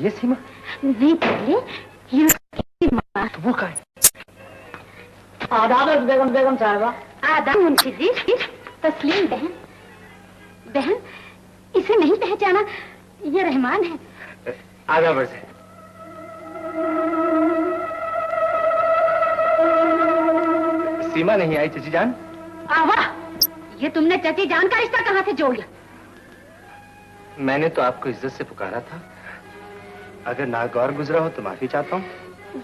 ये सीमा? नहीं पगले, ये सीमा। तो वो कहाँ है? आदाब बेगम साहिबा। आदाब मुंशी जी। तस्लीम बहन। बहन, इसे नहीं पहचाना? ये रहमान है। आदाब से। सीमा नहीं आई चची जान? वाह, ये तुमने चची जान का रिश्ता कहाँ से जोड़ लिया? मैंने तो आपको इज्जत से पुकारा था। अगर नागौर गुजरा हो तो माफी चाहता हूँ।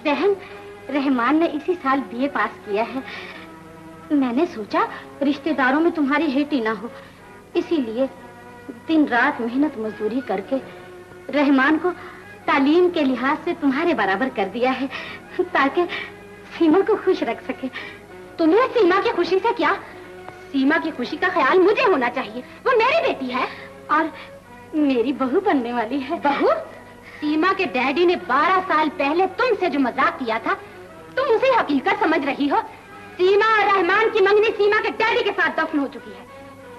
बहन, रहमान ने इसी साल बीए पास किया है। मैंने सोचा रिश्तेदारों में तुम्हारी हेटी ना हो, इसीलिए दिन रात मेहनत मजदूरी करके रहमान को तालीम के लिहाज से तुम्हारे बराबर कर दिया है, ताकि सीमा को खुश रख सके। तुम्हें सीमा की खुशी से क्या? सीमा की खुशी का ख्याल मुझे होना चाहिए। वो मेरी बेटी है और मेरी बहू बनने वाली है। बहू? सीमा के डैडी ने 12 साल पहले तुमसे जो मजाक किया था, तुम उसे हकीकत समझ रही हो। सीमा और रहमान की मंगनी सीमा के डैडी के साथ दफन हो चुकी है,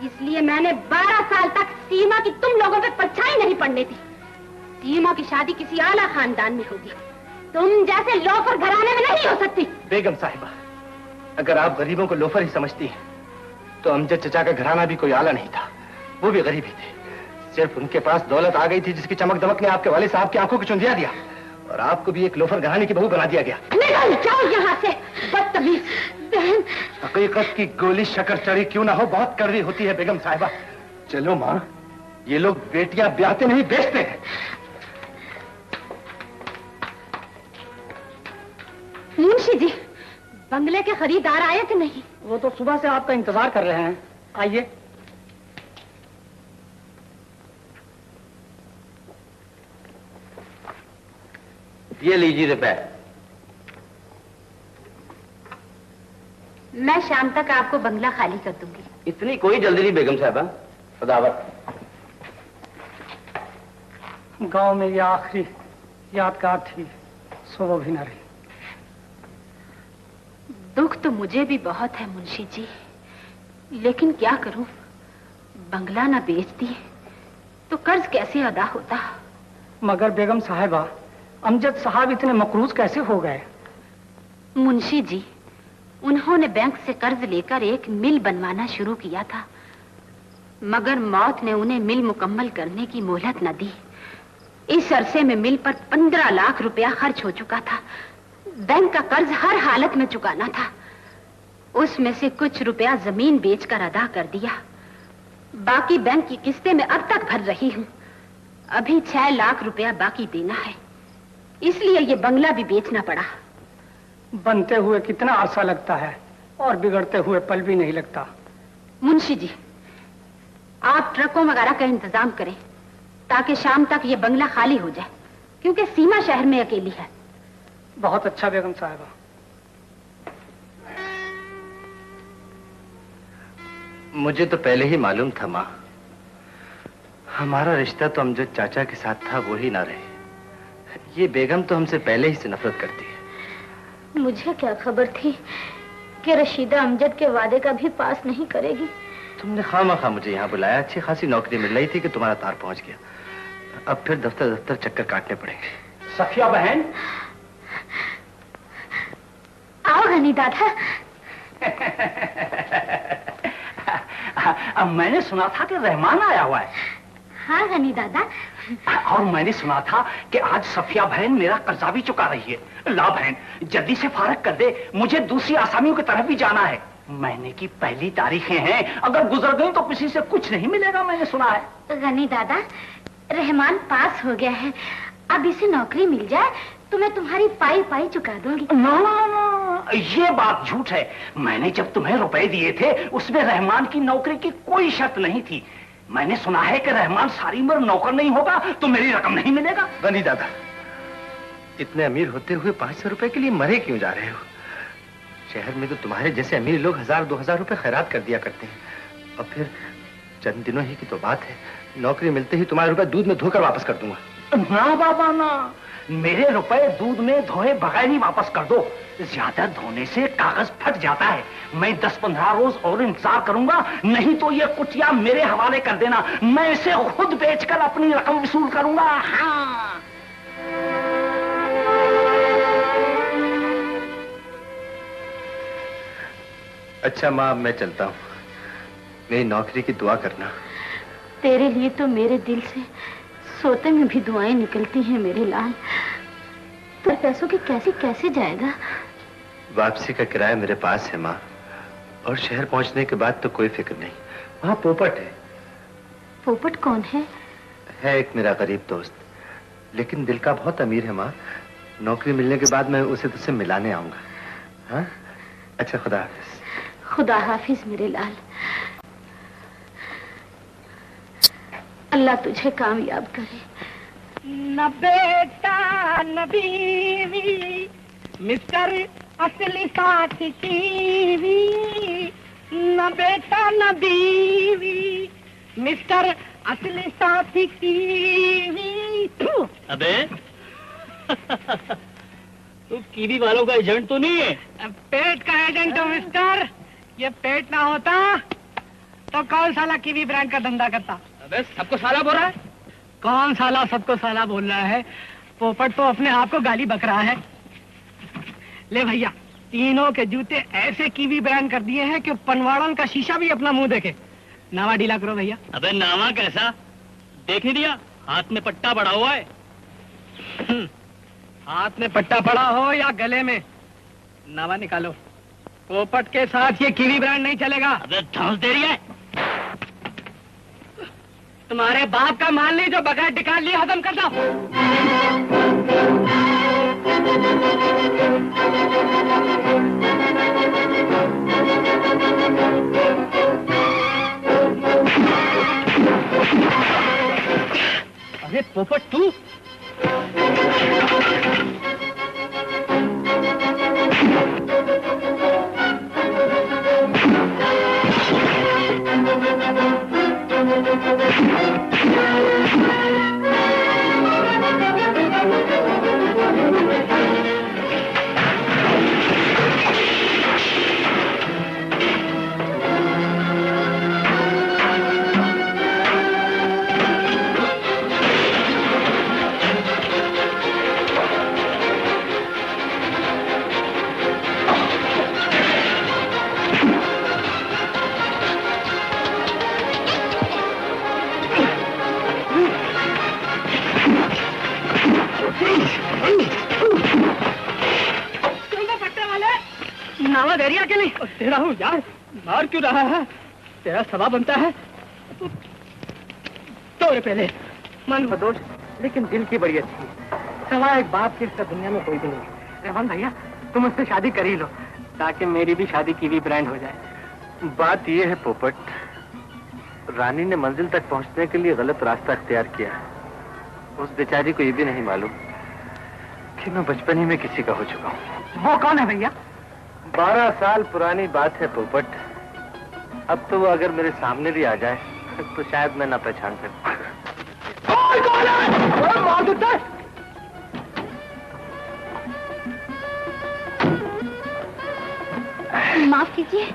इसलिए मैंने 12 साल तक सीमा की तुम लोगों पे परछाई नहीं पड़ने दी। सीमा की शादी किसी आला खानदान में होगी, तुम जैसे लोफर घराने में नहीं हो सकती। बेगम साहिबा, अगर आप गरीबों को लोफर ही समझती हैं, तो अमजद चचा का घराना भी कोई आला नहीं था। वो भी गरीब ही थे। सिर्फ उनके पास दौलत आ गई थी जिसकी चमक दमक ने आपके वाले साहब की आंखों को चुंधिया दिया, और आपको भी एक लोफर घराने की बहू बना दिया गया। निकल जाओ यहाँ से, बदतमीज। बहन, हकीकत की गोली शकर चढ़ी क्यों ना हो, बहुत कड़वी होती है बेगम साहिबा। चलो माँ, ये लोग बेटियां ब्याहते नहीं बेचते हैं। मुंशी जी, बंगले के खरीदार आए कि नहीं? वो तो सुबह से आपका इंतजार कर रहे हैं। आइए। ये लीजिए रुपए। मैं शाम तक आपको बंगला खाली कर दूंगी। इतनी कोई जल्दी नहीं बेगम साहबा। खुदावत। गांव में ये आखिरी यादगार थी, सो वो भी न रही। दुख तो मुझे भी बहुत है मुंशी जी, लेकिन क्या करूं? बंगला ना बेचती तो कर्ज कैसे अदा होता? मगर बेगम साहिबा, अमजद साहब इतने मकरूज कैसे हो गए? मुंशी जी, उन्होंने बैंक से कर्ज लेकर एक मिल बनवाना शुरू किया था, मगर मौत ने उन्हें मिल मुकम्मल करने की मोहलत न दी। इस अरसे में मिल पर 15 लाख रुपया खर्च हो चुका था। बैंक का कर्ज हर हालत में चुकाना था। उसमें से कुछ रुपया जमीन बेचकर अदा कर दिया। बाकी बैंक की किस्तें मैं अब तक भर रही हूँ। अभी 6 लाख रुपया बाकी देना है, इसलिए ये बंगला भी बेचना पड़ा। बनते हुए कितना अरसा लगता है और बिगड़ते हुए पल भी नहीं लगता। मुंशी जी, आप ट्रकों वगैरह का इंतजाम करें ताकि शाम तक ये बंगला खाली हो जाए, क्योंकि सीमा शहर में अकेली है। बहुत अच्छा बेगम साहिबा। मुझे तो पहले ही मालूम था माँ, हमारा रिश्ता तो अमजद चाचा के साथ था, वो ही ना रहे। ये बेगम तो हमसे पहले ही से नफरत करती है। मुझे क्या खबर थी कि रशीदा अमजद के वादे का भी पास नहीं करेगी। तुमने खामखा मुझे यहाँ बुलाया। अच्छी खासी नौकरी मिल रही थी कि तुम्हारा तार पहुंच गया। अब फिर दफ्तर चक्कर काटने पड़ेंगे। सखिया बहन, आओ गनी दादा। अब मैंने सुना था कि रहमान आया हुआ है। हाँ गनी दादा। और मैंने सुना था कि आज सफिया बहन मेरा कर्जा भी चुका रही है। ला बहन, जल्दी से फारग कर दे, मुझे दूसरी आसामियों की तरफ भी जाना है। महीने की पहली तारीखें हैं, अगर गुजर गई तो किसी से कुछ नहीं मिलेगा, मैंने सुना है। गनी दादा, रहमान पास हो गया है, अब इसे नौकरी मिल जाए तो मैं तुम्हारी पाई पाई चुका दूंगी। ना, ये बात झूठ है। मैंने जब तुम्हें रुपए दिए थे उसमें रहमान की नौकरी की कोई शर्त नहीं थी। मैंने सुना है कि रहमान सारी उम्र नौकर नहीं होगा तो मेरी रकम नहीं मिलेगा। गनी दादा, इतने अमीर होते हुए 500 रुपए के लिए मरे क्यों जा रहे हो? शहर में तो तुम्हारे जैसे अमीर लोग 1000-2000 रुपए खैरात कर दिया करते हैं। और फिर चंद दिनों ही की तो बात है, नौकरी मिलते ही तुम्हारे रुपए दूध में धोकर वापस कर दूंगा। ना बाबा ना, मेरे रुपए दूध में धोए बगैर ही वापस कर दो। ज्यादा धोने से कागज फट जाता है। मैं 10-15 रोज और इंतजार करूंगा, नहीं तो ये कुटिया मेरे हवाले कर देना। मैं इसे खुद बेचकर अपनी रकम वसूल करूंगा। हाँ। अच्छा माँ, अब मैं चलता हूँ। मेरी नौकरी की दुआ करना। तेरे लिए तो मेरे दिल से सोते में भी दुआएं निकलती हैं मेरे लाल। तो पैसों की कैसे जाएगा? वापसी का किराया मेरे पास है माँ, और शहर पहुंचने के बाद तो कोई फिक्र नहीं। वहाँ पोपट है। पोपट कौन है? है एक मेरा गरीब दोस्त, लेकिन दिल का बहुत अमीर है माँ। नौकरी मिलने के बाद मैं उसे तुझसे मिलाने आऊंगा। हाँ? अच्छा, खुदा हाफिज। खुदा हाफिज मेरे लाल। अल्लाह तुझे कामयाब करे। न बेटा न बीवी, मिस्टर असली साथी कीवी। न बेटा न बीवी, मिस्टर असली साथी कीवी। अबे तू कीवी वालों का एजेंट तो नहीं है? पेट का एजेंट हो मिस्टर। ये पेट ना होता तो कौन साला कीवी ब्रांड का धंधा करता? अबे सबको साला बोल रहा है? कौन साला सबको साला बोल रहा है? पोपट तो अपने आप को गाली बक रहा है। ले भैया, तीनों के जूते ऐसे कीवी ब्रांड कर दिए हैं कि पनवाड़न का शीशा भी अपना मुंह देखे। नावा ढीला करो भैया। अबे नावा कैसा? देख नहीं दिया? हाथ में पट्टा पड़ा हुआ है। हाथ में पट्टा पड़ा हो या गले में, नावा निकालो। पोपट के साथ ये कीवी ब्रांड नहीं चलेगा। अबे धौंस दे रही है? तुम्हारे बाप का माल नहीं जो बगैर निकाल लिए हजम कर दो। अरे पोपट तू? नावा दे रिया के नहीं? तेरा हूँ यार, मार क्यों रहा है? तेरा सवा बनता है। तो पहले मन बदोश, लेकिन दिल की बड़ी अच्छी। सवा एक बाप की इसका दुनिया में कोई भी नहीं। रहमान भैया, तुम उससे शादी कर ही लो, ताकि मेरी भी शादी कीवी ब्रांड हो जाए। बात यह है पोपट, रानी ने मंजिल तक पहुंचने के लिए गलत रास्ता अख्तियार किया। उस बेचारी को ये भी नहीं मालूम कि मैं बचपन ही में किसी का हो चुका हूँ। वो कौन है भैया? 12 साल पुरानी बात है पोपट। अब तो वो अगर मेरे सामने भी आ जाए तो शायद मैं ना पहचान सकूं। कौन है? मार देता है। माफ कीजिए,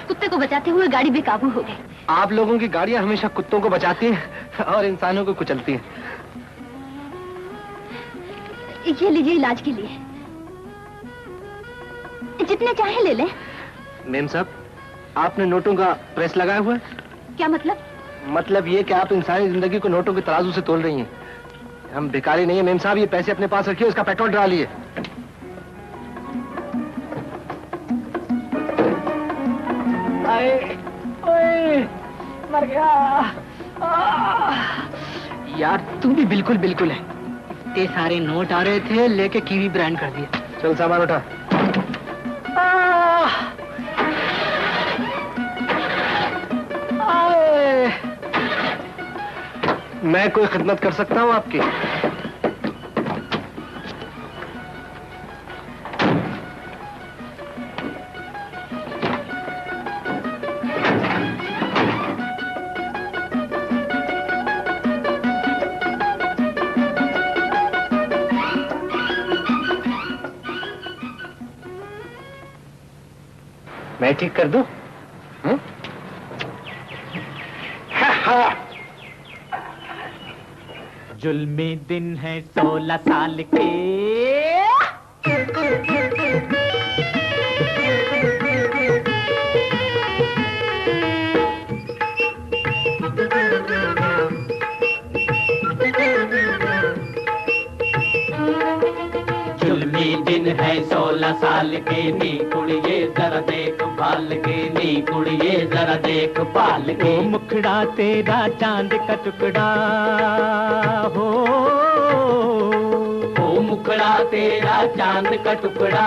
कुत्ते को बचाते हुए गाड़ी बेकाबू हो गई। आप लोगों की गाड़ियां हमेशा कुत्तों को बचाती हैं और इंसानों को कुचलती हैं। ये लीजिए इलाज के लिए, जितने चाहे ले लें। मेम साहब, आपने नोटों का प्रेस लगाया हुआ है? क्या मतलब? मतलब ये कि आप इंसानी जिंदगी को नोटों के तराजू से तोल रही हैं। हम भिखारी नहीं है मेम साहब, ये पैसे अपने पास रखिए, उसका पेट्रोल डरा लिए। ओए, मर गया। यार तू भी बिल्कुल बिल्कुल है। इतने सारे नोट आ रहे थे, लेके कीवी ब्रांड कर दिया। चल सामान उठा। मैं कोई खिदमत कर सकता हूँ आपकी? मैं ठीक कर दूं? जुल्मी दिन है 16 साल के, साल के नी कुड़िए जरा देख भाल के नी कुड़िए जरा देख भाल के। मुखड़ा तेरा चांद का टुकड़ा हो, ओ मुखड़ा तेरा चांद का टुकड़ा,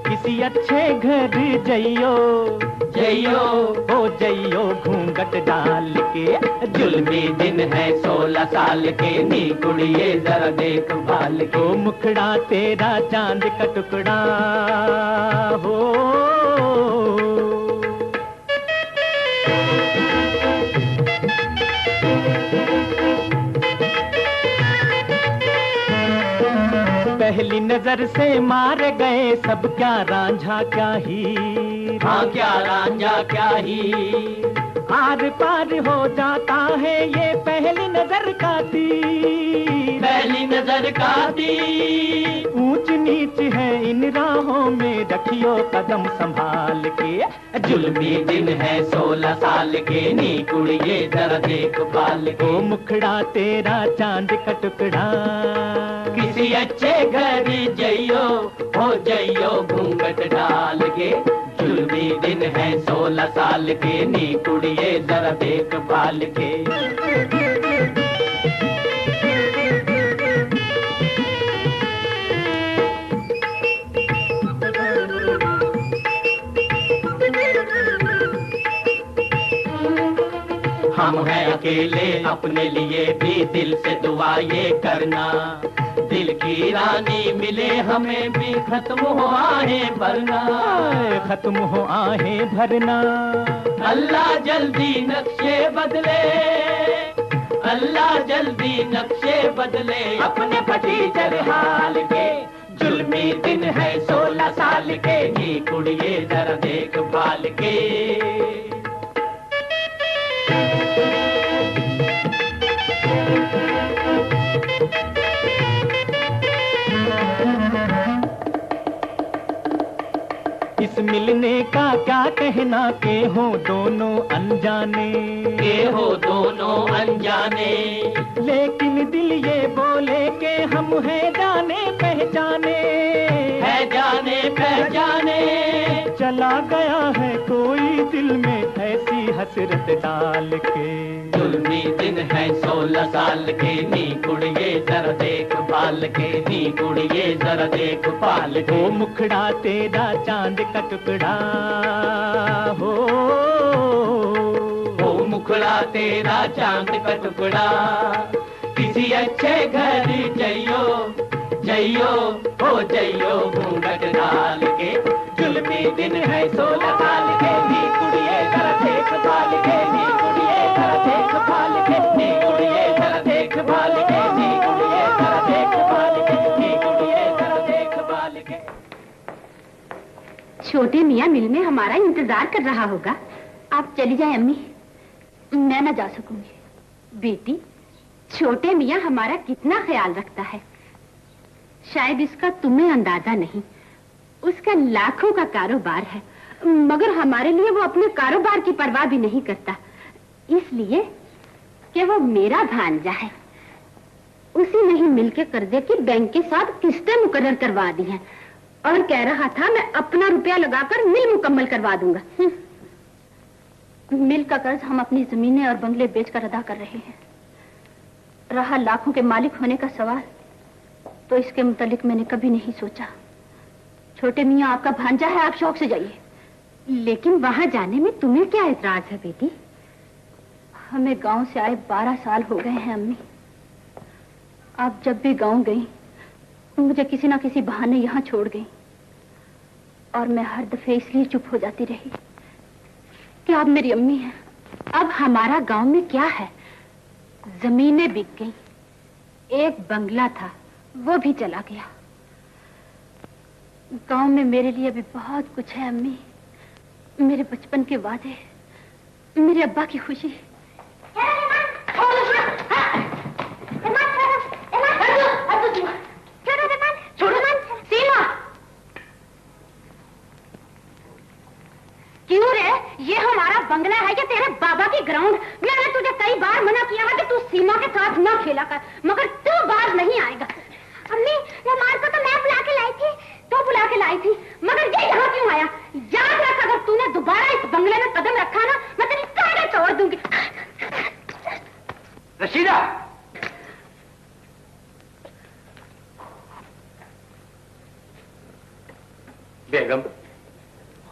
किसी अच्छे घर जइयो जइयो हो जइयो घूंघट डाल के। जुल्मी दिन है 16 साल के नी कुड़िए जरा देख भाल के। मुखड़ा तेरा चांद का टुकड़ा हो। पहली नजर से मार गए सब, क्या रांझा क्या हीर, हाँ क्या रांझा क्या हीर, आर पार हो जाता है ये पहली नजर का तीर, पहली नजर का तीर। ऊंच नीच है इन राहों में रखियो कदम संभाल के। जुल्मी दिन है 16 साल के नी कुड़िए जरा देख भाल के। ओ मुखड़ा तेरा चांद का टुकड़ा, किसी अच्छे घर जइयो हो जइयो घूंघट डाल के। जुल्मी दिन है 16 साल के नी कुड़िए जरा देख भाल के। हम हैं अकेले अपने लिए भी दिल से दुआ ये करना, दिल की रानी मिले हमें भी खत्म हो आहें भरना, खत्म हो आहें भरना। अल्लाह जल्दी नक्शे बदले, अल्लाह जल्दी नक्शे बदले अपने फटीचर हाल के। जुल्मी दिन है 16 साल के नी कुड़िए जरा देख भाल के। इस मिलने का क्या कहना के हो दोनों अनजाने, के हो दोनों अनजाने। लेकिन दिल ये बोले के हम हैं जाने पहचाने, है जाने पहचाने। चला गया है कोई दिल में ऐसी हसरत डाल के। जुल्मी दिन है 16 साल के नी कुड़िए जरा देख भाल के, नी कुड़िए जरा देख भाल के। ओ मुखड़ा तेरा चांद का टुकड़ा हो, ओ मुखड़ा तेरा चांद का टुकड़ा, किसी अच्छे घर जइयो जइयो हो जइयो घूंघट डाल के। जुल्मी दिन है 16 साल के नी कुड़िए जरा देख भाल के, नी कुड़िए जरा देख भाल के, नी कुड़िए जरा देख भाल के, नी कुड़िए जरा देख भाल के, नी कुड़िए जरा देख भाल के। छोटे मियाँ मिल में हमारा इंतजार कर रहा होगा। आप चली जाए अम्मी, मैं ना जा सकूंगी। बेटी, छोटे मियाँ हमारा कितना ख्याल रखता है, शायद इसका तुम्हें अंदाजा नहीं। उसका लाखों का कारोबार है, मगर हमारे लिए वो अपने कारोबार की परवाह भी नहीं करता, इसलिए कि वो मेरा भांजा है। उसी ने ही मिलके कर्जे की बैंक के साथ किस्तें मुकर्रर करवा दी हैं और कह रहा था मैं अपना रुपया लगाकर मिल मुकम्मल करवा दूंगा। मिल का कर्ज हम अपनी जमीनें और बंगले बेचकर अदा कर रहे हैं। रहा लाखों के मालिक होने का सवाल, तो इसके मुतालिक मैंने कभी नहीं सोचा। छोटे मियाँ आपका भांजा है, आप शौक से जाइए। लेकिन वहां जाने में तुम्हें क्या एतराज है बेटी? हमें गांव से आए 12 साल हो गए हैं अम्मी। आप जब भी गांव गई तो मुझे किसी ना किसी बहाने यहाँ छोड़ गई और मैं हर दफे इसलिए चुप हो जाती रही कि आप मेरी अम्मी हैं। अब हमारा गांव में क्या है, जमीनें बिक गई, एक बंगला था वो भी चला गया। गांव में मेरे लिए भी बहुत कुछ है अम्मी, मेरे बचपन के वादे, मेरे अब्बा की खुशी। क्यों रे, ये हमारा बंगला है या तेरे बाबा की ग्राउंड? मैंने तुझे कई बार मना किया है कि तू सीमा के साथ न खेला कर, मगर तू बाज नहीं आएगा। अम्मी, रुमाल को तो मैं बुला के लाई थी, तो को बुला के लाई थी, मगर ये यहाँ क्यों आया? याद रख, अगर तूने दोबारा इस बंगले में कदम रखा ना, मैं तेरी टांगें तोड़ दूंगी। रशीदा, बेगम,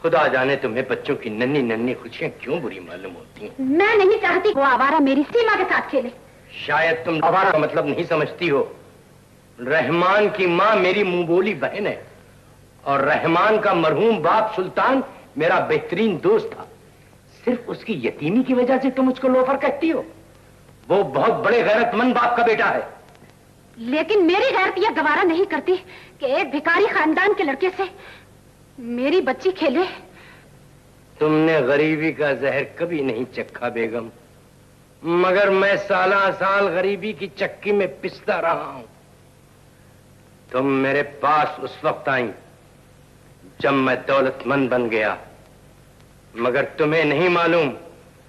खुदा जाने तुम्हें बच्चों की नन्ही नन्ही खुशियां क्यों बुरी मालूम होती हैं। मैं नहीं चाहती वो आवारा मेरी सीमा के साथ खेले। शायद तुम आवारा का मतलब नहीं समझती हो। रहमान की माँ मेरी मुंह बोली बहन है और रहमान का मरहूम बाप सुल्तान मेरा बेहतरीन दोस्त था। सिर्फ उसकी यतीमी की वजह से तुम उसको लोफर कहती हो? वो बहुत बड़े गैरतमंद बाप का बेटा है। लेकिन मेरी गैरत यह गवारा नहीं करती कि एक भिखारी खानदान के लड़के से मेरी बच्ची खेले। तुमने गरीबी का जहर कभी नहीं चखा बेगम, मगर मैं साला साल गरीबी की चक्की में पिसता रहा हूं। तुम मेरे पास उस वक्त आई जब मैं दौलतमंद बन गया, मगर तुम्हें नहीं मालूम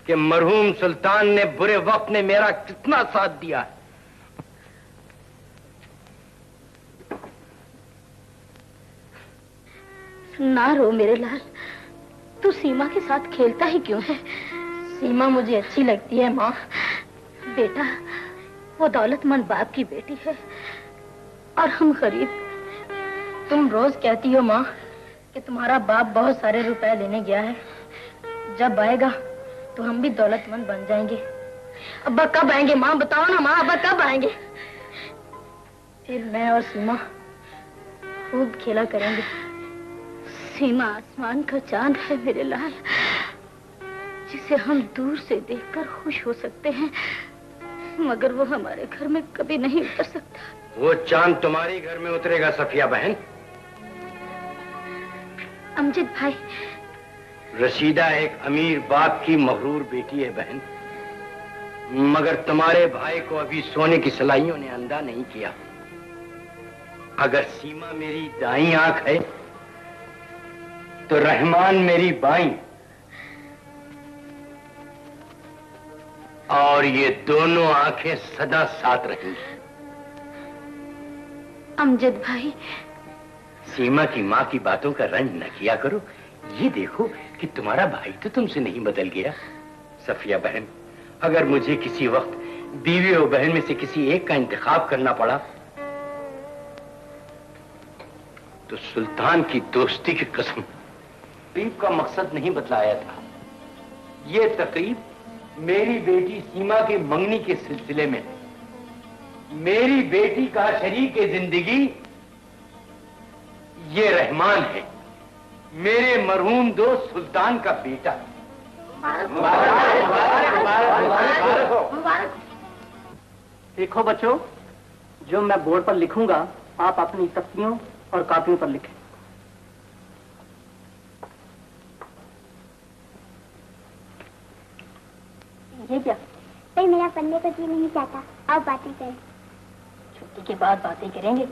कि मरहूम सुल्तान ने बुरे वक्त में मेरा कितना साथ दिया है। ना रो मेरे लाल, तू सीमा के साथ खेलता ही क्यों है? सीमा मुझे अच्छी लगती है माँ। बेटा, वो दौलतमंद बाप की बेटी है और हम गरीब। तुम रोज कहती हो माँ कि तुम्हारा बाप बहुत सारे रुपए लेने गया है, जब आएगा तो हम भी दौलतमंद बन जाएंगे। अब्बा कब आएंगे माँ? बताओ ना माँ, अब्बा कब आएंगे? फिर मैं और सीमा खूब खेला करेंगे। सीमा आसमान का चांद है मेरे लाल, जिसे हम दूर से देखकर खुश हो सकते हैं, मगर वो हमारे घर में कभी नहीं उतर सकता। वो चांद तुम्हारे घर में उतरेगा सफिया बहन। अमजद भाई, रशीदा एक अमीर बाप की मगरूर बेटी है बहन, मगर तुम्हारे भाई को अभी सोने की सलाइयों ने अंधा नहीं किया। अगर सीमा मेरी दाईं आंख है तो रहमान मेरी बाईं, और ये दोनों आंखें सदा साथ रहेंगी। अमजद भाई, सीमा की माँ की बातों का रंज न किया करो। ये देखो कि तुम्हारा भाई तो तुमसे नहीं बदल गया। सफिया बहन, अगर मुझे किसी वक्त बीवी और बहन में से किसी एक का इंतखाब करना पड़ा तो सुल्तान की दोस्ती की कसम, तकरीब का मकसद नहीं बतलाया था। ये तकरीब मेरी बेटी सीमा की मंगनी के सिलसिले में, मेरी बेटी का शरीक जिंदगी ये रहमान है, मेरे मरहूम दोस्त सुल्तान का बेटा। देखो बच्चों, जो मैं बोर्ड पर लिखूंगा आप अपनी तख्तियों और कॉपियों पर लिखें। ये क्या? भाई मेरा पढ़ने को जी नहीं चाहता, अब बातें करें। छुट्टी के बाद बातें करेंगे,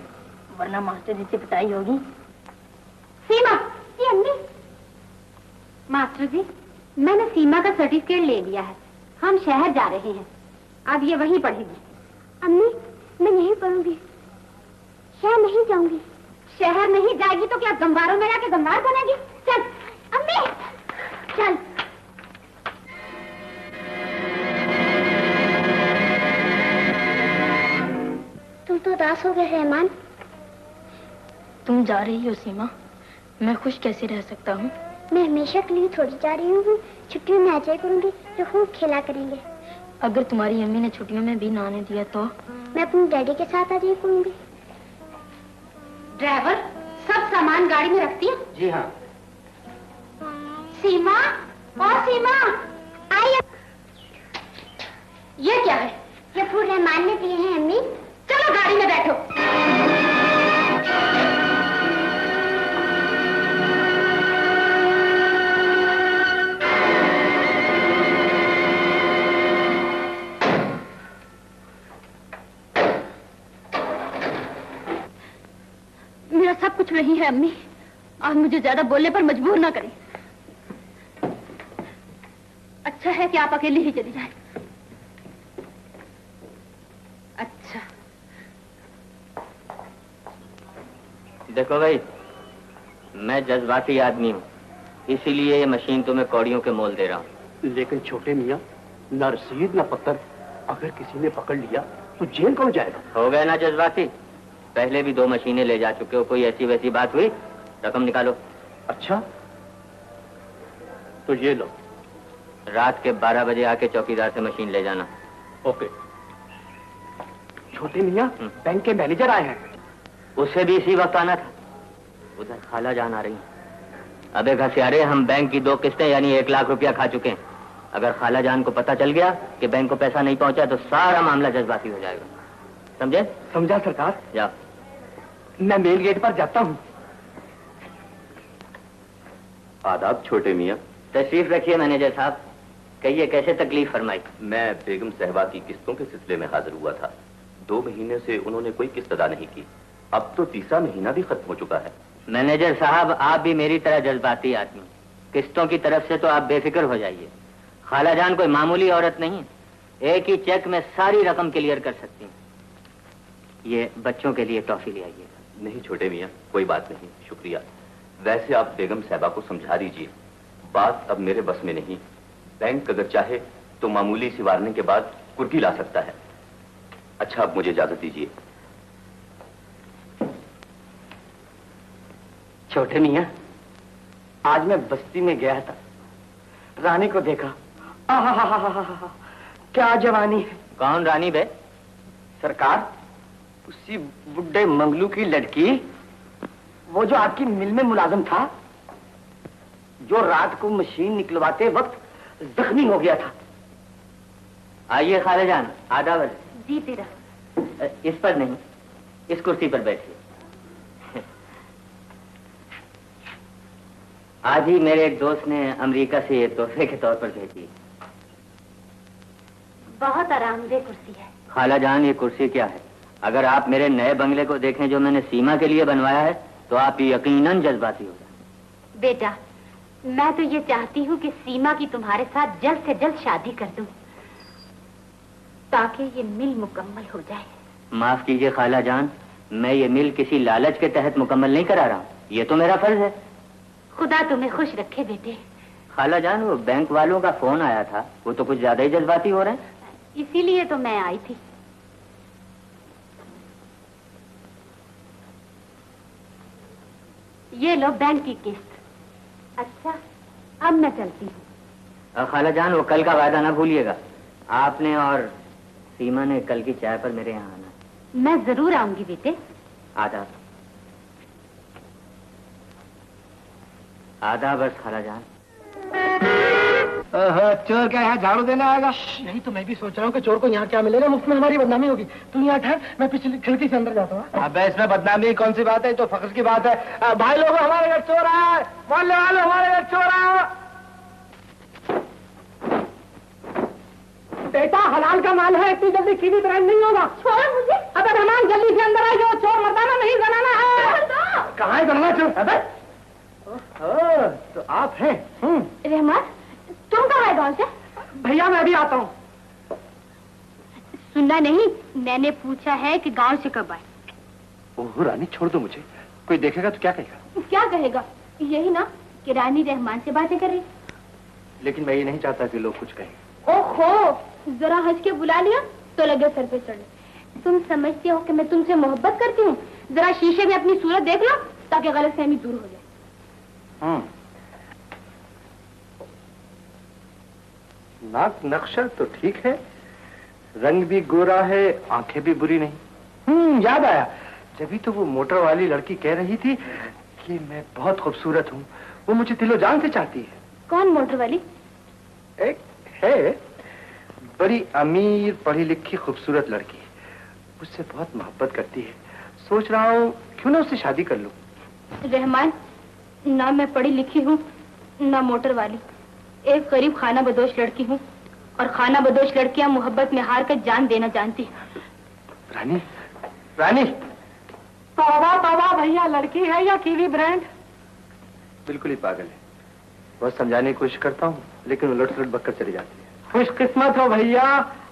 वरना मास्टर जी से पिटाई होगी। सीमा, जी अम्मी। मास्टर जी, मैंने सीमा का सर्टिफिकेट ले लिया है, हम शहर जा रहे हैं, अब ये वहीं पढ़ेगी। अम्मी, मैं यहीं पढ़ूंगी, शहर नहीं जाऊंगी। शहर नहीं जाएगी तो क्या गंवारों में जाके गंवार बनेगी? चल अम्मी, चल। तुम तो उदास हो गए रहमान। तुम जा रही हो सीमा, मैं खुश कैसे रह सकता हूँ? मैं हमेशा के लिए थोड़ी जा रही हूँ, छुट्टियों में आ जाया करूंगी तो खूब खेला करेंगे। अगर तुम्हारी अम्मी ने छुट्टियों में भी ना आने दिया तो? मैं अपने डैडी के साथ आ जाया करूंगी। ड्राइवर, सब सामान गाड़ी में रखती है? जी हाँ। सीमा, और सीमा आई। ये क्या है? ये फूल रहमान ने दिए हैं अम्मी। चलो गाड़ी में बैठो। मेरा सब कुछ वही है अम्मी, आप मुझे ज्यादा बोलने पर मजबूर ना करें। अच्छा है कि आप अकेली ही चली जाएं। अच्छा। देखो भाई, मैं जज्बाती आदमी हूँ, इसीलिए ये मशीन तुम्हें कौड़ियों के मोल दे रहा हूँ। लेकिन छोटे मियाँ, न रसीद न पत्थर, अगर किसी ने पकड़ लिया तो जेल कौन जाएगा? हो गए ना जज्बाती? पहले भी 2 मशीनें ले जा चुके हो, कोई ऐसी वैसी बात हुई? रकम निकालो। अच्छा, तो ये लो। रात के 12 बजे आके चौकीदार से मशीन ले जाना। ओके। छोटे मियाँ, बैंक के मैनेजर आए हैं। उसे भी इसी वक्त आना था। उधर खाला जान आ रही है। अबे घसियारे, हम बैंक की 2 किस्तें यानी 1 लाख रुपया खा चुके हैं। अगर खाला जान को पता चल गया कि बैंक को पैसा नहीं पहुंचा तो सारा मामला जज्बाती हो जाएगा, समझे? समझा सरकार। जाओ। मैं मेन गेट पर जाता हूँ। आदाब छोटे मियाँ। तशरीफ रखिए मैनेजर साहब, कहिए कैसे तकलीफ फरमाई? मैं बेगम साहबा की किस्तों के सिलसिले में हाजिर हुआ था। 2 महीने से उन्होंने कोई किस्त अदा नहीं की। अब तो 3रा महीना भी खत्म हो चुका है। मैनेजर साहब, आप भी मेरी तरह जज्बाती आदमी, किस्तों की तरफ से तो आप बेफिक्र हो जाइए। खाला जान कोई मामूली औरत नहीं है, एक ही चेक में सारी रकम क्लियर कर सकती है। ये बच्चों के लिए टॉफी ले आइए। नहीं छोटे मियाँ, कोई बात नहीं, शुक्रिया। वैसे आप बेगम साहबा को समझा दीजिए, बात अब मेरे बस में नहीं। बैंक अगर चाहे तो मामूली सी वारने के बाद कुर्की ला सकता है। अच्छा, अब मुझे इजाजत दीजिए। छोटे मियाँ, आज मैं बस्ती में गया था, रानी को देखा। आहा, क्या जवानी है। कौन रानी बे? सरकार, उसी बुड्ढे मंगलू की लड़की, वो जो आपकी मिल में मुलाजिम था, जो रात को मशीन निकलवाते वक्त जख्मी हो गया था। आइए खाला जान, आदाब। जी तेरा। इस पर नहीं, इस कुर्सी पर बैठिए। आज ही मेरे एक दोस्त ने अमेरिका से ये तोहफे के तौर पर भेजी। बहुत आरामदेह कुर्सी है। खाला जान, ये कुर्सी क्या है? अगर आप मेरे नए बंगले को देखें जो मैंने सीमा के लिए बनवाया है, तो आप यकीनन जज्बाती हो जाए। बेटा, मैं तो ये चाहती हूँ कि सीमा की तुम्हारे साथ जल्द से जल्द शादी कर दूं, ताकि ये मिल मुकम्मल हो जाए। माफ कीजिए खाला जान, मैं ये मिल किसी लालच के तहत मुकम्मल नहीं करा रहा हूँ, ये तो मेरा फर्ज है। खुदा तुम्हें खुश रखे बेटे। खाला जान, वो बैंक वालों का फोन आया था, वो तो कुछ ज्यादा ही जज्बाती हो रहे हैं। इसीलिए तो मैं आई थी। ये लो बैंक की किस्त। अच्छा, अब मैं चलती हूँ। खाला जान, वो कल का वादा ना भूलिएगा। आपने और सीमा ने कल की चाय पर मेरे यहाँ आना। मैं जरूर आऊंगी बेटे। आदाब। आदाब बस खाला जान। चोर क्या यहाँ झाड़ू देने आएगा? नहीं तो मैं भी सोच रहा हूँ कि चोर को यहाँ क्या मिलेगा, मुफ्त में हमारी बदनामी होगी। तू यहाँ ठहर, मैं पिछली खिड़की से अंदर जाता हूँ। अबे इसमें बदनामी कौन सी बात है, तो फख्र की बात है। भाई लोग, हमारे घर चोर आया है, मोहल्ले वालों, हमारे घर चोर आया। बेटा, हलाल का माल है, इतनी जल्दी कीवी ब्रांड नहीं होगा। छोड़ो मुझे। अबे रहमान, जल्दी से अंदर आइए, चोर मर्दाना नहीं जनाना है। कहाँ है जनाना चोर? अबे तो आप हैं? रहमान, तुम कहाँ है गाँव से? भैया मैं भी आता हूँ। सुनना नहीं, मैंने पूछा है कि गांव से कब आए। ओह रानी, छोड़ दो मुझे, कोई देखेगा तो क्या कहेगा? क्या कहेगा? यही ना कि रानी रहमान से बातें कर रही। लेकिन मैं ये नहीं चाहता कि लोग कुछ कहें। ओहो, जरा हंस के बुला लिया तो लगे सर पे चढ़ने। तुम समझते हो कि मैं तुमसे मोहब्बत करती हूँ? जरा शीशे में अपनी सूरत देख लो ताकि गलतफहमी दूर हो जाए। नाक नक्शा तो ठीक है, रंग भी गोरा है, आंखें भी बुरी नहीं। याद आया, जब तो वो मोटर वाली लड़की कह रही थी कि मैं बहुत खूबसूरत हूँ, वो मुझे दिलो जान से चाहती है। कौन मोटर वाली? एक है, बड़ी अमीर पढ़ी लिखी खूबसूरत लड़की, उससे बहुत मोहब्बत करती है। सोच रहा हूँ क्यों ना उससे शादी कर लूं। रहमान, ना मैं पढ़ी लिखी हूँ ना मोटर वाली, एक गरीब खाना बदोश लड़की हूँ, और खाना बदोश लड़कियां मोहब्बत में हार कर जान देना जानती। रानी, रानी। तौबा तौबा भैया, लड़की है या कीवी ब्रांड? बिल्कुल ही पागल है, बहुत समझाने की कोशिश करता हूँ लेकिन वो लट बककर चली जाती है। खुशकिस्मत हो भैया,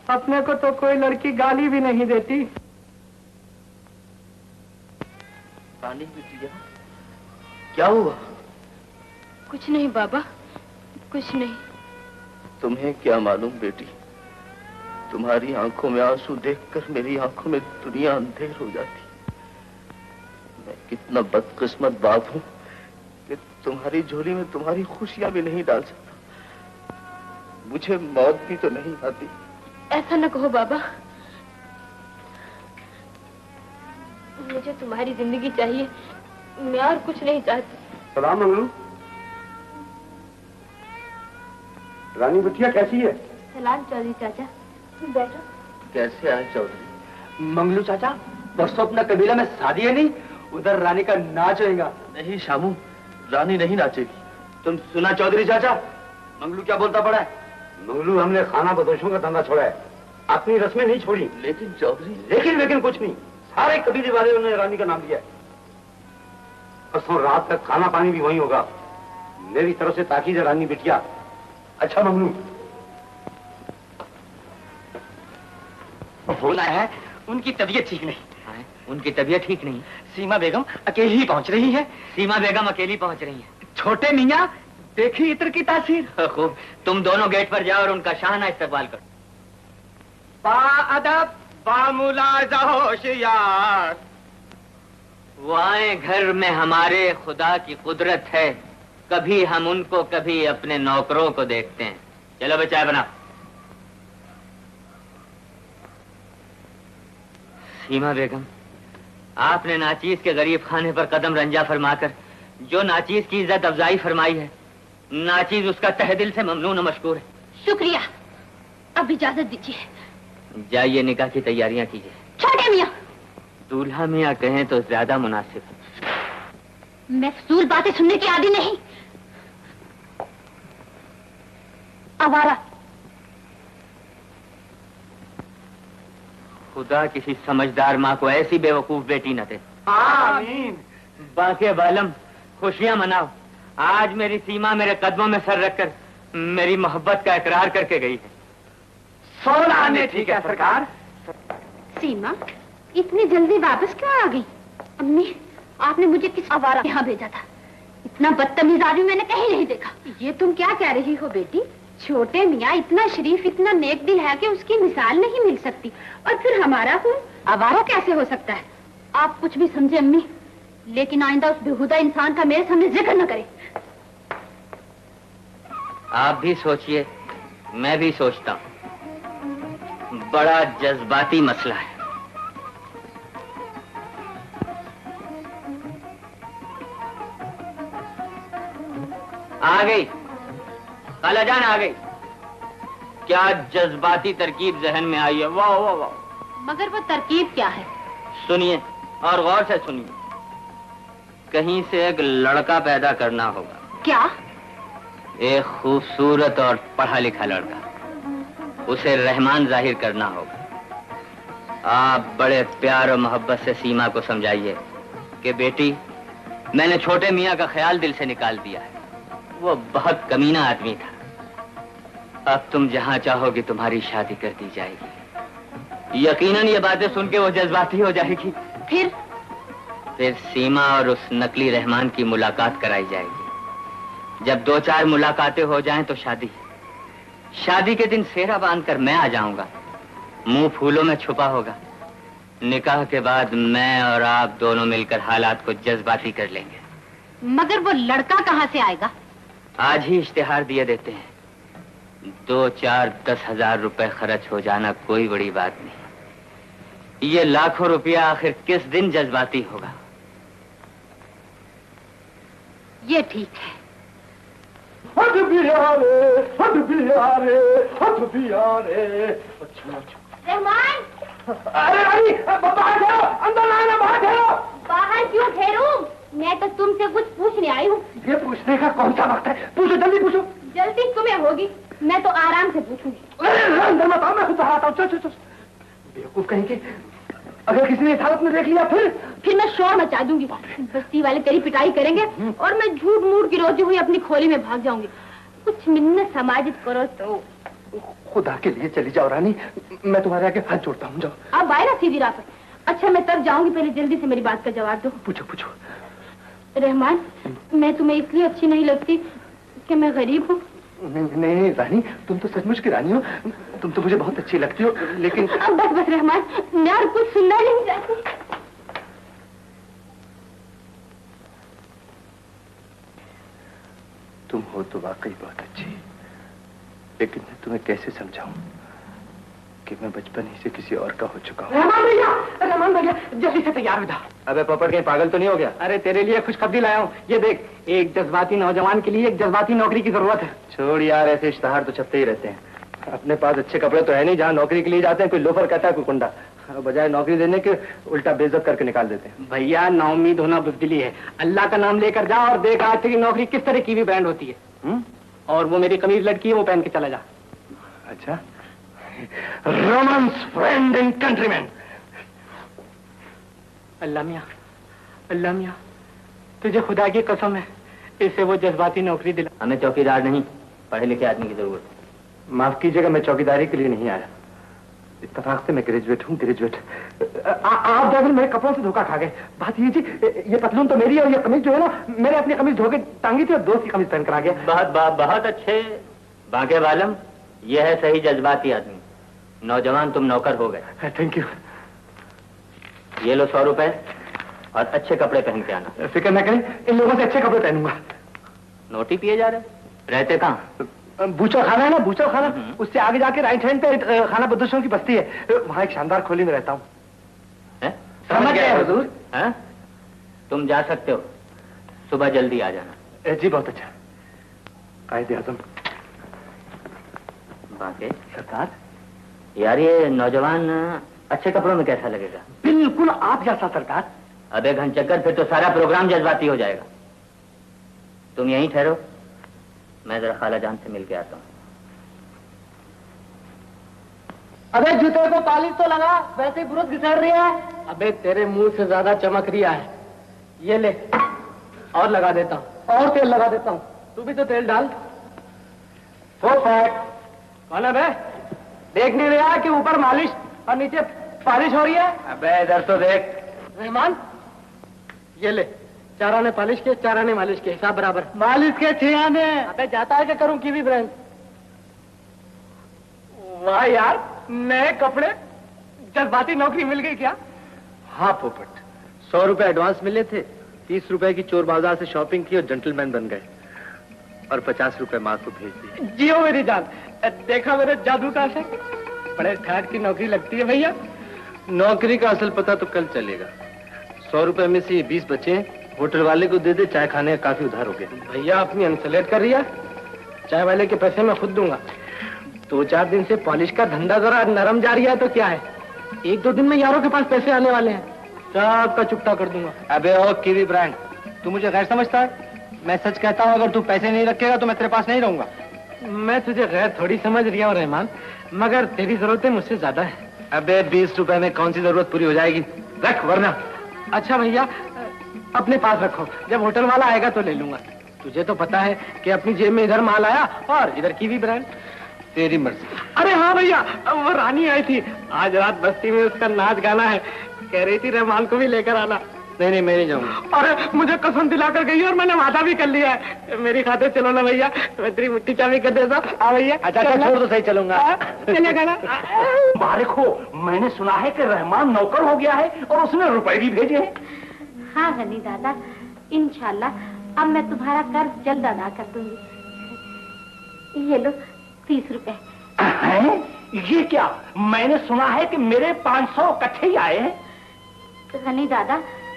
अपने को तो कोई लड़की गाली भी नहीं देती। क्या हुआ? कुछ नहीं बाबा, कुछ नहीं। तुम्हें क्या मालूम बेटी, तुम्हारी आंखों में आंसू देखकर मेरी आंखों में दुनिया अंधेर हो जाती। मैं कितना बदकिस्मत बाप हूं कि तुम्हारी झोली में तुम्हारी खुशियां भी नहीं डाल सकता। मुझे मौत भी तो नहीं आती। ऐसा न कहो बाबा, मुझे तुम्हारी जिंदगी चाहिए, मैं और कुछ नहीं चाहती। सलाम मंगलू। रानी बिटिया कैसी है? सलाम चौधरी चाचा, बैठो। कैसे आए चौधरी? मंगलू चाचा, परसों अपना कबीला में शादी है नहीं, उधर रानी का नाच होगा। नहीं शामू, रानी नहीं नाचेगी। तुम सुना चौधरी चाचा, मंगलू क्या बोलता पड़ा है? मंगलू, हमने खाना बदोशों का धंधा छोड़ा है, अपनी रस्में नहीं छोड़ी। लेकिन चौधरी, लेकिन कुछ नहीं, सारे कबीले वाले उन्होंने रानी का नाम लिया है। परसों रात तक खाना पानी भी वहीं होगा। मेरी तरफ से ताकीद है रानी बिटिया। अच्छा मंगलू, बोला है उनकी तबीयत ठीक नहीं। उनकी तबीयत ठीक नहीं? सीमा बेगम अकेली ही पहुंच रही है। सीमा बेगम अकेली पहुंच रही है? छोटे मियाँ, देखी इत्र की तासीर। खूब, तुम दोनों गेट पर जाओ और उनका शाहाना इस्तकबाल करो। बाअदब बामुलाज़ा होशियार। वो आए घर में हमारे खुदा की कुदरत है, कभी हम उनको कभी अपने नौकरों को देखते हैं। चलो बे चाय बनाओ। सीमा बेगम, आपने नाचीज के गरीब खाने पर कदम रंजा फरमाकर जो नाचीज की इज्जत अफजाई फरमाई है, नाचीज उसका तहे दिल से ममनून और मशकूर है। शुक्रिया, अब इजाजत दीजिए। जाइए, निकाह की तैयारियां कीजिए। छोटे मियाँ, दूल्हा मियाँ कहें तो ज्यादा मुनासिब है। मैं फजूल बातें सुनने की आदी नहीं। आवारा। खुदा किसी समझदार माँ को ऐसी बेवकूफ बेटी न दे। आमीन। बाकी बालम, खुशियां मनाओ। आज मेरी सीमा मेरे कदमों में सर रखकर मेरी मोहब्बत का इकरार करके गई है। 16 आने ठीक है सरकार। सीमा, इतनी जल्दी वापस क्यों आ गई? अम्मी, आपने मुझे किस आवारा यहाँ भेजा था? इतना बदतमीज आदमी मैंने कहीं नहीं देखा। ये तुम क्या कह रही हो बेटी? छोटे मियाँ इतना शरीफ, इतना नेक दिल है कि उसकी मिसाल नहीं मिल सकती, और फिर हमारा खून आवारा कैसे हो सकता है? आप कुछ भी समझे अम्मी, लेकिन आइंदा उस बेहुदा इंसान का मेरे सामने जिक्र न करें। आप भी सोचिए, मैं भी सोचता हूँ। बड़ा जज्बाती मसला है। आ गई खालाजान, आ गई। क्या जज्बाती तरकीब जहन में आई है। वाह वाह वाह। मगर वो तरकीब क्या है? सुनिए और गौर से सुनिए। कहीं से एक लड़का पैदा करना होगा। क्या? एक खूबसूरत और पढ़ा लिखा लड़का। उसे रहमान जाहिर करना होगा। आप बड़े प्यार और मोहब्बत से सीमा को समझाइए कि बेटी, मैंने छोटे मियाँ का ख्याल दिल से निकाल दिया है। वो बहुत कमीना आदमी था। अब तुम जहां चाहोगी तुम्हारी शादी कर दी जाएगी। यकीनन ये बातें सुन के वो जज्बाती हो जाएगी। फिर सीमा और उस नकली रहमान की मुलाकात कराई जाएगी। जब 2-4 मुलाकातें हो जाएं तो शादी के दिन सेहरा बांधकर मैं आ जाऊंगा। मुंह फूलों में छुपा होगा। निकाह के बाद मैं और आप दोनों मिलकर हालात को जज्बाती कर लेंगे। मगर वो लड़का कहाँ से आएगा? आज ही इश्तिहार दिए देते हैं। 2-4-10 हजार रुपए खर्च हो जाना कोई बड़ी बात नहीं। ये लाखों रुपया आखिर किस दिन जज्बाती होगा? ये ठीक है। हद बिहारे, हद बिहारे, हद बिहारे। रहमान! अरे रानी, बाहर ठहरो, अंदर ना आना, बाहर ठहरो। बाहर क्यों ठहरूं? मैं तो तुमसे कुछ पूछने आई हूँ। ये पूछने का कौन सा वक्त है? पूछो, जल्दी पूछो। जल्दी तुम्हें होगी, मैं तो आराम से पूछूंगी। अरे अंदर मत आओ, मैं खुद आता हूँ। चल चल चल। बेवकूफ कहीं के, अगर किसी ने इस हालत में देख लिया फिर मैं शोर मचा दूंगी। बस्ती वाले तेरी पिटाई करेंगे और मैं झूठ मूठ की रोती हुई अपनी खोली में भाग जाऊंगी। कुछ मिन्नत समाजित करो तो। खुदा के लिए चली जाओ रानी, मैं तुम्हारे आगे हाथ जोड़ता हूँ। जाओ। अब आए ना सीधी राह पर। अच्छा मैं तब जाऊंगी, पहले जल्दी से मेरी बात का जवाब दो। पूछो पूछो। रहमान, मैं तुम्हें इसलिए अच्छी नहीं लगती कि मैं गरीब हूँ। नहीं रानी, तुम तो सचमुच की रानी हो। तुम तो मुझे बहुत अच्छी लगती हो, लेकिन अब बस बस रहमान, मैं और कुछ सुनना नहीं चाहती। तुम हो तो वाकई बहुत अच्छी, लेकिन मैं तुम्हें कैसे समझाऊं कि मैं बचपन ही से किसी और का हो चुका हूँ। रहमान भैया जल्दी से तैयार हो जा। अबे पोपट, कहीं पागल तो नहीं हो गया? अरे तेरे लिए खुशखबरी लाया हूँ, ये देख। एक जज्बाती नौजवान के लिए एक जज्बाती नौकरी की जरूरत है। छोड़ यार, ऐसे इश्तहार तो छपते ही रहते हैं। अपने पास अच्छे कपड़े तो है नहीं, जहाँ नौकरी के लिए जाते हैं कोई लोफर कहता है कोई कुंडा, बजाय नौकरी देने के उल्टा बेइज्जत करके निकाल देते हैं। भैया नाउम्मीद होना बुज़दिली है। अल्लाह का नाम लेकर जा और देख आज तेरी नौकरी किस तरह की भी ब्रांड होती है। और वो मेरी कमीज लड़की है, वो पहन के चला जा। अच्छा, रोमांस फ्रेंड एंड कंट्रीमैन। अल्लाह मियाँ, तुझे खुदा की कसम है, इससे वो जज्बाती नौकरी दिला। हमें चौकीदार नहीं, पढ़े लिखे आदमी की जरूरत है। माफ कीजिएगा, मैं चौकीदारी के लिए नहीं आया। इत्तेफाक से मैं ग्रेजुएट हूँ, ग्रेजुएट। आप दरअसल मेरे कपड़ों से धोखा खा गए। बात ये जी, ये पतलून तो मेरी है और ये कमीज जो है ना, मैंने अपनी कमीज धो के टांगी थी और दोस्त की कमीज पहनकर आ गया। बहुत अच्छे बांके वालम, ये है सही जज्बाती आदमी। नौजवान, तुम नौकर हो गए। Thank you. ये लो 100 रुपए और अच्छे कपड़े पहन के आना। फिक्र न करें, इन लोगों से अच्छे कपड़े पहनूंगा। नोटी पिए जा रहे? रहते कहाँ? बूचो खाना है ना, बूचो खाना, उससे आगे जाके राइट हैंड पे खाना बदोशों की बस्ती है, वहाँ एक शानदार खोली में रहता हूँ। समझ गए हुजूर? हैं? तुम जा सकते हो, सुबह जल्दी आ जाना। जी बहुत अच्छा। कायदे आज़म। बाकी सरकार, यार ये नौजवान अच्छे कपड़ों में कैसा लगेगा? बिल्कुल आप जैसा सरकार। अब एक घंचक्कर, फिर तो सारा प्रोग्राम जज्बाती हो जाएगा। तुम यहीं ठहरो, मैं जरा खाला जान से मिल के आता हूँ। अबे जूते को पॉलिश तो लगा, वैसे बुरुश घिसड़ रही है। अबे तेरे मुंह से ज्यादा चमक रिया है। ये ले, और लगा देता हूँ, और तेल लगा देता हूँ। तू भी तो तेल डाल। कौन है बे? देख नहीं रहा कि ऊपर मालिश और नीचे पॉलिश हो रही है? अबे इधर तो देख। रहमान, ये ले, 4 आने पॉलिश के, 4 आने मालिश के, हिसाब बराबर। मालिश के 6 आने। अबे जाता है क्या करूं कीवी ब्रांड? वाह यार, नए कपड़े, जज्बाती नौकरी मिल गई क्या? हाँ पोपट, 100 रुपए एडवांस मिले थे, 30 रुपए की चोर बाजार से शॉपिंग की और जेंटलमैन बन गए, और 50 रुपए माँ को भेज दिए। जियो मेरी जान, देखा मेरे जादू का असर। बड़े ठाट की नौकरी लगती है भैया। नौकरी का असल पता तो कल चलेगा। 100 रुपए में से 20 बचे, होटल वाले को दे दे, चाय खाने का काफी उधार हो गया। भैया अपनी इंसलेट कर रही है, चाय वाले के पैसे मैं खुद दूंगा। 2-4 दिन से पॉलिश का धंधा जरा नरम जा रहा है तो क्या है, 1-2 दिन में यारों के पास पैसे आने वाले हैं, सबका चुकता कर दूंगा। अबे ओ कीवी ब्रांड, तू मुझे गैर समझता है? मैं सच कहता हूँ, अगर तू पैसे नहीं रखेगा तो मैं तेरे पास नहीं रहूंगा। मैं तुझे गैर थोड़ी समझ रही हूँ रहमान, मगर तेरी जरूरतें मुझसे ज्यादा है। अबे 20 रुपए में कौन सी जरूरत पूरी हो जाएगी? रख वरना। अच्छा भैया, अपने पास रखो, जब होटल वाला आएगा तो ले लूंगा। तुझे तो पता है कि अपनी जेब में इधर माल आया और इधर कीवी ब्रांड। तेरी मर्जी। अरे हाँ भैया, वो रानी आई थी आज रात, बस्ती में उसका नाच गाना है, कह रही थी रहमान को भी लेकर आना। नहीं मैं नहीं जाऊंगा। अरे मुझे कसम दिला कर गई और मैंने वादा भी कर लिया है। मेरी खातिर चलो ना भैया, मैं तेरी मिट्टी चाबी कर देता। आ भैया। अच्छा छोड़ दो, सही चलूंगा। चलेगा ना? मुबारक हो, मैंने सुना है कि रहमान नौकर हो गया है और उसने रुपए भी भेजे हैं। हाँ गनी दादा, इंशाल्लाह अब मैं तुम्हारा कर्ज जल्द अदा कर दूंगी। ये लो 30 रुपए। हैं? ये क्या? मैंने सुना है कि मेरे 500 इकट्ठे ही आए हैं। गनी दादा,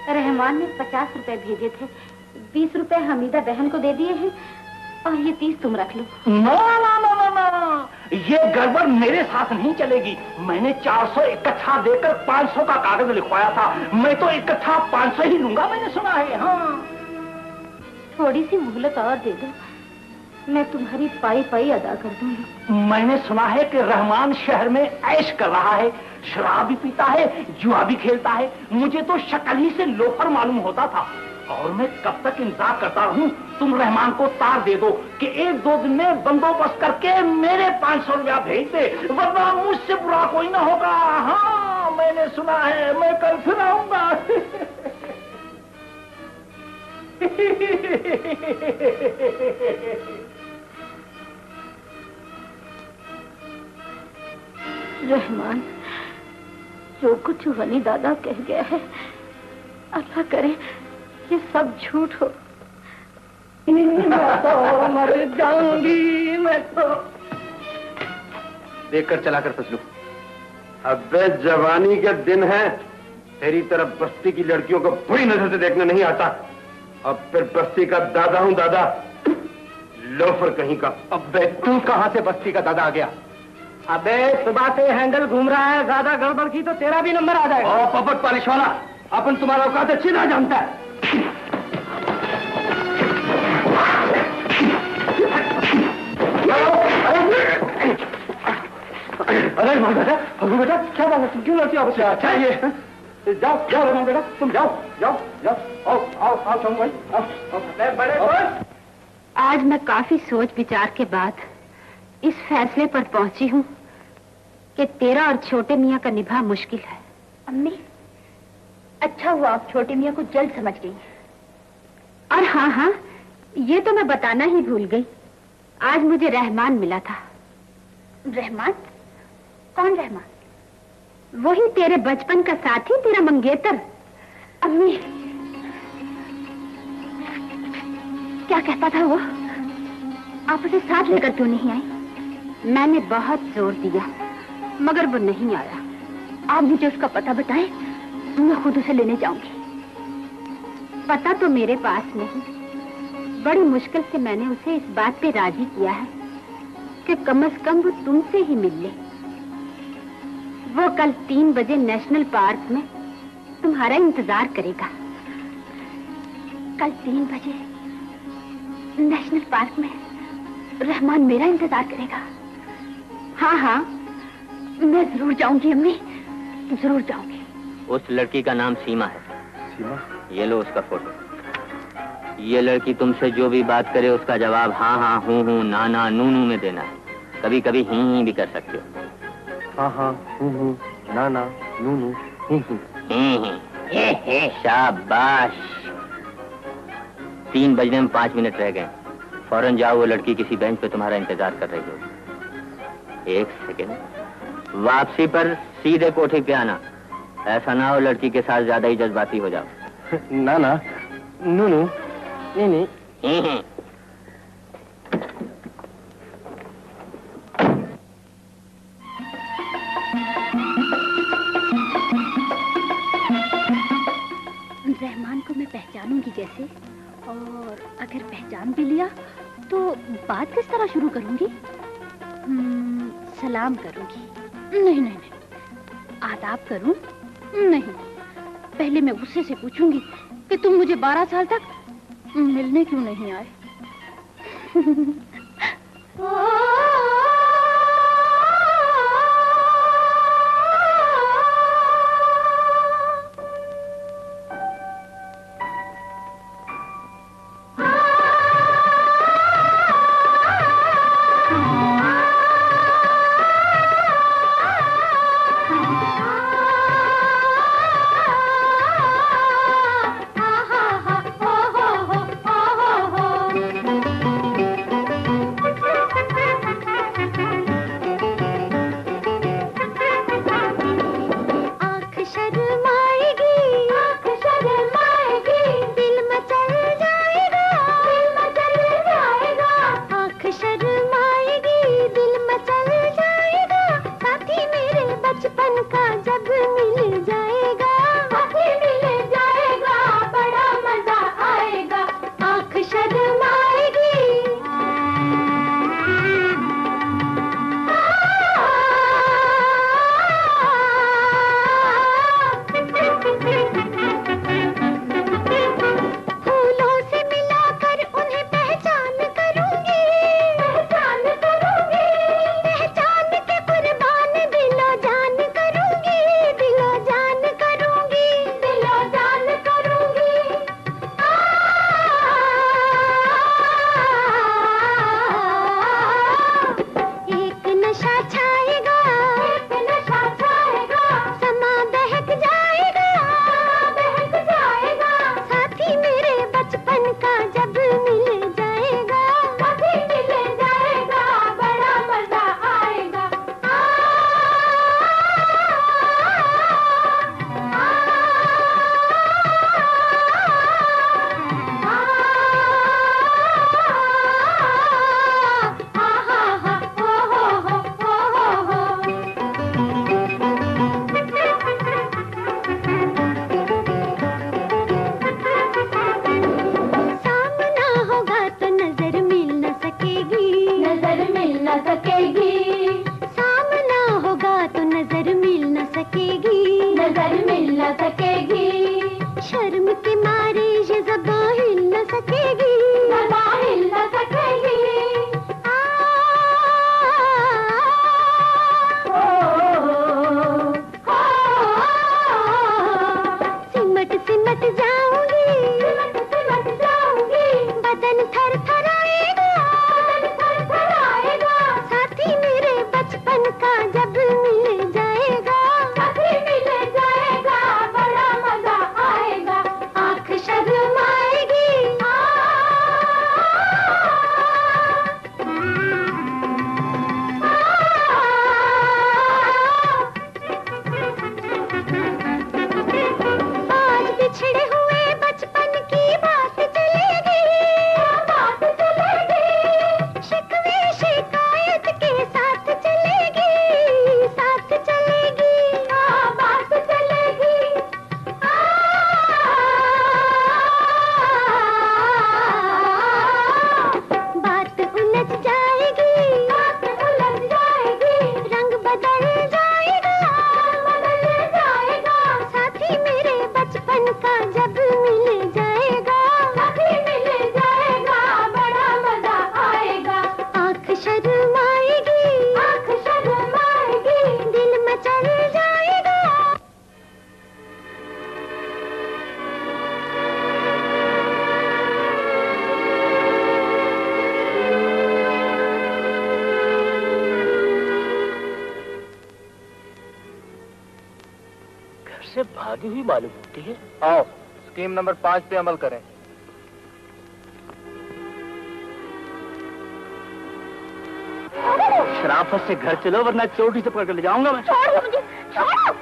रहमान ने 50 रुपए भेजे थे, 20 रुपए हमीदा बहन को दे दिए हैं और ये 30 तुम रख लो। ना ना ना ना ना, ये गड़बड़ मेरे साथ नहीं चलेगी। मैंने 400 इकट्ठा देकर 500 का कागज लिखवाया था, मैं तो इकट्ठा 500 ही लूंगा, मैंने सुना है। हाँ, थोड़ी सी मोहलत और दे दो, मैं तुम्हारी पाई पाई अदा कर दूंगी। मैंने सुना है कि रहमान शहर में ऐश कर रहा है, शराब भी पीता है, जुआ भी खेलता है। मुझे तो शक्ल ही से लोफर मालूम होता था, और मैं कब तक इंतजार करता रहूं? तुम रहमान को तार दे दो कि 1-2 दिन में बंदोबस्त करके मेरे 500 रुपया भेज दे, वरना मुझसे बुरा कोई ना होगा। हाँ, मैंने सुना है, मैं कल फिर आऊंगा। रहमान, जो कुछ वनी दादा कह गया है, अल्लाह करे ये सब झूठ हो। मैं तो मर जाऊंगी, मैं तो। देखकर चलाकर फसलू। अबे जवानी के दिन है, तेरी तरफ बस्ती की लड़कियों को बुरी नजर से देखने नहीं आता। अब फिर बस्ती का दादा हूँ दादा, लोफर कहीं का। अबे तू कहां से बस्ती का दादा आ गया? अबे सुबह से हैंडल घूम रहा है, ज्यादा गड़बड़ की तो तेरा भी नंबर आ जाएगा। ओ पपट पालिश वाला, अपन तुम्हारा औकात अच्छी ना जानता है। अरे मां बेटा, अबू बेटा, क्या बात है? तुम क्यों लड़ती हो? अच्छा ये जाओ जाओ रहमान बेटा, तुम जाओ जाओ जाओ। आओ आओ आओ तुम भाई, आओ। बड़े आज मैं काफी सोच विचार के बाद इस फैसले पर पहुंची हूँ कि तेरा और छोटे मियाँ का निभा मुश्किल है। अम्मी, अच्छा हुआ आप छोटे मियाँ को जल्द समझ गई। और हाँ हाँ, ये तो मैं बताना ही भूल गई, आज मुझे रहमान मिला था। रहमान? कौन रहमान? वही तेरे बचपन का साथी, तेरा मंगेतर। अम्मी, क्या कहता था वो? आप उसे साथ लेकर क्यों नहीं आई? मैंने बहुत जोर दिया मगर वो नहीं आया। आप मुझे उसका पता बताएं, मैं खुद उसे लेने जाऊंगी। पता तो मेरे पास नहीं, बड़ी मुश्किल से मैंने उसे इस बात पे राजी किया है कि कम से कम वो तुमसे ही मिल ले। वो कल 3 बजे नेशनल पार्क में तुम्हारा इंतजार करेगा। कल 3 बजे नेशनल पार्क में रहमान मेरा इंतजार करेगा? हाँ हाँ, मैं जरूर जाऊंगी अम्मी, जरूर जाऊंगी। उस लड़की का नाम सीमा है। सीमा? ये लो उसका फोटो। ये लड़की तुमसे जो भी बात करे उसका जवाब हाँ हाँ, हूँ हूँ, ना ना, नू नू में देना है। कभी कभी ही भी कर सकते हो। हाँ हाँ, हूँ, ना ना, नू नू, ही। शाबाश। 3 बजने में 5 मिनट रह गए। फौरन जाओ, वो लड़की किसी बेंच पे तुम्हारा इंतजार कर रही होगी। 1 सेकेंड। वापसी पर सीधे कोठी पे आना, ऐसा ना हो लड़की के साथ ज्यादा ही जज्बाती हो जाओ। ना ना, नू नू, नहीं नहीं। रहमान को मैं पहचानूंगी जैसे, और अगर पहचान भी लिया तो बात किस तरह शुरू करूंगी? सलाम करूंगी? नहीं नहीं नहीं। आदाब करूं? नहीं। पहले मैं उससे से पूछूंगी कि तुम मुझे 12 साल तक मिलने क्यों नहीं आए? से भागी हुई मालूम होती है। आओ स्कीम नंबर 5 पे अमल करें। शराफत से घर चलो वरना चोटी से पकड़ कर ले जाऊंगा मैं। छोड़ो मुझे, छोड़ो।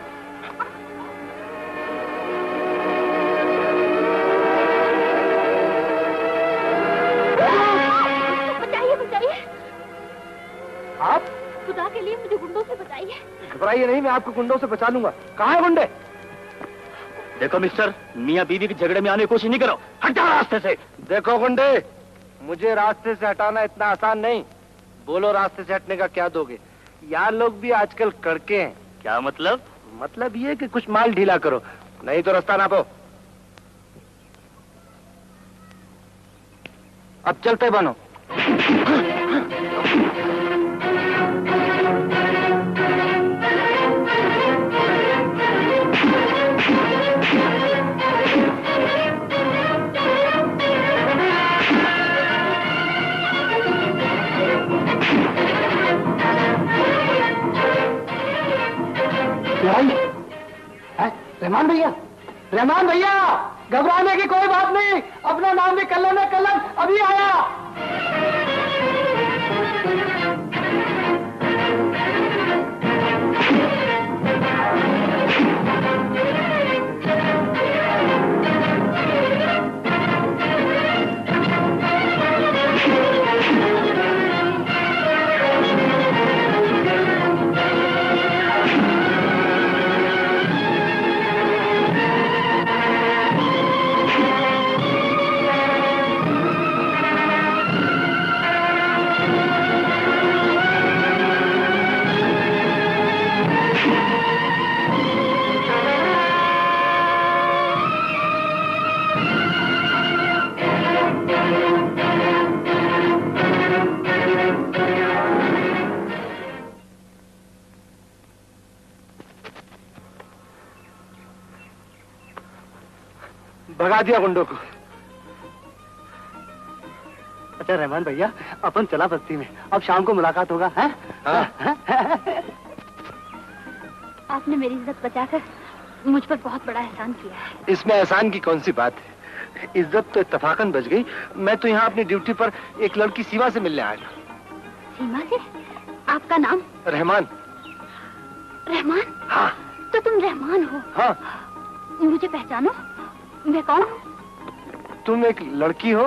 बचाइए, बचाइए। आप खुदा के लिए मुझे गुंडों से बचाइए। घबराइए नहीं, मैं आपको गुंडों से बचा लूंगा। कहाँ है गुंडे? देखो मिस्टर, मियाँ बीवी के झगड़े में आने की कोशिश नहीं करो, हटा रास्ते से। देखो गुंडे, मुझे रास्ते से हटाना इतना आसान नहीं। बोलो रास्ते से हटने का क्या दोगे? यार लोग भी आजकल कड़के हैं। क्या मतलब? मतलब ये कि कुछ माल ढीला करो, नहीं तो रास्ता नापो। अब चलते बनो। रहमान भैया, रहमान भैया, घबराने की कोई बात नहीं, अपना नाम भी कल्लन है, कल्लन अभी आया। भगा दिया गुंडों को। अच्छा रहमान भैया, अपन चला बस्ती में, अब शाम को मुलाकात होगा। हैं? आपने मेरी इज्जत बचाकर मुझ पर बहुत बड़ा एहसान किया है। इसमें एहसान की कौन सी बात है? इज्जत तो इत्तफाकन बच गई। मैं तो यहाँ अपनी ड्यूटी पर एक लड़की सीमा से मिलने आया था। सीमा से? आपका नाम? रहमान। रहमान? हाँ। तो तुम रहमान हो? हाँ। मुझे पहचानो? मैं कौन हूँ? तुम एक लड़की हो?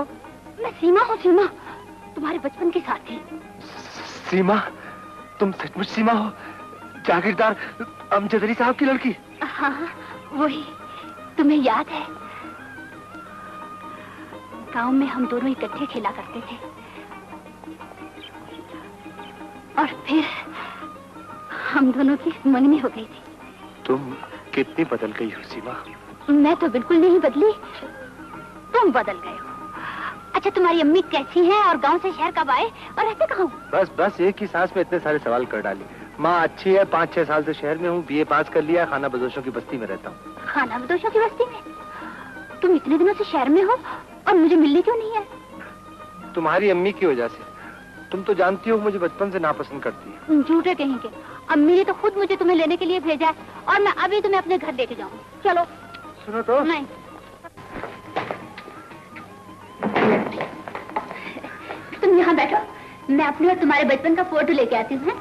मैं सीमा हूँ, सीमा, तुम्हारे बचपन की साथी। सीमा? तुम सचमुच सीमा हो? जागीरदार अमजद अली साहब की लड़की? हाँ, वही। तुम्हें याद है? गांव में हम दोनों इकट्ठे खेला करते थे, और फिर हम दोनों की मंगनी हो गई थी। तुम कितनी बदल गई हो सीमा। मैं तो बिल्कुल नहीं बदली, तुम बदल गए हो। अच्छा, तुम्हारी अम्मी कैसी हैं और गांव से शहर कब आए और रहते कहाँ हो? बस बस एक ही सांस में इतने सारे सवाल कर डाली। माँ अच्छी है, 5-6 साल से शहर में हूँ, BA पास कर लिया, खाना बदोशों की बस्ती में रहता हूँ। खाना बदोशों की बस्ती में? तुम इतने दिनों से शहर में हो और मुझे मिलने क्यों नहीं है? तुम्हारी अम्मी की वजह से। तुम तो जानती हो मुझे बचपन से नापसंद करती है। झूठे कहेंगे, अम्मी ने तो खुद मुझे तुम्हें लेने के लिए भेजा है, और मैं अभी तुम्हें अपने घर लेके जाऊंगी। चलो। सुनो तो। नहीं। तुम यहाँ बैठो, मैं अपने और तुम्हारे बचपन का फोटो लेके आती हूँ।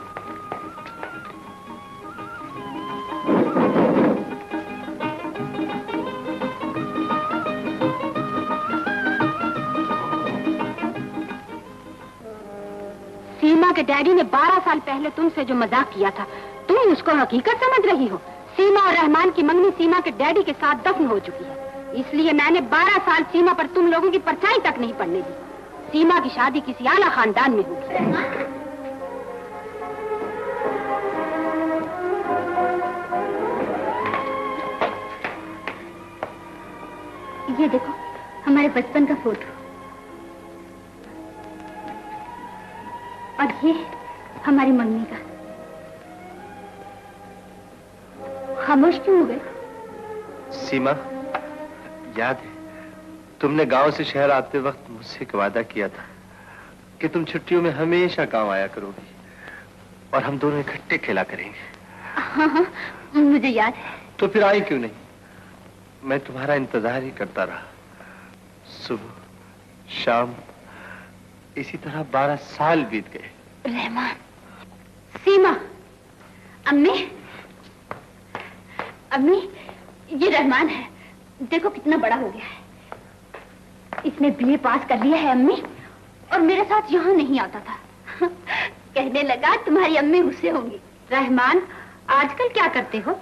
सीमा के डैडी ने 12 साल पहले तुमसे जो मजाक किया था, तुम उसको हकीकत समझ रही हो। सीमा और रहमान की मंगनी सीमा के डैडी के साथ दफन हो चुकी है, इसलिए मैंने 12 साल सीमा पर तुम लोगों की परछाई तक नहीं पड़ने दी। सीमा की शादी किसी आला खानदान में होगी। ये देखो हमारे बचपन का फोटो, और ये हमारी मंगनी का। खामोश क्यों हो गए? सीमा, याद है तुमने गांव से शहर आते वक्त मुझसे एक वादा किया था कि तुम छुट्टियों में हमेशा गांव आया करोगी और हम दोनों इकट्ठे खेला करेंगे। हाँ, मुझे याद है। तो फिर आई क्यों नहीं? मैं तुम्हारा इंतजार ही करता रहा, सुबह शाम, इसी तरह 12 साल बीत गए। रहमान, सीमा, अम्मी, अम्मी, ये रहमान है, देखो कितना बड़ा हो गया है। इसने बीए पास कर लिया है अम्मी, और मेरे साथ यहाँ नहीं आता था। कहने लगा तुम्हारी अम्मी गुस्से होंगी। रहमान, आजकल क्या करते हो?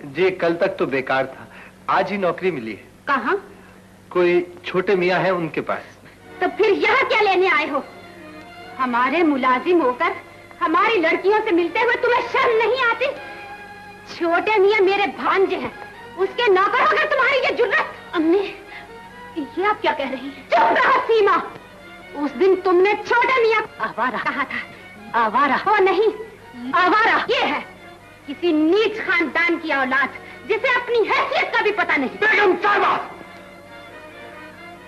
जी कल तक तो बेकार था, आज ही नौकरी मिली है। कहाँ? कोई छोटे मियाँ हैं उनके पास। तो फिर यहाँ क्या लेने आए हो? हमारे मुलाजिम होकर हमारी लड़कियों से मिलते हुए तुम्हें शर्म नहीं आती? छोटे मियाँ मेरे भांजे हैं, उसके नौकर होकर तुम्हारी ये जुर्रत। अम्मी, ये आप क्या कह रही हैं? चुप रहो सीमा। उस दिन तुमने छोटे मियाँ आवारा कहा था। आवारा वो नहीं, आवारा ये है, किसी नीच खानदान की औलाद जिसे अपनी हैसियत का भी पता नहीं। बेगम साहिबा,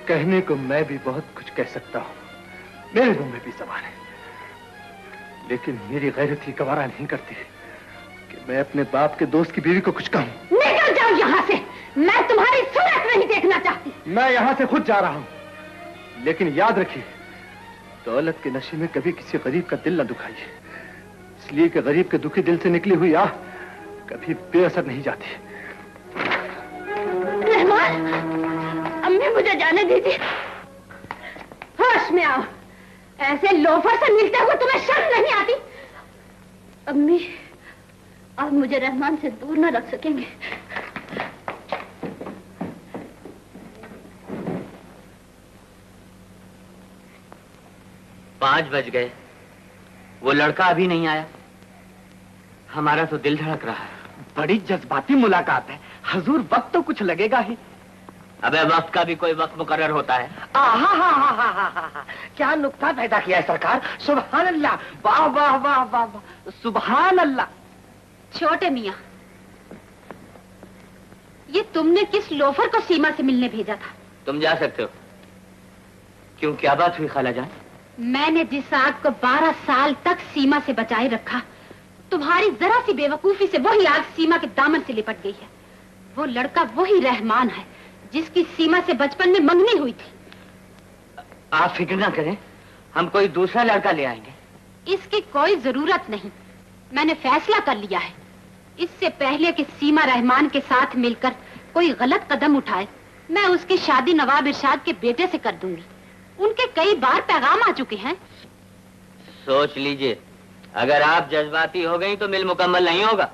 कहने को मैं भी बहुत कुछ कह सकता हूँ, मेरे मुंह में भी सवाल है, लेकिन मेरी गैरत ही गवारा नहीं करती कि मैं अपने बाप के दोस्त की बीवी को कुछ कहूँ। निकल जाओ यहाँ से, मैं तुम्हारी सूरत नहीं देखना चाहती। मैं यहाँ से खुद जा रहा हूँ, लेकिन याद रखिए, दौलत के नशे में कभी किसी गरीब का दिल न दुखाइए, इसलिए कि गरीब के दुखी दिल से निकली हुई आह कभी बेअसर नहीं जाती। रहमान, अम्मी मुझे जाने दीजिए। होश में आओ, ऐसे लोफर से मिलते हुए तुम्हें शर्म नहीं आती? अम्मी, आप मुझे रहमान से दूर न रख सकेंगे। 5 बज गए, वो लड़का अभी नहीं आया। हमारा तो दिल धड़क रहा है। बड़ी जज्बाती मुलाकात है, हजूर वक्त तो कुछ लगेगा ही। अबे वक्त का भी कोई वक्त मुकर्रर होता है। क्या नुक्ता पैदा किया है सरकार, सुभान अल्लाह, वाह वाह वाह वाह वाह, सुभान अल्लाह। छोटे मियाँ, ये तुमने किस लोफर को सीमा से मिलने भेजा था? तुम जा सकते हो। क्यों, क्या बात हुई खाला जान? मैंने जिस आग को 12 साल तक सीमा से बचाए रखा, तुम्हारी जरा सी बेवकूफी से वही आग सीमा के दामन से लिपट गई है। वो लड़का वही रहमान है जिसकी सीमा से बचपन में मंगनी हुई थी। आप फिक्र ना करें, हम कोई दूसरा लड़का ले आएंगे। इसकी कोई जरूरत नहीं, मैंने फैसला कर लिया है। इससे पहले कि सीमा रहमान के साथ मिलकर कोई गलत कदम उठाए, मैं उसकी शादी नवाब इरशाद के बेटे से कर दूंगी। उनके कई बार पैगाम आ चुके हैं। सोच लीजिए, अगर आप जज्बाती हो गई तो मिल मुकम्मल नहीं होगा।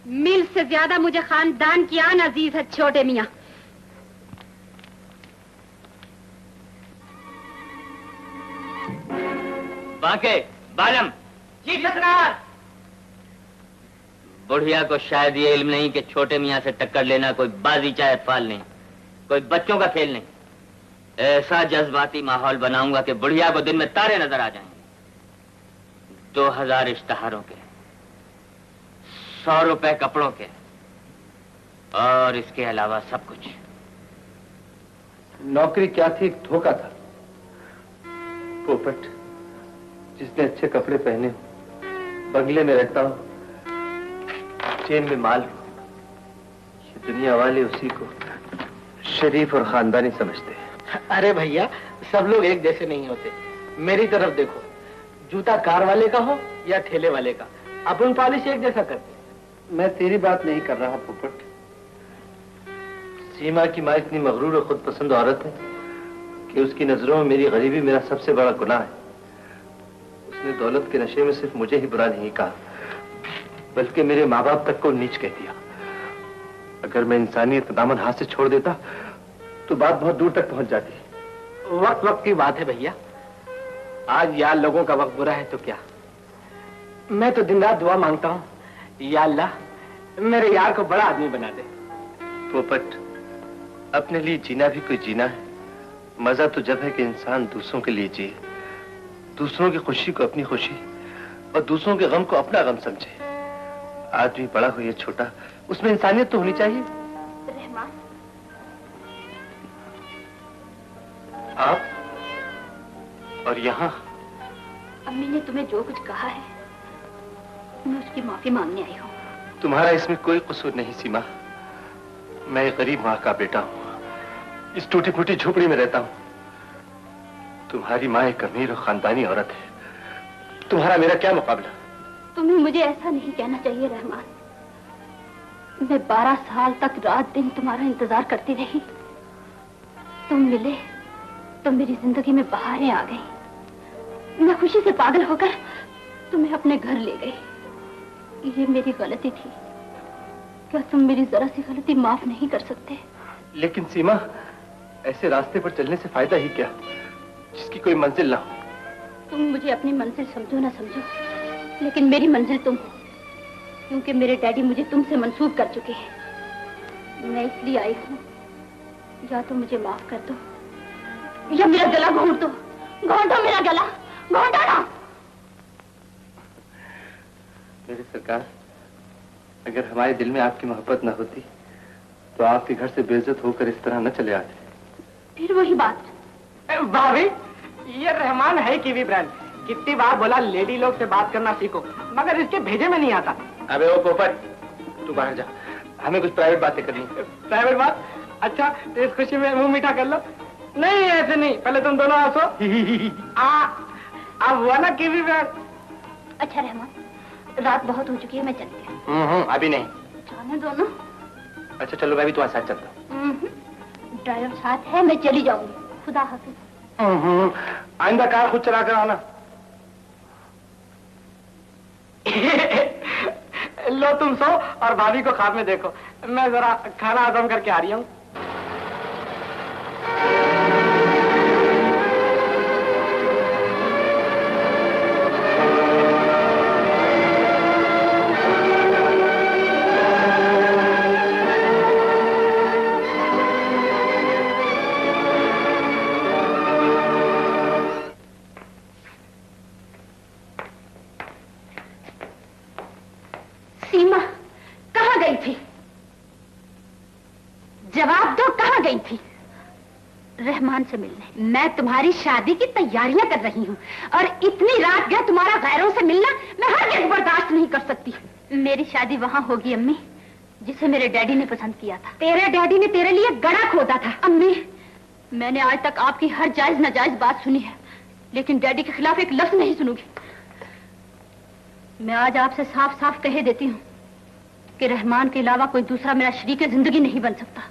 मिल से ज्यादा मुझे खानदान की आन अजीज है छोटे मियाँ। बाके, बालम। जी सरकार। बुढ़िया को शायद ये इल्म नहीं कि छोटे मियाँ से टक्कर लेना कोई बाजी चाहे फाल नहीं, कोई बच्चों का खेल नहीं। ऐसा जज्बाती माहौल बनाऊंगा कि बुढ़िया को दिन में तारे नजर आ जाएंगे। 2000 इश्तहारों के, 100 रुपए कपड़ों के, और इसके अलावा सब कुछ। नौकरी क्या थी, धोखा था। पोपट, जिसने अच्छे कपड़े पहने हो, बंगले में रहता हो, चेन में माल हो, ये दुनिया वाले उसी को शरीफ और खानदानी समझते हैं। अरे भैया, सब लोग एक जैसे नहीं होते। मेरी तरफ देखो, जूता कार वाले का हो या ठेले वाले का, अपन पॉलिश एक जैसा करते। मैं तेरी बात नहीं कर रहा पोपट। सीमा की माँ इतनी मगरूर और खुद पसंद औरत है कि उसकी नजरों में मेरी गरीबी मेरा सबसे बड़ा गुनाह है। उसने दौलत के नशे में सिर्फ मुझे ही बुरा नहीं कहा, बल्कि मेरे माँ बाप तक को नीच कह दिया। अगर मैं इंसानियत दामन हाथ से छोड़ देता तो बात बहुत दूर तक पहुंच जाती। वक्त वक्त की बात है भैया, आज यार लोगों का वक्त बुरा है तो क्या। मैं तो दिन रात दुआ मांगता हूँ, या अल्लाह मेरे यार को बड़ा आदमी बना दे। पोपट, अपने लिए जीना भी कोई जीना है। मजा तो जब है कि इंसान दूसरों के लिए जिए, दूसरों की खुशी को अपनी खुशी और दूसरों के गम को अपना गम समझे। आदमी बड़ा हो या छोटा, उसमें इंसानियत तो होनी चाहिए। रहमान, आप और यहाँ अम्मी ने तुम्हें जो कुछ कहा है, मैं उसकी माफी मांगने आई हूँ। तुम्हारा इसमें कोई कसूर नहीं सीमा। मैं एक गरीब माँ का बेटा हूँ, इस टूटी फूटी झोपड़ी में रहता हूँ। तुम्हारी माँ एक अमीर और खानदानी औरत है, तुम्हारा मेरा क्या मुकाबला? तुम्हें मुझे ऐसा नहीं कहना चाहिए रहमान। मैं 12 साल तक रात दिन तुम्हारा इंतजार करती रही। तुम मिले तो मेरी जिंदगी में बहारें आ गई। मैं खुशी से पागल होकर तुम्हें अपने घर ले गई। ये मेरी गलती थी। क्या तुम मेरी जरा सी गलती माफ नहीं कर सकते? लेकिन सीमा, ऐसे रास्ते पर चलने से फायदा ही क्या, जिसकी कोई मंजिल ना हो। तुम मुझे अपनी मंजिल समझो ना समझो, लेकिन मेरी मंजिल तुम हो, क्योंकि मेरे डैडी मुझे तुमसे मंसूब कर चुके हैं। मैं इसलिए आई हूँ, या तो मुझे माफ कर दो या मेरा गला घोंट दो। घोंट दो मेरा गला, घोंटो ना। मेरे सरकार, अगर हमारे दिल में आपकी मोहब्बत न होती तो आपके घर से बेइज्जत होकर इस तरह न चले आते। फिर वही बात। भाभी, ये रहमान है कीवी ब्रांड। कितनी बार बोला लेडी लोग से बात करना सीखो, मगर इसके भेजे में नहीं आता। अबे ओ पोपट, तू बाहर जा, हमें कुछ प्राइवेट बातें करनी है। प्राइवेट बात? अच्छा, तो इस खुशी में मुंह मीठा कर लो। नहीं, ऐसे नहीं, पहले तुम दोनों हंसो। अब हुआ ना कीवी ब्रांड। अच्छा रहमान, रात बहुत हो चुकी है, मैं चलती हूँ। अभी नहीं। जाने दो ना। अच्छा चलो, मैं भी तुम्हारे साथ चलता हूँ। ड्राइवर साथ है, मैं चली जाऊंगी। खुदा हाफिज। आइंदा कार खुद चला कर आना। लो तुम सो और भाभी को ख्वाब में देखो। मैं जरा खाना हजम करके आ रही हूँ। सीमा कहाँ गई थी? जवाब दो, कहाँ गई थी? रहमान से मिलने। मैं तुम्हारी शादी की तैयारियां कर रही हूँ और इतनी रात गया तुम्हारा गैरों से मिलना मैं हरगिज़ बर्दाश्त नहीं कर सकती। मेरी शादी वहां होगी अम्मी, जिसे मेरे डैडी ने पसंद किया था। तेरे डैडी ने तेरे लिए गड़ा खोदा था। अम्मी, मैंने आज तक आपकी हर जायज नाजायज बात सुनी है, लेकिन डैडी के खिलाफ एक लफ्ज नहीं सुनूंगी। मैं आज आपसे साफ साफ कह देती हूँ कि रहमान के अलावा कोई दूसरा मेरा शरीक जिंदगी नहीं बन सकता।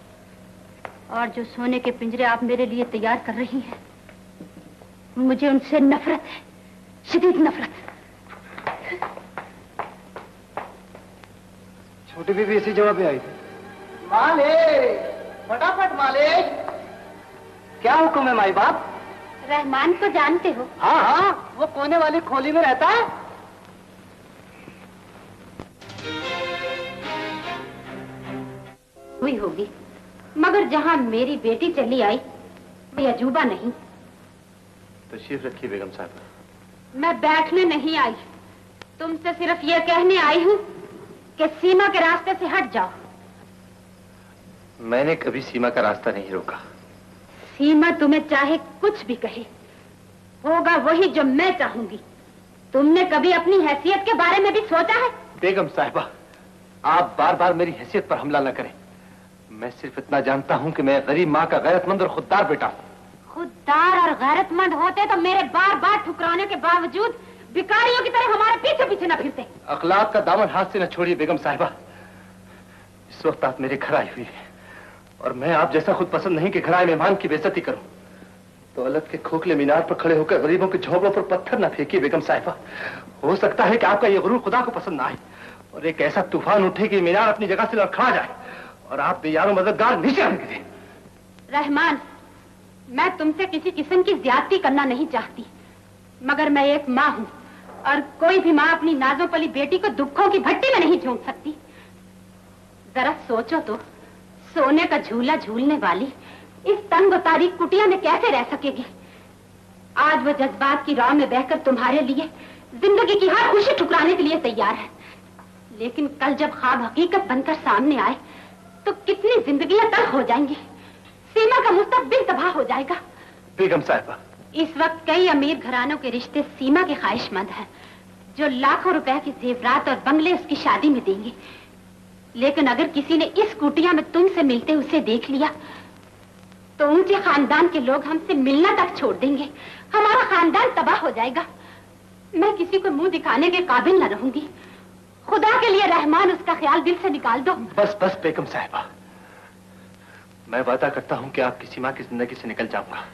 और जो सोने के पिंजरे आप मेरे लिए तैयार कर रही हैं, मुझे उनसे नफरत है, शदीद नफरत। छोटी बीबी इसी जवाब में आई थी। मालिक, फटाफट मालिक। क्या हुक्म है माई बाप? रहमान को जानते हो? हाँ हाँ, वो कोने वाली खोली में रहता है। हुई होगी, मगर जहां मेरी बेटी चली आई वो अजूबा नहीं। तशरीफ रखिए बेगम साहब। मैं बैठने नहीं आई, तुमसे सिर्फ ये कहने आई हूँ कि सीमा के रास्ते से हट जाओ। मैंने कभी सीमा का रास्ता नहीं रोका। सीमा तुम्हें चाहे कुछ भी कहे, होगा वही जो मैं चाहूंगी। तुमने कभी अपनी हैसियत के बारे में भी सोचा है? बेगम साहिबा, आप बार बार मेरी हैसियत पर हमला न करें। मैं सिर्फ इतना जानता हूं कि मैं गरीब माँ का गैरतमंद और खुददार बेटा हूं। खुददार और गैरतमंद होते तो मेरे बार बार ठुकराने के बावजूद भिखारियों की तरह हमारे पीछे पीछे न फिरते। अखलाक का दामन हाथ से न छोड़िए बेगम साहिबा। इस वक्त आप मेरे घर आई हुई है और मैं आप जैसा खुद पसंद नहीं कि घर आए मेहमान की बेइज्जती करूं। दौलत के खोखले मीनार पर खड़े होकर गरीबों के झोंपड़ों पर पत्थर न फेंकिए बेगम साहिबा। हो सकता है कि आपका ये गुरूर खुदा को पसंद ना आए और एक ऐसा तूफान उठे कि मीनार अपनी जगह से लड़खड़ा जाए और आप बेयारों मददगार नीचे आने के दें। रहमान, मैं तुमसे किसी किस्म की ज्यादती करना नहीं चाहती, मगर मैं एक माँ हूँ और कोई भी माँ अपनी नाजों पली बेटी को दुखों की भट्टी में नहीं झोंक सकती। जरा सोचो तो, सोने का झूला झूलने वाली इस तंग और तारीख कुटिया में कैसे रह सकेगी? आज वो जज्बात की राह में बहकर तुम्हारे लिए जिंदगी की हर खुशी ठुकराने के लिए तैयार है, लेकिन कल जब ख्वाब हकीकत बनकर सामने आए तो कितनी जिंदगियां तल्ख हो जाएंगी। सीमा का मुस्तकबिल तबाह हो जाएगा। बेगम साहिबा, इस वक्त कई अमीर घरानों के रिश्ते सीमा के ख्वाहिशमंद हैं, जो लाखों रुपए की जेवरात और बंगले उसकी शादी में देंगे, लेकिन अगर किसी ने इस कुटिया में तुमसे मिलते उसे देख लिया तो ऊंचे खानदान के लोग हमसे मिलना तक छोड़ देंगे। हमारा खानदान तबाह हो जाएगा। मैं किसी को मुंह दिखाने के काबिल न रहूंगी। खुदा के लिए रहमान, उसका ख्याल दिल से निकाल दो। बस बस बेगम साहिबा, मैं वादा करता हूँ कि आपकी सीमा की जिंदगी से निकल जाऊंगा।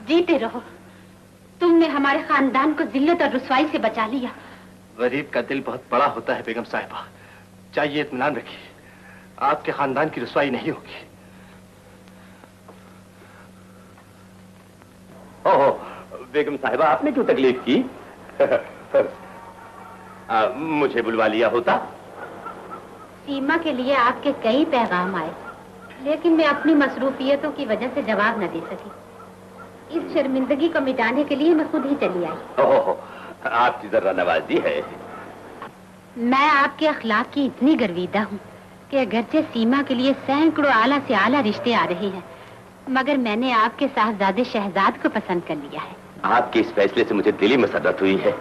जीते रहो। तुमने हमारे खानदान को जिल्लत और रुसवाई से बचा लिया। गरीब का दिल बहुत बड़ा होता है बेगम साहिबा, चाहिए इत्मीनान रखिए, आपके खानदान की रुसवाई नहीं होगी। ओहो, बेगम साहिबा आपने क्यों तकलीफ की? मुझे बुलवा लिया होता। सीमा के लिए आपके कई पैगाम आए, लेकिन मैं अपनी मसरूफियतों की वजह से जवाब न दे सकी। इस शर्मिंदगी को मिटाने के लिए मैं खुद ही चली आई। ओहो, आपकी जरा नवाजी है। मैं आपके अखलाक की इतनी गर्विदा हूँ कि अगरचे सीमा के लिए सैकड़ों आला से आला रिश्ते आ रहे हैं, मगर मैंने आपके साहबजादे शहजाद को पसंद कर लिया है। आपके इस फैसले से मुझे दिली मसरत हुई है।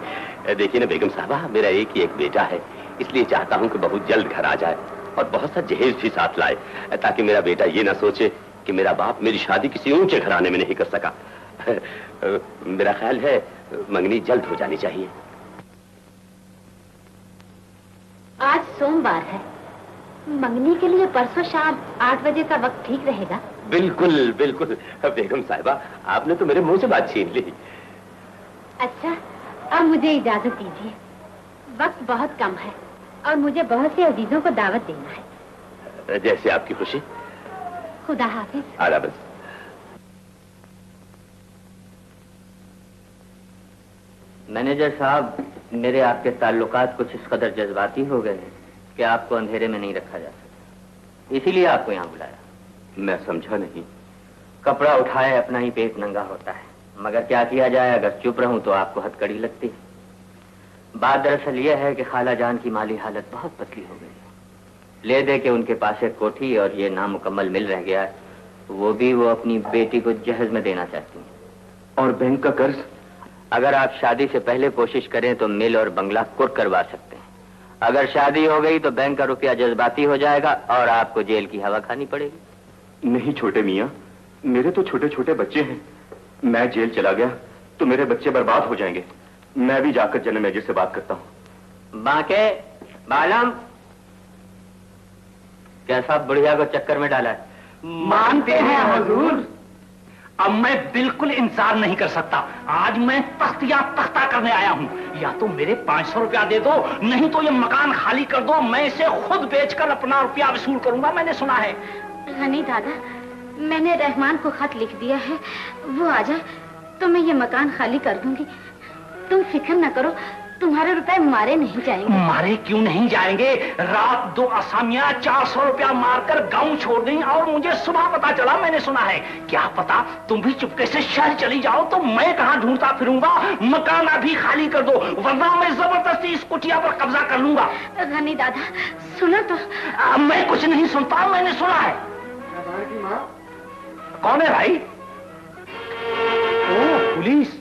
देखिए ना बेगम साहबा, मेरा एक ही एक बेटा है, इसलिए चाहता हूँ कि बहुत जल्द घर आ जाए और बहुत सा जहेज भी साथ लाए, ताकि मेरा बेटा ये ना सोचे कि मेरा बाप मेरी शादी किसी ऊंचे घराने में नहीं कर सका। मेरा ख्याल है मंगनी जल्द हो जानी चाहिए। आज सोमवार है, मंगनी के लिए परसों शाम 8 बजे का वक्त ठीक रहेगा? बिल्कुल बिल्कुल बेगम साहिबा, आपने तो मेरे मुंह से बात छीन ली। अच्छा, अब मुझे इजाजत दीजिए। वक्त बहुत कम है और मुझे बहुत से अजीजों को दावत देना है। जैसे आपकी खुशी। खुदा हाफिज। आदाब। मैनेजर साहब, मेरे आपके ताल्लुकात कुछ इस कदर जज्बाती हो गए हैं कि आपको अंधेरे में नहीं रखा जा सकता, इसीलिए आपको यहाँ बुलाया। मैं समझा नहीं। कपड़ा उठाए अपना ही पेट नंगा होता है, मगर क्या किया जाए, अगर चुप रहूं तो आपको हथकड़ी लगती है। बात दरअसल यह है कि खाला जान की माली हालत बहुत पतली हो गई है। ले दे के उनके पास एक कोठी और ये नामुकम्मल मिल रह गया है, वो भी वो अपनी बेटी को जहेज में देना चाहती हैं। और बैंक का कर्ज? अगर आप शादी से पहले कोशिश करें तो मिल और बंगला कुर्क करवा सकते हैं। अगर शादी हो गई तो बैंक का रुपया जज्बाती हो जाएगा और आपको जेल की हवा खानी पड़ेगी। नहीं छोटे मियाँ, मेरे तो छोटे छोटे बच्चे हैं। मैं जेल चला गया तो मेरे बच्चे बर्बाद हो जाएंगे। मैं भी जाकर जनरल मैनेजर से बात करता हूँ। बाके बालम, कैसा बुढ़िया को चक्कर में डाला है? मानते हैं हुजूर। अब मैं बिल्कुल इंतजार नहीं कर सकता। आज मैं तख्तिया तख्ता करने आया हूँ। या तो मेरे 500 रुपया दे दो, नहीं तो ये मकान खाली कर दो। मैं इसे खुद बेचकर अपना रुपया वसूल करूंगा। मैंने सुना है। गनी दादा, मैंने रहमान को खत लिख दिया है, वो आ जाए तो मैं ये मकान खाली कर दूंगी। तुम फिक्र न करो, तुम्हारे रुपए मारे नहीं जाएंगे। मारे क्यों नहीं जाएंगे? रात 2 असामियां 400 रुपया मारकर गांव छोड़ गई और मुझे सुबह पता चला। मैंने सुना है। क्या पता तुम भी चुपके से शहर चली जाओ तो मैं कहां ढूंढता फिरूंगा। मकान अभी खाली कर दो, वरना मैं जबरदस्ती इस कुटिया पर कब्जा कर लूंगा। गनी दादा सुनो तो। मैं कुछ नहीं सुनता, मैंने सुना है। कौन है भाई? ओ पुलिस।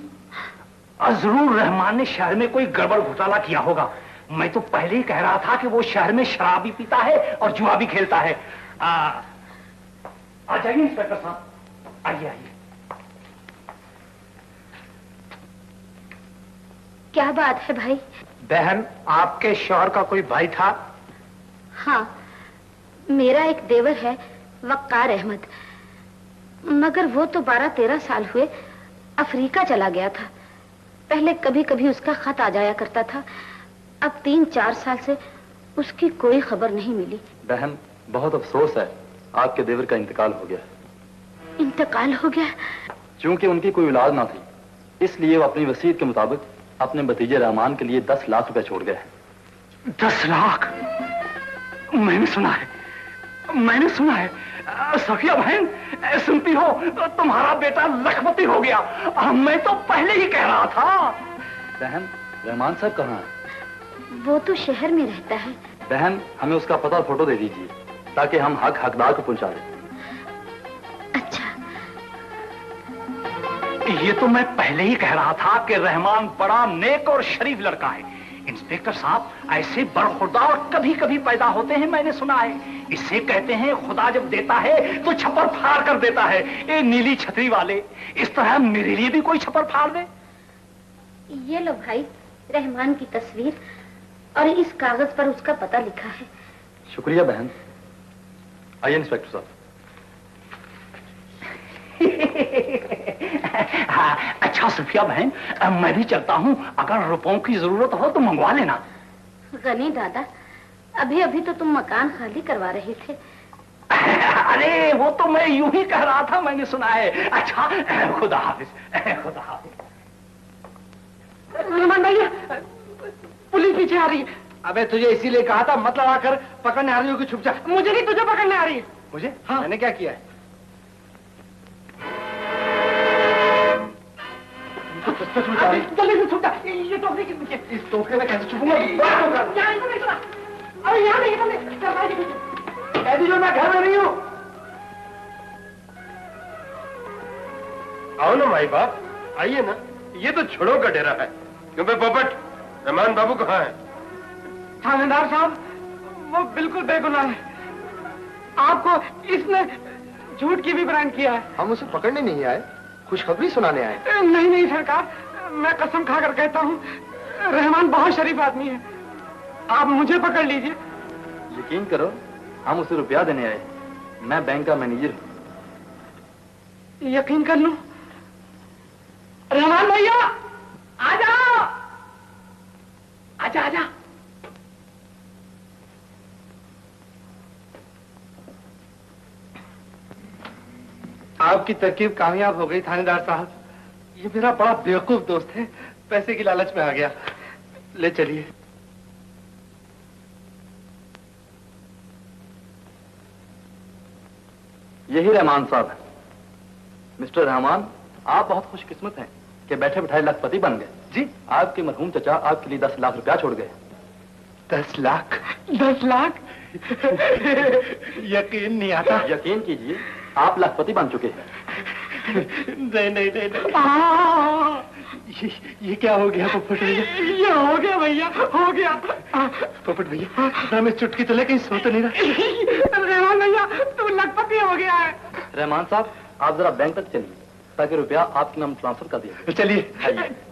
जरूर रहमान ने शहर में कोई गड़बड़ घोटाला किया होगा। मैं तो पहले ही कह रहा था कि वो शहर में शराब भी पीता है और जुआ भी खेलता है। आ जाइए इंस्पेक्टर साहब, आइए आइए। क्या बात है भाई? बहन, आपके शौहर का कोई भाई था? हाँ, मेरा एक देवर है वक्कार अहमद, मगर वो तो 12-13 साल हुए अफ्रीका चला गया था। पहले कभी कभी उसका खत आ जाया करता था, अब 3-4 साल से उसकी कोई खबर नहीं मिली। बहन, बहुत अफसोस है, आपके देवर का इंतकाल हो गया। इंतकाल हो गया? क्योंकि उनकी कोई औलाद ना थी, इसलिए वो अपनी वसीयत के मुताबिक अपने भतीजे रहमान के लिए 10 लाख रुपए छोड़ गए। 10 लाख? मैंने सुना है। सखिया बहन, सुनती हो? तुम्हारा बेटा लखपति हो गया। मैं तो पहले ही कह रहा था। बहन, रहमान साहब कहाँ हैं? वो तो शहर में रहता है। बहन, हमें उसका पता फोटो दे दीजिए ताकि हम हकदार को पहुंचा दें। अच्छा। ये तो मैं पहले ही कह रहा था कि रहमान बड़ा नेक और शरीफ लड़का है। इंस्पेक्टर साहब, ऐसे बड़खुरदार कभी कभी पैदा होते हैं, मैंने सुना है। इसे कहते हैं खुदा जब देता है तो छप्पर फाड़ कर देता है। ये नीली छतरी वाले, इस तरह मेरे लिए भी कोई छप्पर फाड़ दे। ये लो भाई, रहमान की तस्वीर और इस कागज पर उसका पता लिखा है। शुक्रिया बहन। आइए इंस्पेक्टर साहब। अच्छा सफिया बहन, मैं भी चलता हूँ, अगर रुपयों की जरूरत हो तो मंगवा लेना। गनी दादा, अभी अभी तो तुम मकान खाली करवा रहे थे। अरे वो तो मैं यूं ही कह रहा था, मैंने सुना है। अच्छा खुदा हाफिज, खुदा हाफिज। रहमान भैया, पुलिस पीछे आ रही है। अबे तुझे इसीलिए कहा था मत लड़ा कर, पकड़ने आ रही हो कि छुप जा। मुझे नहीं, तुझे पकड़ने आ रही है। मुझे? हाँ। मैंने क्या किया है? जल्दी से छुप जा। ये टोकरी के पीछे। इस टोकरे में कैसे छुपूंगा? अरे यहाँ नहीं, कैदी जो, मैं घर में नहीं हूँ। आओ ना माई बाप, आइए ना। ये तो छुड़ो का डेरा है। क्यों बे पोपट, रहमान बाबू कहाँ है? थानेदार साहब, वो बिल्कुल बेगुनाह है। आपको इसने झूठ की भी बयान किया है। हम उसे पकड़ने नहीं आए, खुशखबरी सुनाने आए। नहीं नहीं सरकार, मैं कसम खाकर कहता हूँ, रहमान बहुत शरीफ आदमी है। आप मुझे पकड़ लीजिए। यकीन करो, हम उसे रुपया देने आए। मैं बैंक का मैनेजर हूँ। यकीन कर लूं? रहमान भैया, आ जाओ। आजा आजा। आपकी तरकीब कामयाब हो गई थानेदार साहब। ये मेरा बड़ा बेवकूफ दोस्त है, पैसे की लालच में आ गया। ले चलिए। यही रहमान साहब है। मिस्टर रहमान, आप बहुत खुशकिस्मत हैं कि बैठे बैठाए लखपति बन गए। जी, आपके मरहूम चचा आपके लिए 10 लाख रुपया छोड़ गए। 10 लाख? 10 लाख? यकीन नहीं आता। यकीन कीजिए, आप लखपति बन चुके हैं। नहीं नहीं नहीं, नहीं। ये क्या हो गया पोपट भैया? ये हो गया भैया, हो गया। पोपट भैया, ना मैं चुटकी तो ले, कहीं सो तो नहीं रहा? रहमान भैया, तू लखपति हो गया है। रहमान साहब, आप जरा बैंक तक चलिए ताकि रुपया आपके नाम ट्रांसफर कर दिया। चलिए।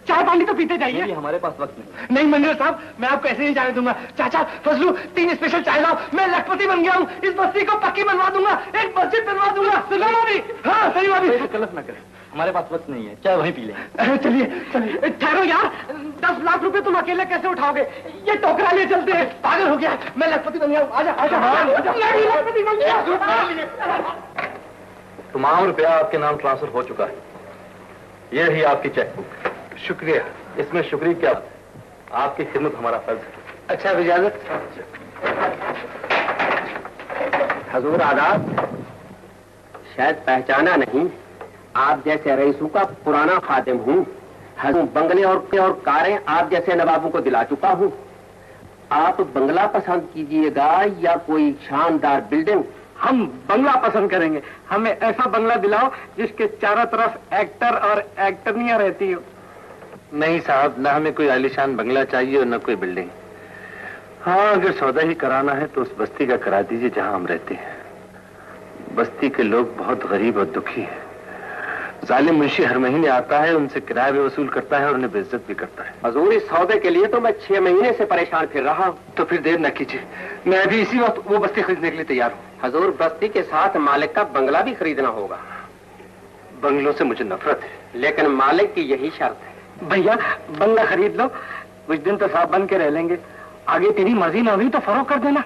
चाय पानी तो पीते जाइए। नहीं, हमारे पास वक्त नहीं। नहीं मंजूर साहब, मैं आपको ऐसे नहीं जाने दूंगा। चाचा फजलू, 3 स्पेशल चाय लाओ। मैं लखपति बन गया हूँ, इस बस्ती को पक्की बनवा दूंगा, एक मस्जिद बनवा दूंगा। हाँ सही बात है। गलत ना करें, हमारे पास वक्त नहीं है, चाय वहीं पी लें। चलिए चलिए। ठहरो यार, 10 लाख रुपए तुम अकेले कैसे उठाओगे? ये टोकरा ले चलते हैं। पागल हो गया, मैं लखपति बन गया हूँ। आजा आजा। मैं भी लखपति बन गया। तमाम रुपया आपके नाम ट्रांसफर हो चुका है। ये रही आपकी चेकबुक। शुक्रिया। इसमें शुक्रिया क्या, आपकी खिदमत हमारा फर्ज है। अच्छा इजाजत। हजूर आदाब। शायद पहचाना नहीं, आप जैसे रईसों का पुराना खादिम हूँ। हजूर, बंगले और कारें आप जैसे नवाबों को दिला चुका हूँ। आप बंगला पसंद कीजिएगा या कोई शानदार बिल्डिंग? हम बंगला पसंद करेंगे। हमें ऐसा बंगला दिलाओ जिसके चारों तरफ एक्टर और एक्टरनियां रहती हो। नहीं साहब, ना हमें कोई आलीशान बंगला चाहिए और न कोई बिल्डिंग। हाँ, अगर सौदा ही कराना है तो उस बस्ती का करा दीजिए जहां हम रहते हैं। बस्ती के लोग बहुत गरीब और दुखी हैं। जालिम मुंशी हर महीने आता है, उनसे किराया भी वसूल करता है और उन्हें बेइज्जत भी करता है। हजूर, इस सौदे के लिए तो मैं 6 महीने से परेशान फिर रहा हूँ। तो फिर देर न कीजिए, मैं अभी इसी वक्त वो बस्ती खरीदने के लिए तैयार हूँ। हजूर, बस्ती के साथ मालिक का बंगला भी खरीदना होगा। बंगलों से मुझे नफरत है। लेकिन मालिक की यही शर्त है। भैया, बंगला खरीद लो, कुछ दिन तो साहब बन के रह लेंगे। आगे तेरी मर्जी ना हुई तो फरोख कर देना।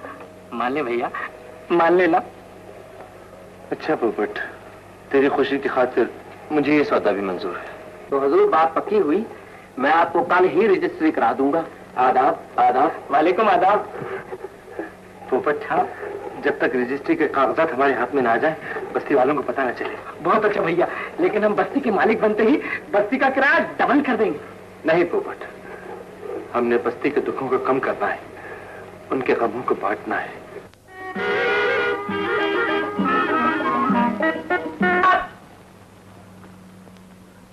मान ले भैया, मान लेना। अच्छा पोपट, तेरी खुशी की खातिर मुझे ये सौदा भी मंजूर है। तो हजूर, बात पक्की हुई। मैं आपको कल ही रजिस्ट्री करा दूंगा। आदाब। आदाब। वालेकुम आदाब। पोपट, हाँ, जब तक रजिस्ट्री के कागजात हमारे हाथ में ना आ जाए, बस्ती वालों को पता न चले। बहुत अच्छा भैया, लेकिन हम बस्ती के मालिक बनते ही बस्ती का किराया डबल कर देंगे। नहीं पोपट, हमने बस्ती के दुखों को कम करना है, उनके गमों को बांटना है।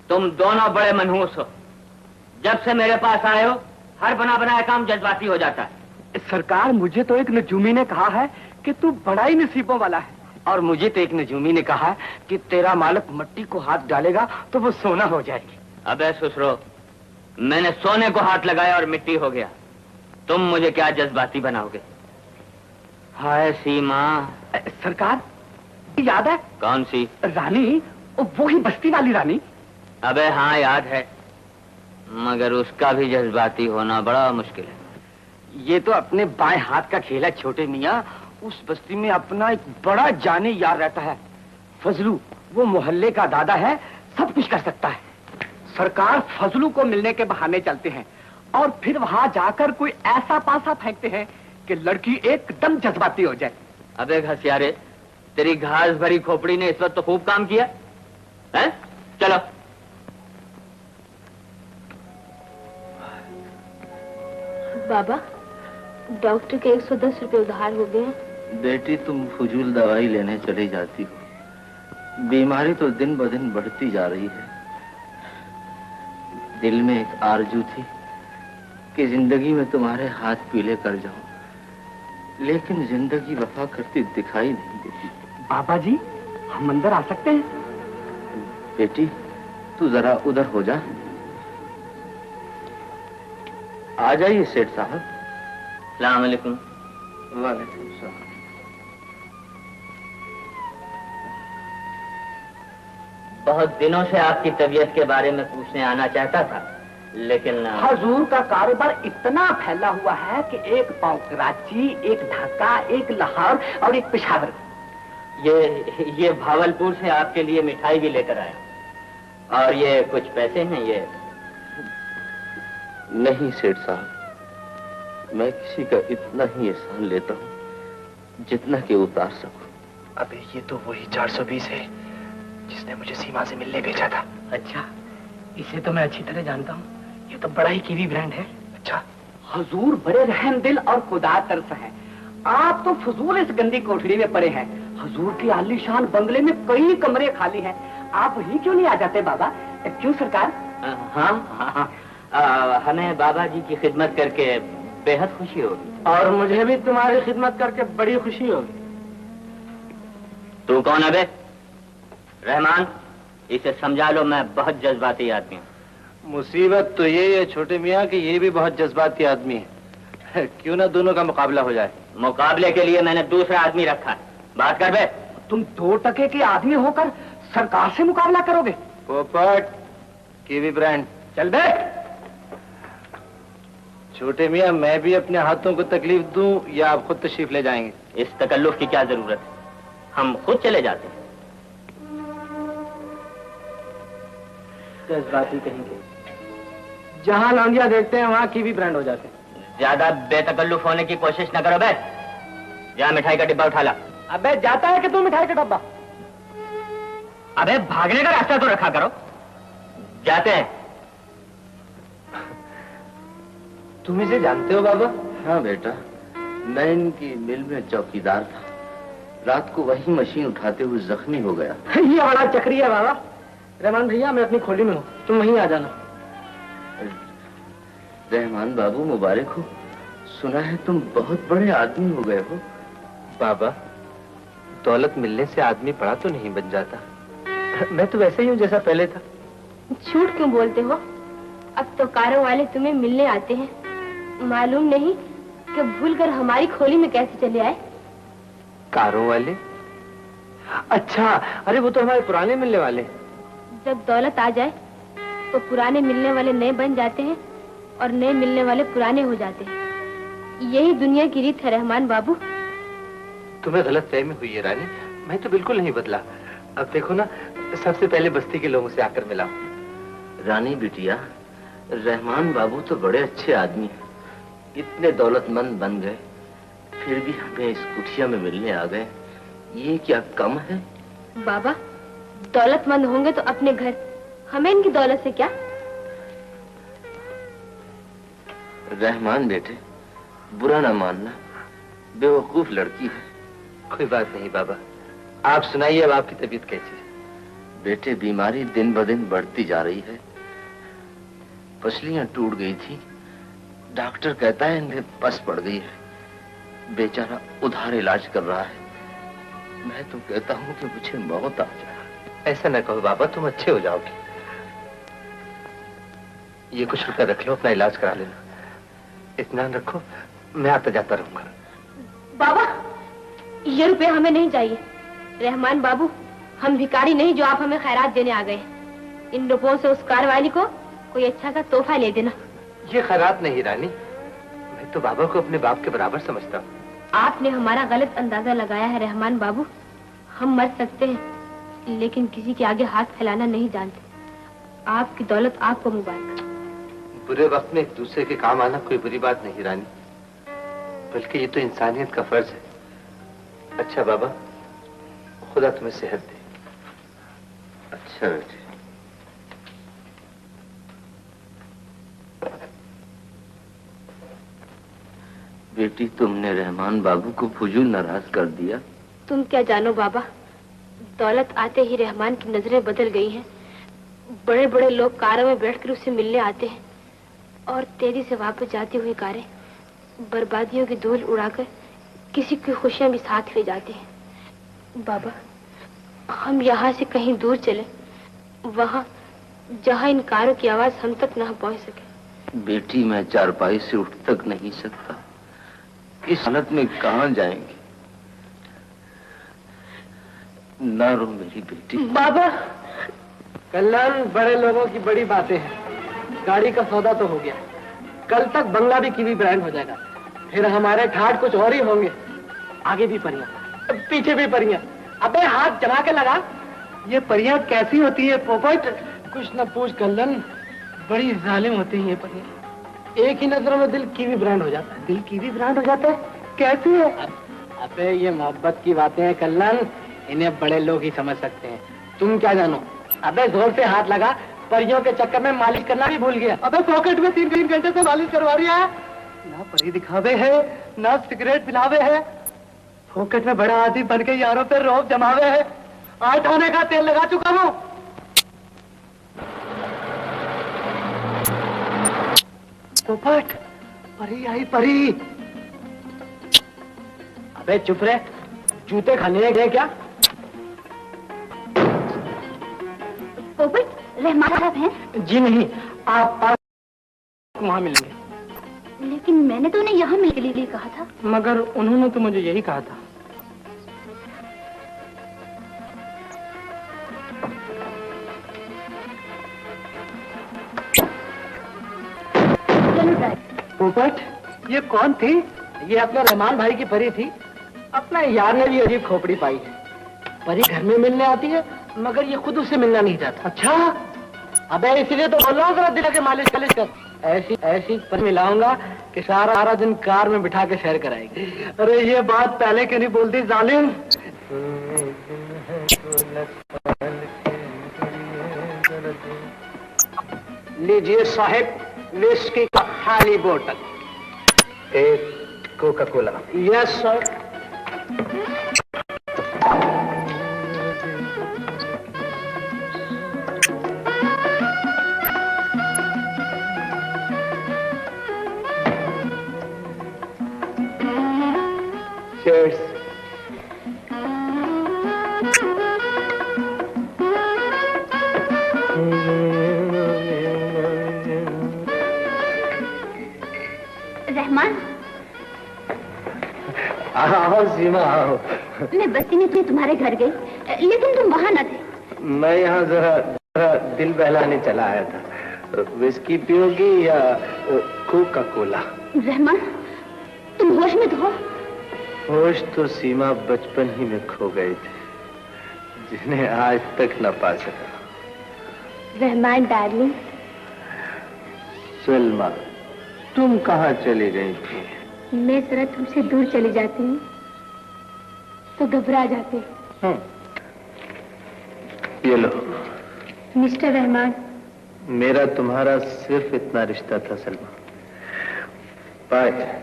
तुम दोनों बड़े मनहूस हो। जब से मेरे पास आए हो, हर बना बनाया काम जज्बाती हो जाता है। सरकार, मुझे तो एक नजूमी ने कहा है कि तू बड़ा ही नसीबों वाला है। और मुझे तो एक नजूमी ने कहा है कि तेरा मालिक मट्टी को हाथ डालेगा तो वो सोना हो जाएगी। अबे ससुरो, मैंने सोने को हाथ लगाया और मिट्टी हो गया। तुम मुझे क्या जज्बाती बनाओगे? हाय सीमा। सरकार, याद है? कौन सी? रानी, वो ही बस्ती वाली रानी। अबे हाँ याद है, मगर उसका भी जज्बाती होना बड़ा मुश्किल है। ये तो अपने बाएं हाथ का खेल है छोटे मियाँ। उस बस्ती में अपना एक बड़ा जाने यार रहता है, फजलू। वो मोहल्ले का दादा है, सब कुछ कर सकता है। सरकार, फजलू को मिलने के बहाने चलते हैं और फिर वहां जाकर कोई ऐसा पासा फेंकते हैं कि लड़की एकदम जज्बाती हो जाए। अबे घसियारे, तेरी घास भरी खोपड़ी ने इस वक्त तो खूब काम किया है। चलो। बाबा, डॉक्टर के 110 रुपए उधार हो गए हैं। बेटी, तुम फजूल दवाई लेने चली जाती हो। बीमारी तो दिन ब दिन बढ़ती जा रही है। दिल में एक आरजू थी कि जिंदगी में तुम्हारे हाथ पीले कर जाऊं, लेकिन जिंदगी वफा करती दिखाई नहीं देती। बाबा जी, हम अंदर आ सकते हैं? बेटी, तू जरा उधर हो जा। आ जाइए सेठ साहब। अस्सलाम वालेकुम। वालेकुम सलाम। बहुत दिनों से आपकी तबीयत के बारे में पूछने आना चाहता था, लेकिन हजूर का कारोबार इतना फैला हुआ है कि एक पांव कराची, एक ढाका, एक लाहौर और एक पेशावर। ये भावलपुर से आपके लिए मिठाई भी लेकर आया। और ये कुछ पैसे हैं। ये नहीं सेठ साहब, मैं किसी का इतना ही एहसान लेता हूँ जितना कि उतार सकूं। अबे ये तो वही 420 है जिसने मुझे सीमा से मिलने भेजा था। अच्छा, इसे तो मैं अच्छी तरह जानता हूँ। ये तो बड़ा ही कीवी ब्रांड है। अच्छा, हजूर बड़े रहम दिल और खुदा तरस हैं। आप तो फजूल इस गंदी कोठरी में पड़े हैं। हजूर की आलीशान बंगले में कई कमरे खाली हैं। आप वहीं क्यों नहीं आ जाते बाबा? क्यों सरकार? हाँ, हमें बाबा जी की खिदमत करके बेहद खुशी होगी। और मुझे भी तुम्हारी खिदमत करके बड़ी खुशी होगी। तू कौन है बे? रहमान, इसे समझा लो, मैं बहुत जज्बाती आदमी हूँ। मुसीबत तो ये है छोटे मियाँ कि ये भी बहुत जज्बाती आदमी है। क्यों ना दोनों का मुकाबला हो जाए? मुकाबले के लिए मैंने दूसरा आदमी रखा है। बात कर बे। तुम 2 टके के आदमी होकर सरकार से मुकाबला करोगे? पोपट, कीवी ब्रांड। चल बे। छोटे मियाँ, मैं भी अपने हाथों को तकलीफ दूं या आप खुद तशरीफ ले जाएंगे? इस तकल्लुफ की क्या जरूरत है, हम खुद चले जाते हैं। जज्बाती कहेंगे। जहां लौंडिया देखते हैं वहां कीवी ब्रांड हो जाते हैं। ज्यादा बेतकल्लुफ होने की कोशिश न करो बे। जा मिठाई का डिब्बा उठा ला। अबे जाता है कि तू मिठाई का डब्बा? अबे भागने का रास्ता तो रखा करो। जाते हैं। तुम इसे जानते हो बाबा? हाँ बेटा, मैं इनकी मिल में चौकीदार था। रात को वही मशीन उठाते हुए जख्मी हो गया। ये बड़ा चक्री है बाबा। रहमान भैया, मैं अपनी खोली में हूँ, तुम वहीं आ जाना। रहमान बाबू, मुबारक हो। सुना है तुम बहुत बड़े आदमी हो गए हो। बाबा, दौलत मिलने से आदमी बड़ा तो नहीं बन जाता। मैं तो वैसे ही हूँ जैसा पहले था। झूठ क्यों बोलते हो? अब तो कारों वाले तुम्हें मिलने आते हैं। मालूम नहीं कि भूलकर हमारी खोली में कैसे चले आए। कारों वाले? अच्छा, अरे वो तो हमारे पुराने मिलने वाले। जब दौलत आ जाए तो पुराने मिलने वाले नए बन जाते हैं और नए मिलने वाले पुराने हो जाते हैं। यही दुनिया की रीत है रहमान बाबू। तुम्हें गलत फहमी हुई है रानी, मैं तो बिल्कुल नहीं बदला। अब देखो ना, सबसे पहले बस्ती के लोगों से आकर मिला। रानी बिटिया, रहमान बाबू तो बड़े अच्छे आदमी हैं। इतने दौलतमंद बन गए, फिर भी हमें इस कुटिया में मिलने आ गए। ये क्या कम है? बाबा, दौलतमंद होंगे तो अपने घर, हमें इनकी दौलत से क्या? रहमान बेटे, बुरा ना मानना, बेवकूफ लड़की है। कोई बात नहीं बाबा, आप सुनाइए, अब आपकी तबीयत कैसी है? बेटे, बीमारी दिन ब दिन बढ़ती जा रही है। पसलियां टूट गई थी, डॉक्टर कहता है इन्हें बस पड़ गई है, बेचारा उधार इलाज कर रहा है। मैं तो कहता हूँ कि मुझे मौत आ जाए। ऐसा न कहो बाबा, तुम अच्छे हो जाओगे। ये कुछ रुपए रख लो, अपना इलाज करा लेना। इत्मीनान रखो, मैं आता जाता रहूंगा। बाबा, ये रुपए हमें नहीं चाहिए। रहमान बाबू, हम भिखारी नहीं जो आप हमें खैरात देने आ गए। इन रुपयों से उस कार वाली को कोई अच्छा सा तोहफा ले देना। ये खैरात नहीं रानी, मैं तो बाबा को अपने बाप के बराबर समझता हूँ। आपने हमारा गलत अंदाजा लगाया है रहमान बाबू। हम मर सकते हैं लेकिन किसी के आगे हाथ फैलाना नहीं जानते। आपकी दौलत आपको मुबारक। बुरे वक्त में एक दूसरे के काम आना कोई बुरी बात नहीं रानी, बल्कि ये तो इंसानियत का फर्ज है। अच्छा बाबा, खुदा तुम्हें सेहत दे। अच्छा बेटे। बेटी, तुमने रहमान बाबू को फुजूल नाराज कर दिया। तुम क्या जानो बाबा, दौलत आते ही रहमान की नजरें बदल गई हैं। बड़े बड़े लोग कारों में बैठकर उससे मिलने आते हैं और तेजी से वापस जाती हुई कारें बर्बादियों की धूल उड़ाकर किसी की खुशियां भी साथ ले जाती हैं। बाबा, हम यहाँ से कहीं दूर चले, वहाँ जहाँ इन कारों की आवाज हम तक न पहुँच सके। बेटी, मैं चारपाई से उठ तक नहीं सकता। इस हालत में कहाँ जाएंगे? ना रो मेरी बेटी। बाबा, कल्याण, बड़े लोगों की बड़ी बातें हैं। गाड़ी का सौदा तो हो गया, कल तक बंगला भी कीवी ब्रांड हो जाएगा। फिर हमारे ठाट कुछ और ही होंगे। आगे भी परियां, पीछे भी परियां। अबे हाथ जमा के लगा। ये परियां कैसी होती है पोपट? कुछ न पूछ कल्याण, बड़ी जालिम होती है ये परियां। एक ही नजरों में दिल कीवी ब्रांड हो जाता है। दिल कीवी ब्रांड हो जाता है? कैसे है? अबे ये मोहब्बत की बातें हैं कल्याण, इन्हें बड़े लोग ही समझ सकते हैं। तुम क्या जानो? अबे जोर से हाथ लगा, परियों के चक्कर में मालिश करना भी भूल गया। अबे पॉकेट में 3 घंटे से मालिश करवा रही है। ना परी दिखावे है, ना सिगरेट पिलावे है। पॉकेट में बड़ा आदमी बन के यारों पे रौब जमावे है। 8 आने का तेल लगा चुका हूँ। पोपट, परी आई परी। अबे चुप रहे, जूते खाने गए क्या? पोपट, रहमान साहब हैं? जी नहीं, आप वहाँ मिलेंगे। लेकिन मैंने तो उन्हें यहाँ मिलने के लिए कहा था। मगर उन्होंने तो मुझे यही कहा था। पोपट, ये कौन थी? ये अपने रहमान भाई की परी थी। अपने यार ने भी अजीब खोपड़ी पाई है। परी घर में मिलने आती है मगर ये खुद उससे मिलना नहीं चाहता। अच्छा, अबे इसीलिए तो बोल रहा हूँ जरा दिला के मालिश कर। ऐसी पर मिलाऊंगा कि सारा दिन कार में बिठा के सैर कराएगी। अरे ये बात पहले क्यों नहीं बोलती जालिम? लीजिए साहिब, विस्की का खाली बोतल। एक Coca Cola. Yes sir. Cheers. Rahman, आओ सीमा आओ। मैं बस्ती में थी, तुम्हारे घर गई, लेकिन तुम वहाँ न थे। मैं यहाँ जरा दिल बहलाने चला आया था। विस्की पियोगी या कोका कोला? रहमान, तुम होश में तो हो? होश तो सीमा बचपन ही में खो गए थे, जिन्हें आज तक न पा सका। रहमान डार्लिंग। सलमा, तुम कहाँ चली गई थी? मैं जरा तुमसे दूर चली जाती हूँ तो घबरा जाते हो। ये लो। मिस्टर रहमान, मेरा तुम्हारा सिर्फ इतना रिश्ता था सलमा। बाय।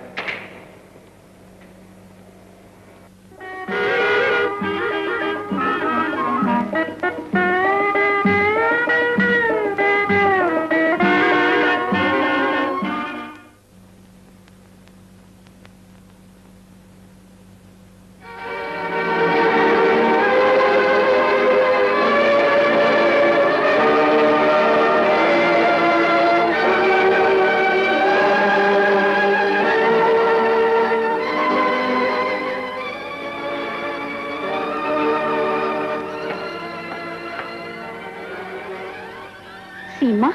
सीमा,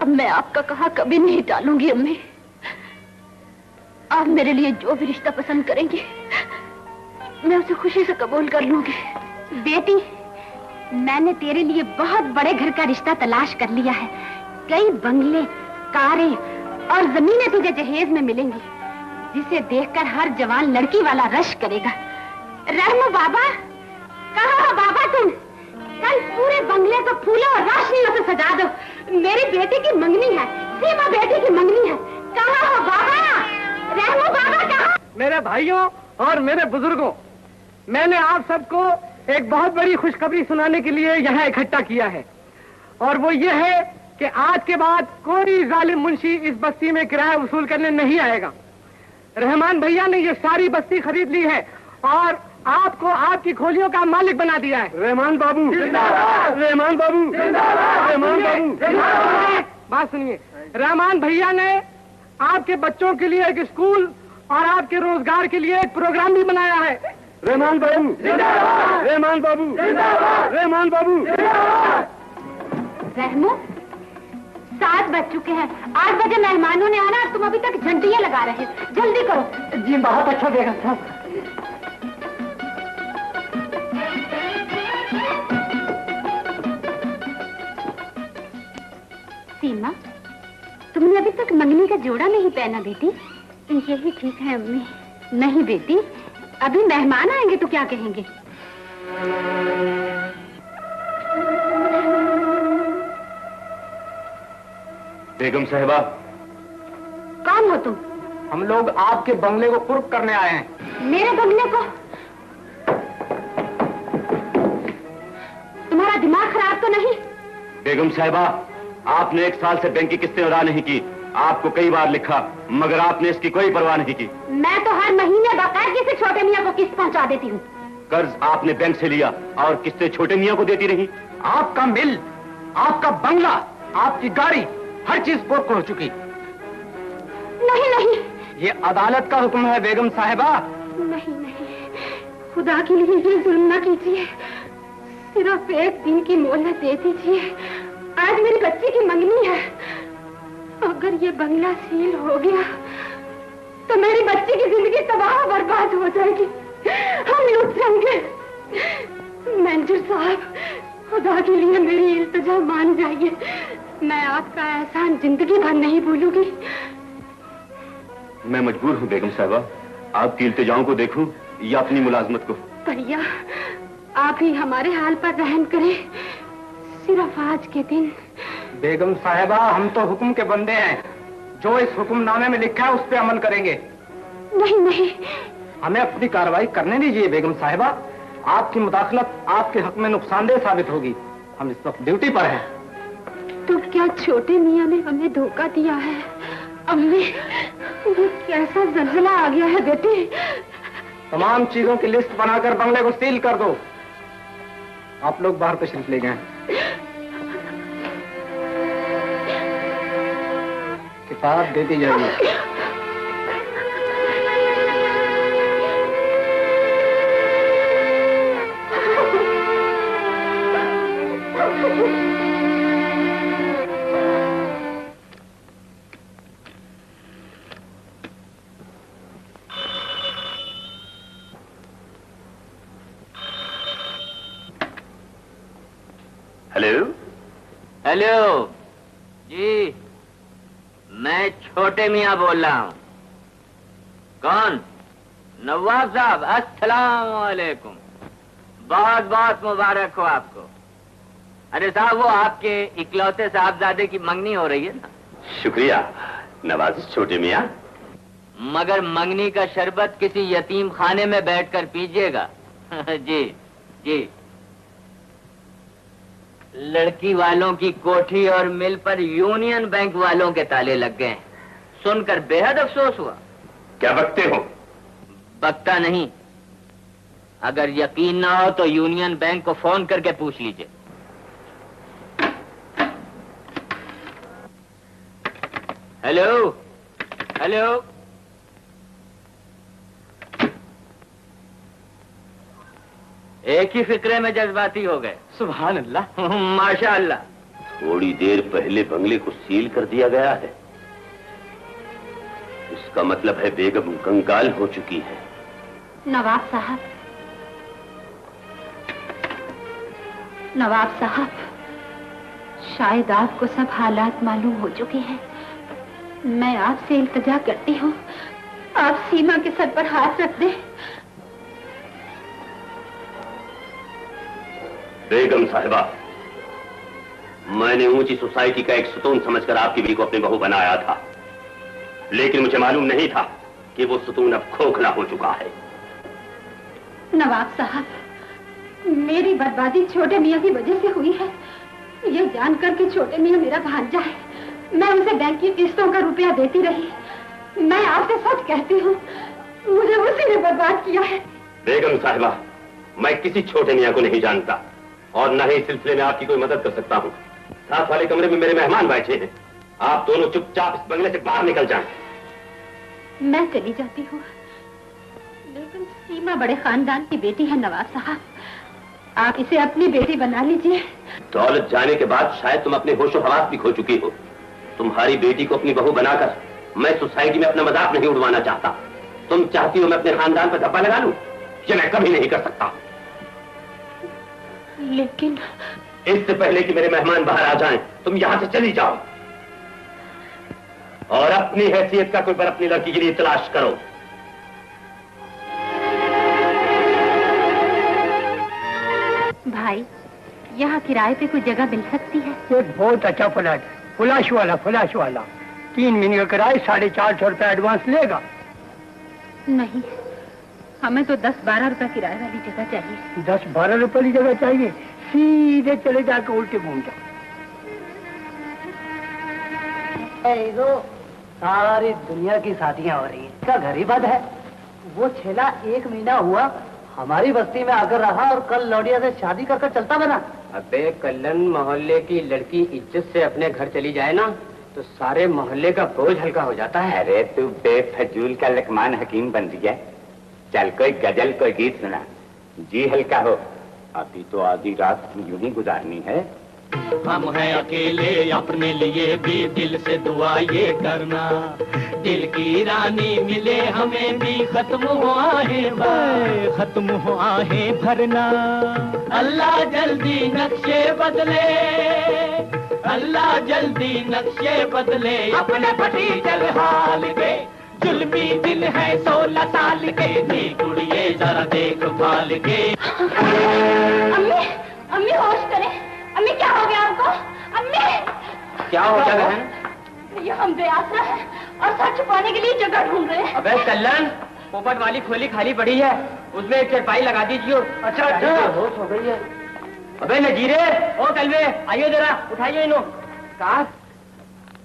अब मैं आपका कहा कभी नहीं टालूंगी अम्मी। आप मेरे लिए जो भी रिश्ता पसंद करेंगी मैं उसे खुशी से कबूल कर लूंगी। बेटी, मैंने तेरे लिए बहुत बड़े घर का रिश्ता तलाश कर लिया है। कई बंगले, कारें और जमीनें तुझे जहेज में मिलेंगी, जिसे देखकर हर जवान लड़की वाला रश करेगा। रहमो बाबा, कहाँ हो बाबा तुम? कल पूरे बंगले को फूलों और रोशनियों से सजा दो। मेरी बेटी की मंगनी है, सीमा बेटी की मंगनी है। कहाँ हो बाबा? रहमो बाबा कहाँ? मेरे भाइयों और मेरे बुजुर्गों, मैंने आप सबको एक बहुत बड़ी खुशखबरी सुनाने के लिए यहाँ इकट्ठा किया है, और वो ये है कि आज के बाद कोई जालिम मुंशी इस बस्ती में किराया वसूल करने नहीं आएगा। रहमान भैया ने ये सारी बस्ती खरीद ली है और आपको आपकी खोलियों का मालिक बना दिया है। रहमान बाबू, रहमान बाबू, रहमान बाबू, बात सुनिए। रहमान भैया ने आपके बच्चों के लिए एक स्कूल और आपके रोजगार के लिए एक प्रोग्राम भी बनाया है। रहमान बाबू, रहमान बाबू, रहमान बाबू। रहमो, 7 बज चुके हैं। 8 बजे मेहमानों ने आना, तुम अभी तक घंटियां लगा रहे हैं। जल्दी करो। जी बहुत अच्छा बेगम साहब। सीमा, तुमने अभी तक मंगनी का जोड़ा नहीं पहना बेटी। यही ठीक है अम्मी। नहीं बेटी, अभी मेहमान आएंगे तो क्या कहेंगे? बेगम साहिबा। कौन हो तुम? हम लोग आपके बंगले को कुर्क करने आए हैं। मेरे बंगले को? तुम्हारा दिमाग खराब तो नहीं? बेगम साहिबा, आपने 1 साल से बैंक की किस्तें अदा नहीं की। आपको कई बार लिखा, मगर आपने इसकी कोई परवाह नहीं की। मैं तो हर महीने बाकायदे से छोटे मियाँ को किस्त पहुंचा देती हूँ। कर्ज आपने बैंक से लिया और किस्तें छोटे मियाँ को देती रही। आपका मिल, आपका बंगला, आपकी गाड़ी, हर चीज कुर्क हो चुकी। नहीं नहीं, ये अदालत का हुक्म है बेगम साहिबा। नहीं नहीं, खुदा के लिए ये जुल्म न कीजिए। सिर्फ 1 दिन की मोहलत दे दीजिए। आज मेरी बच्ची की मंगनी है। अगर ये बंगला सील हो गया तो मेरी बच्ची की जिंदगी तबाह बर्बाद हो जाएगी। हम लुट जाएंगे। मैनेजर साहब, खुदा के लिए मेरी इल्तिजा मान जाइए। मैं आपका एहसान जिंदगी भर नहीं भूलूंगी। मैं मजबूर हूँ बेगम साहिबा, आपकी इल्तिजाओं को देखूं या अपनी मुलाजमत को। भैया, आप ही हमारे हाल पर रहम करें, सिर्फ आज के दिन। बेगम साहिबा, हम तो हुक्म के बंदे हैं। जो इस हुक्मनामे में लिखा है उस पे अमल करेंगे। नहीं नहीं, हमें अपनी कार्रवाई करने दीजिए बेगम साहिबा। आपकी मुदाखलत आपके हक में नुकसानदेह साबित होगी। हम इस वक्त ड्यूटी पर हैं। तो क्या छोटे मियाँ ने हमें धोखा दिया है? अम्मी, ये कैसा जल्जला आ गया है बेटी। तमाम चीजों की लिस्ट बनाकर बंगले को सील कर दो। आप लोग बाहर तशरीफ ले जाएं। किताब दे दी जाएगी। हेलो। हेलो जी, मैं छोटे मियाँ बोल रहा हूँ। कौन? नवाब साहब, अस्सलाम वालेकुम। बहुत बहुत मुबारक हो आपको। अरे साहब, वो आपके इकलौते साहबजादे की मंगनी हो रही है ना। शुक्रिया नवाज छोटे मियाँ। मगर मंगनी का शरबत किसी यतीम खाने में बैठकर पीजिएगा। जी जी। लड़की वालों की कोठी और मिल पर यूनियन बैंक वालों के ताले लग गए। सुनकर बेहद अफसोस हुआ। क्या बकते हो? बकता नहीं, अगर यकीन ना हो तो यूनियन बैंक को फोन करके पूछ लीजिए। Hello hello. एक ही फिक्रे में जज्बाती हो गए। सुभान अल्लाह। माशा अल्लाह। थोड़ी देर पहले बंगले को सील कर दिया गया है। इसका मतलब है बेगम कंगाल हो चुकी है। नवाब साहब, नवाब साहब, शायद आपको सब हालात मालूम हो चुके हैं। मैं आपसे इल्तिजा करती हूँ, आप सीमा के सर पर हाथ रख दें। बेगम साहिबा, मैंने ऊंची सोसाइटी का एक सुतून समझकर आपकी बीवी को अपनी बहू बनाया था, लेकिन मुझे मालूम नहीं था कि वो सुतून अब खोखला हो चुका है। नवाब साहब, मेरी बर्बादी छोटे मियाँ की वजह से हुई है। ये जानकर कि छोटे मियाँ मेरा भांजा है, मैं उसे बैंक की किस्तों का रुपया देती रही। मैं आपसे सच कहती हूँ, मुझे उसी ने बर्बाद किया है। बेगम साहिबा, मैं किसी छोटे मियाँ को नहीं जानता और न ही इस सिलसिले में आपकी कोई मदद कर सकता हूँ। साथ वाले कमरे में मेरे मेहमान बैठे हैं, आप दोनों चुपचाप इस बंगले से बाहर निकल जाएं। मैं चली जाती हूँ, लेकिन सीमा बड़े खानदान की बेटी है नवाब साहब, आप इसे अपनी बेटी बना लीजिए। दौलत जाने के बाद शायद तुम अपने होशो हवास भी खो चुकी हो। तुम्हारी बेटी को अपनी बहू बनाकर मैं सोसाइटी में अपना मजाक नहीं उड़वाना चाहता। तुम चाहती हो मैं अपने खानदान पर धब्बा लगा लूं? ये मैं कभी नहीं कर सकता। लेकिन इससे पहले कि मेरे मेहमान बाहर आ जाएं, तुम यहां से चली जाओ और अपनी हैसियत का कोई अपनी लड़की के लिए तलाश करो। भाई, यहाँ किराए पे कोई जगह मिल सकती है? एक बहुत अच्छा फ्लैट, फ्लैश वाला 3 महीने का किराया, 450 रुपया एडवांस लेगा। नहीं, हमें तो 10-12 रुपया किराए वाली जगह चाहिए। 10-12 रुपए की जगह चाहिए? सीधे चले जाकर उल्टे घूम जाओ। सारी दुनिया की शादियां हो रही है, इसका घर ही बंद है। वो छेला 1 महीना हुआ हमारी बस्ती में आकर रहा और कल लौडिया से शादी कर चलता बना। अबे कल्लन, मोहल्ले की लड़की इज्जत से अपने घर चली जाए ना तो सारे मोहल्ले का बोझ हल्का हो जाता है। अरे तू बेफजूल का लकमान हकीम बन गया। चल कोई गजल कोई गीत सुना, जी हल्का हो। अभी तो आधी रात यूं ही गुजारनी है। हम हैं अकेले, अपने लिए भी दिल से दुआ ये करना, दिल की रानी मिले हमें भी, खत्म हो आहें खत्म हो आहें भरना। अल्लाह जल्दी नक्शे बदले, अल्लाह जल्दी नक्शे बदले, अपने पटी चल हाल के, जुल्मी दिल है 16 साल के, नी कुड़िए जरा देख भाल के। अम्मी, अम्मी होश करें। अम्मी, क्या हो गया आपको? अम्मी, क्या हो गया है? ये हम बेआसरा है और सर छुपाने के लिए जगह ढूंढ रहे हैं। अबे कल्लन, पोपट वाली खोली खाली पड़ी है, उसमें एक चारपाई लगा दीजिए। अच्छा होश हो गई है। अबे नजीरे, ओ कलवे, आइए जरा, उठाइए इन्हों। कहा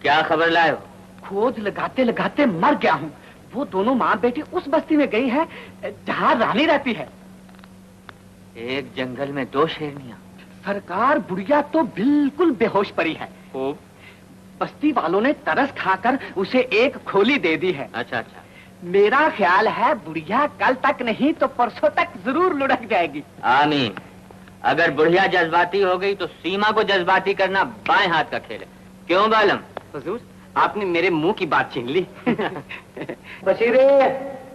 क्या खबर लाए हो? खोज लगाते लगाते मर गया हूँ। वो दोनों माँ बेटी उस बस्ती में गई है जहाँ रानी रहती है। एक जंगल में 2 शेरनियां। सरकार, बुढ़िया तो बिल्कुल बेहोश पड़ी है। बस्ती वालों ने तरस खाकर उसे एक खोली दे दी है। अच्छा अच्छा। मेरा ख्याल है बुढ़िया कल तक नहीं तो परसों तक जरूर लुढ़क जाएगी। आमीन। अगर बुढ़िया जज्बाती हो गई तो सीमा को जज्बाती करना बाएं हाथ का खेल है। क्यों बालम? हुजूर, आपने मेरे मुंह की बात छीन ली। बशीरे,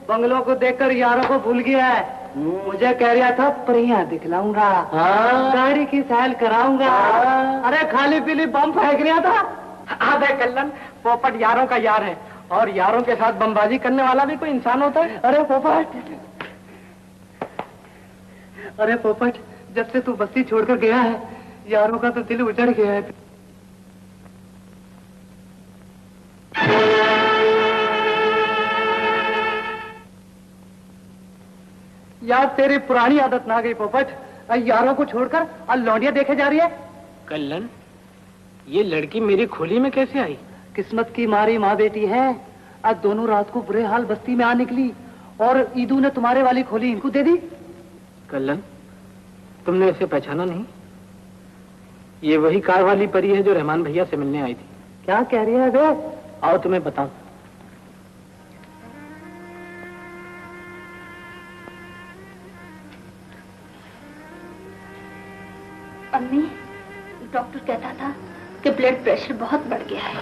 बंगलों को देखकर यारों को भूल गया है। मुझे कह रहा था परियां दिखलाऊंगा, गाड़ी की सैल कराऊंगा। अरे खाली पीली बम फेंक रहा था। अबे कल्लन, पोपट यारों का यार है और यारों के साथ बमबाजी करने वाला भी कोई इंसान होता है। अरे पोपट, अरे पोपट, जब से तू बस्ती छोड़कर गया है यारों का तो दिल उजड़ गया है। यार तेरी पुरानी आदत ना गई पोपट, यारों को छोड़कर और लौंडियां देखे जा रही है। कल्लन, ये लड़की मेरी खोली में कैसे आई? किस्मत की मारी माँ बेटी है। आज दोनों रात को बुरे हाल बस्ती में आ निकली और ईदू ने तुम्हारे वाली खोली इनको दे दी। कल्लन, तुमने इसे पहचाना नहीं? ये वही कार वाली परी है जो रहमान भैया से मिलने आई थी। क्या कह रही है बे? आओ तुम्हें बताऊं। अम्मी, डॉक्टर कहता था कि ब्लड प्रेशर बहुत बढ़ गया है।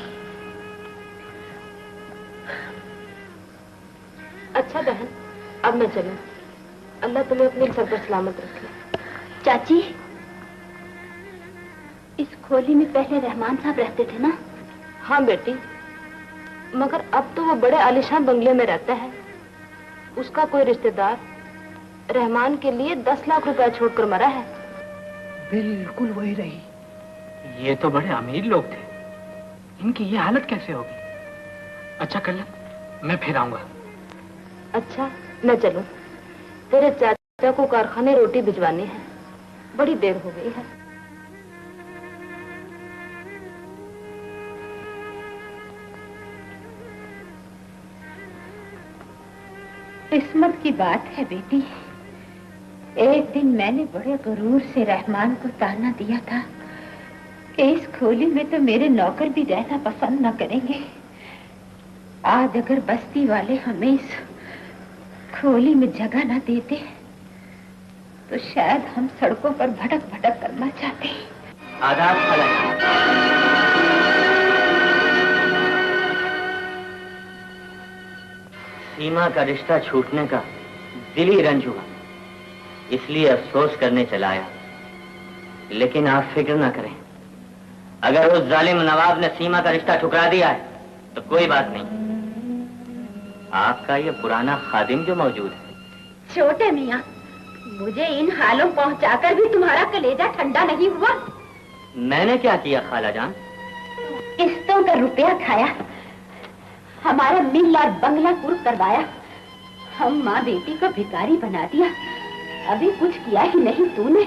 अच्छा बहन, अब मैं चलूं। अल्लाह तुम्हें अपने सर पर सलामत रखे। चाची, इस खोली में पहले रहमान साहब रहते थे ना? हाँ बेटी, मगर अब तो वो बड़े आलीशान बंगले में रहता है। उसका कोई रिश्तेदार रहमान के लिए 10 लाख रुपया छोड़कर मरा है। बिल्कुल वही रही। ये तो बड़े अमीर लोग थे, इनकी ये हालत कैसे होगी? अच्छा कल्याण, मैं फिर आऊंगा। अच्छा, मैं चलूं? तेरे चाचा को कारखाने रोटी भिजवानी है, बड़ी देर हो गई है। किस्मत की बात है बेटी। एक दिन मैंने बड़े गुरूर से रहमान को ताना दिया था कि इस खोली में तो मेरे नौकर भी रहना पसंद न करेंगे। आज अगर बस्ती वाले हमें इस खोली में जगह न देते तो शायद हम सड़कों पर भटक भटक करना चाहते। आदाब सीमा का रिश्ता छूटने का दिली रंज हुआ, इसलिए अफसोस करने चला आया। लेकिन आप फिक्र ना करें, अगर उस जालिम नवाब ने सीमा का रिश्ता ठुकरा दिया है तो कोई बात नहीं। आपका ये पुराना खादिम जो मौजूद है। छोटे मियाँ, मुझे इन हालों पहुंचाकर भी तुम्हारा कलेजा ठंडा नहीं हुआ? मैंने क्या किया खाला जान? किस्तों का रुपया खाया, हमारा मिल और बंगला कुर्क करवाया, हम माँ बेटी को भिखारी बना दिया। अभी कुछ किया ही नहीं तूने।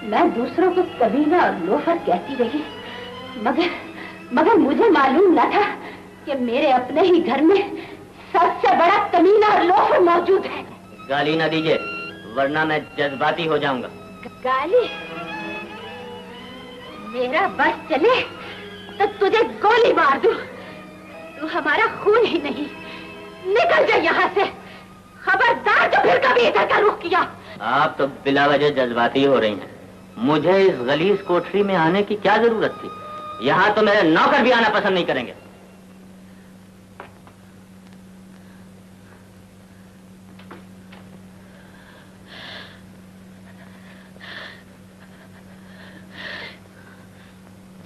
मैं दूसरों को कमीना और लोफर कहती रही, मगर मुझे मालूम न था कि मेरे अपने ही घर में सबसे बड़ा कमीना और लोफर मौजूद है। गाली ना दीजिए, वरना मैं जज्बाती हो जाऊंगा। गाली? मेरा बस चले तो तुझे गोली मार दूं। तू हमारा खून ही नहीं, निकल जा यहाँ से। खबरदार जो फिर कभी इधर का रुख किया। आप तो बिलावजह जज्बाती हो रही हैं। मुझे इस गलीज कोठरी में आने की क्या जरूरत थी? यहाँ तो मेरे नौकर भी आना पसंद नहीं करेंगे।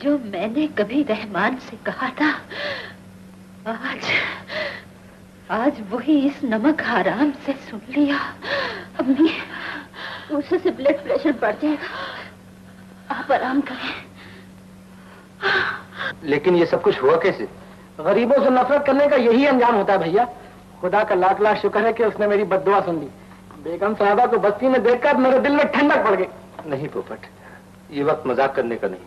जो मैंने कभी रहमान से कहा था, आज वही इस नमक हराम से सुन लिया। अम्मी, उससे ब्लड प्रेशर बढ़ जाएगा, आप आराम करें। लेकिन ये सब कुछ हुआ कैसे? गरीबों से नफरत करने का यही अंजाम होता है भैया। खुदा का लाख लाख शुक्र है कि उसने मेरी बद्दुआ सुन ली। बेगम साहबा को बस्ती में देखकर मेरे दिल में ठंडक पड़ गई। नहीं पोपट, ये वक्त मजाक करने का नहीं,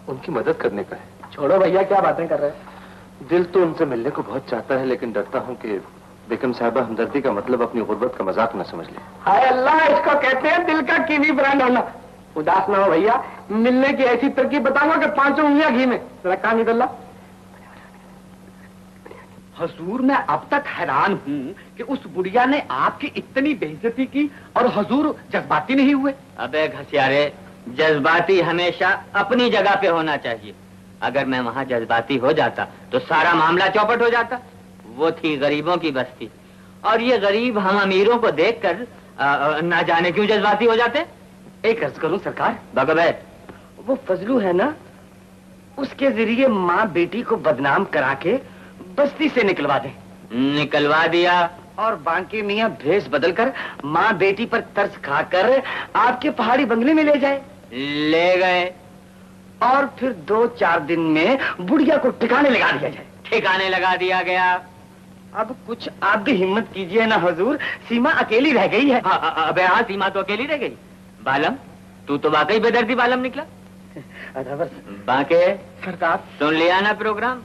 उनकी मदद करने का है। छोड़ो भैया, क्या बातें कर रहे हैं। दिल तो उनसे मिलने को बहुत चाहता है, लेकिन डरता हूँ कि बेगम साहबा हमदर्दी का मतलब अपनी गुर्बत का मजाक न समझ ले। हाय अल्लाह, इसको कहते हैं दिल का कीवी ब्रांड होना। उदास ना हो भैया, मिलने की ऐसी तरकीब बताऊंगा कि 5 उंगलियां घी में। जरा कान इधर ला। हजूर, मैं अब तक हैरान हूँ कि उस बुढ़िया ने आपकी इतनी बेइज्जती की और हजूर जज्बाती नहीं हुए। अबे घसियारे, जज्बाती हमेशा अपनी जगह पे होना चाहिए। अगर मैं वहां जज्बाती हो जाता तो सारा मामला चौपट हो जाता। वो थी गरीबों की बस्ती, और ये गरीब हम अमीरों को देखकर ना जाने क्यों जज्बाती हो जाते। एक अर्ज करूं सरकार? भगवै, वो फजलू है ना, उसके जरिए माँ बेटी को बदनाम करा के बस्ती से निकलवा दे। निकलवा दिया, और बांके मियाँ भेष बदलकर माँ बेटी पर तरस खाकर आपके पहाड़ी बंगले में ले जाए। ले गए, और फिर 2-4 दिन में बुढ़िया को ठिकाने लगा दिया जाए। ठिकाने लगा दिया गया। अब कुछ आप भी हिम्मत कीजिए ना हजूर, सीमा अकेली रह गई है। अबे हाँ, सीमा तो अकेली रह गई। बालम, तू तो वाकई बेदर्दी बालम निकला। बांके सरकार, सुन लिया ना प्रोग्राम?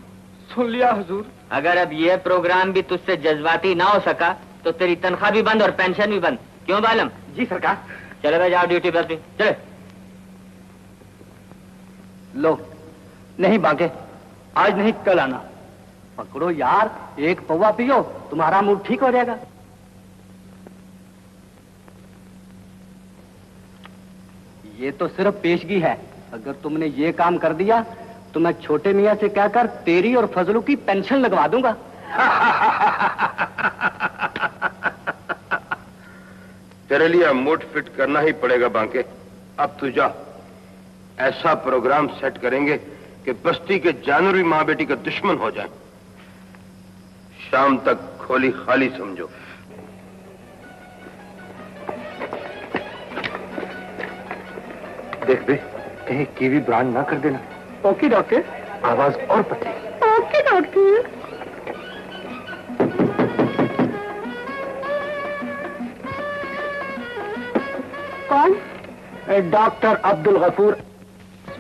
सुन लिया हुजूर। अगर अब ये प्रोग्राम भी तुझसे जज्बाती ना हो सका तो तेरी तनख्वाह भी बंद और पेंशन भी बंद। क्यों बालम? जी सरकार। चले भाई, जाओ ड्यूटी पर। चले। लो, नहीं बांके, आज नहीं कल आना। पकड़ो यार, एक पौवा पियो, तुम्हारा मूड ठीक हो जाएगा। ये तो सिर्फ पेशगी है। अगर तुमने ये काम कर दिया तो मैं छोटे मियाँ से कहकर तेरी और फजलू की पेंशन लगवा दूंगा। तेरे लिए मूड फिट करना ही पड़ेगा बांके। अब तू जा, ऐसा प्रोग्राम सेट करेंगे कि बस्ती के जानवर भी माँ बेटी का दुश्मन हो जाए। शाम तक खोली खाली समझो। देख बे, कहीं कीवी ब्रांड ना कर देना। Okay doctor. आवाज और पतली। Okay doctor. कौन? Doctor Abdul Gafoor,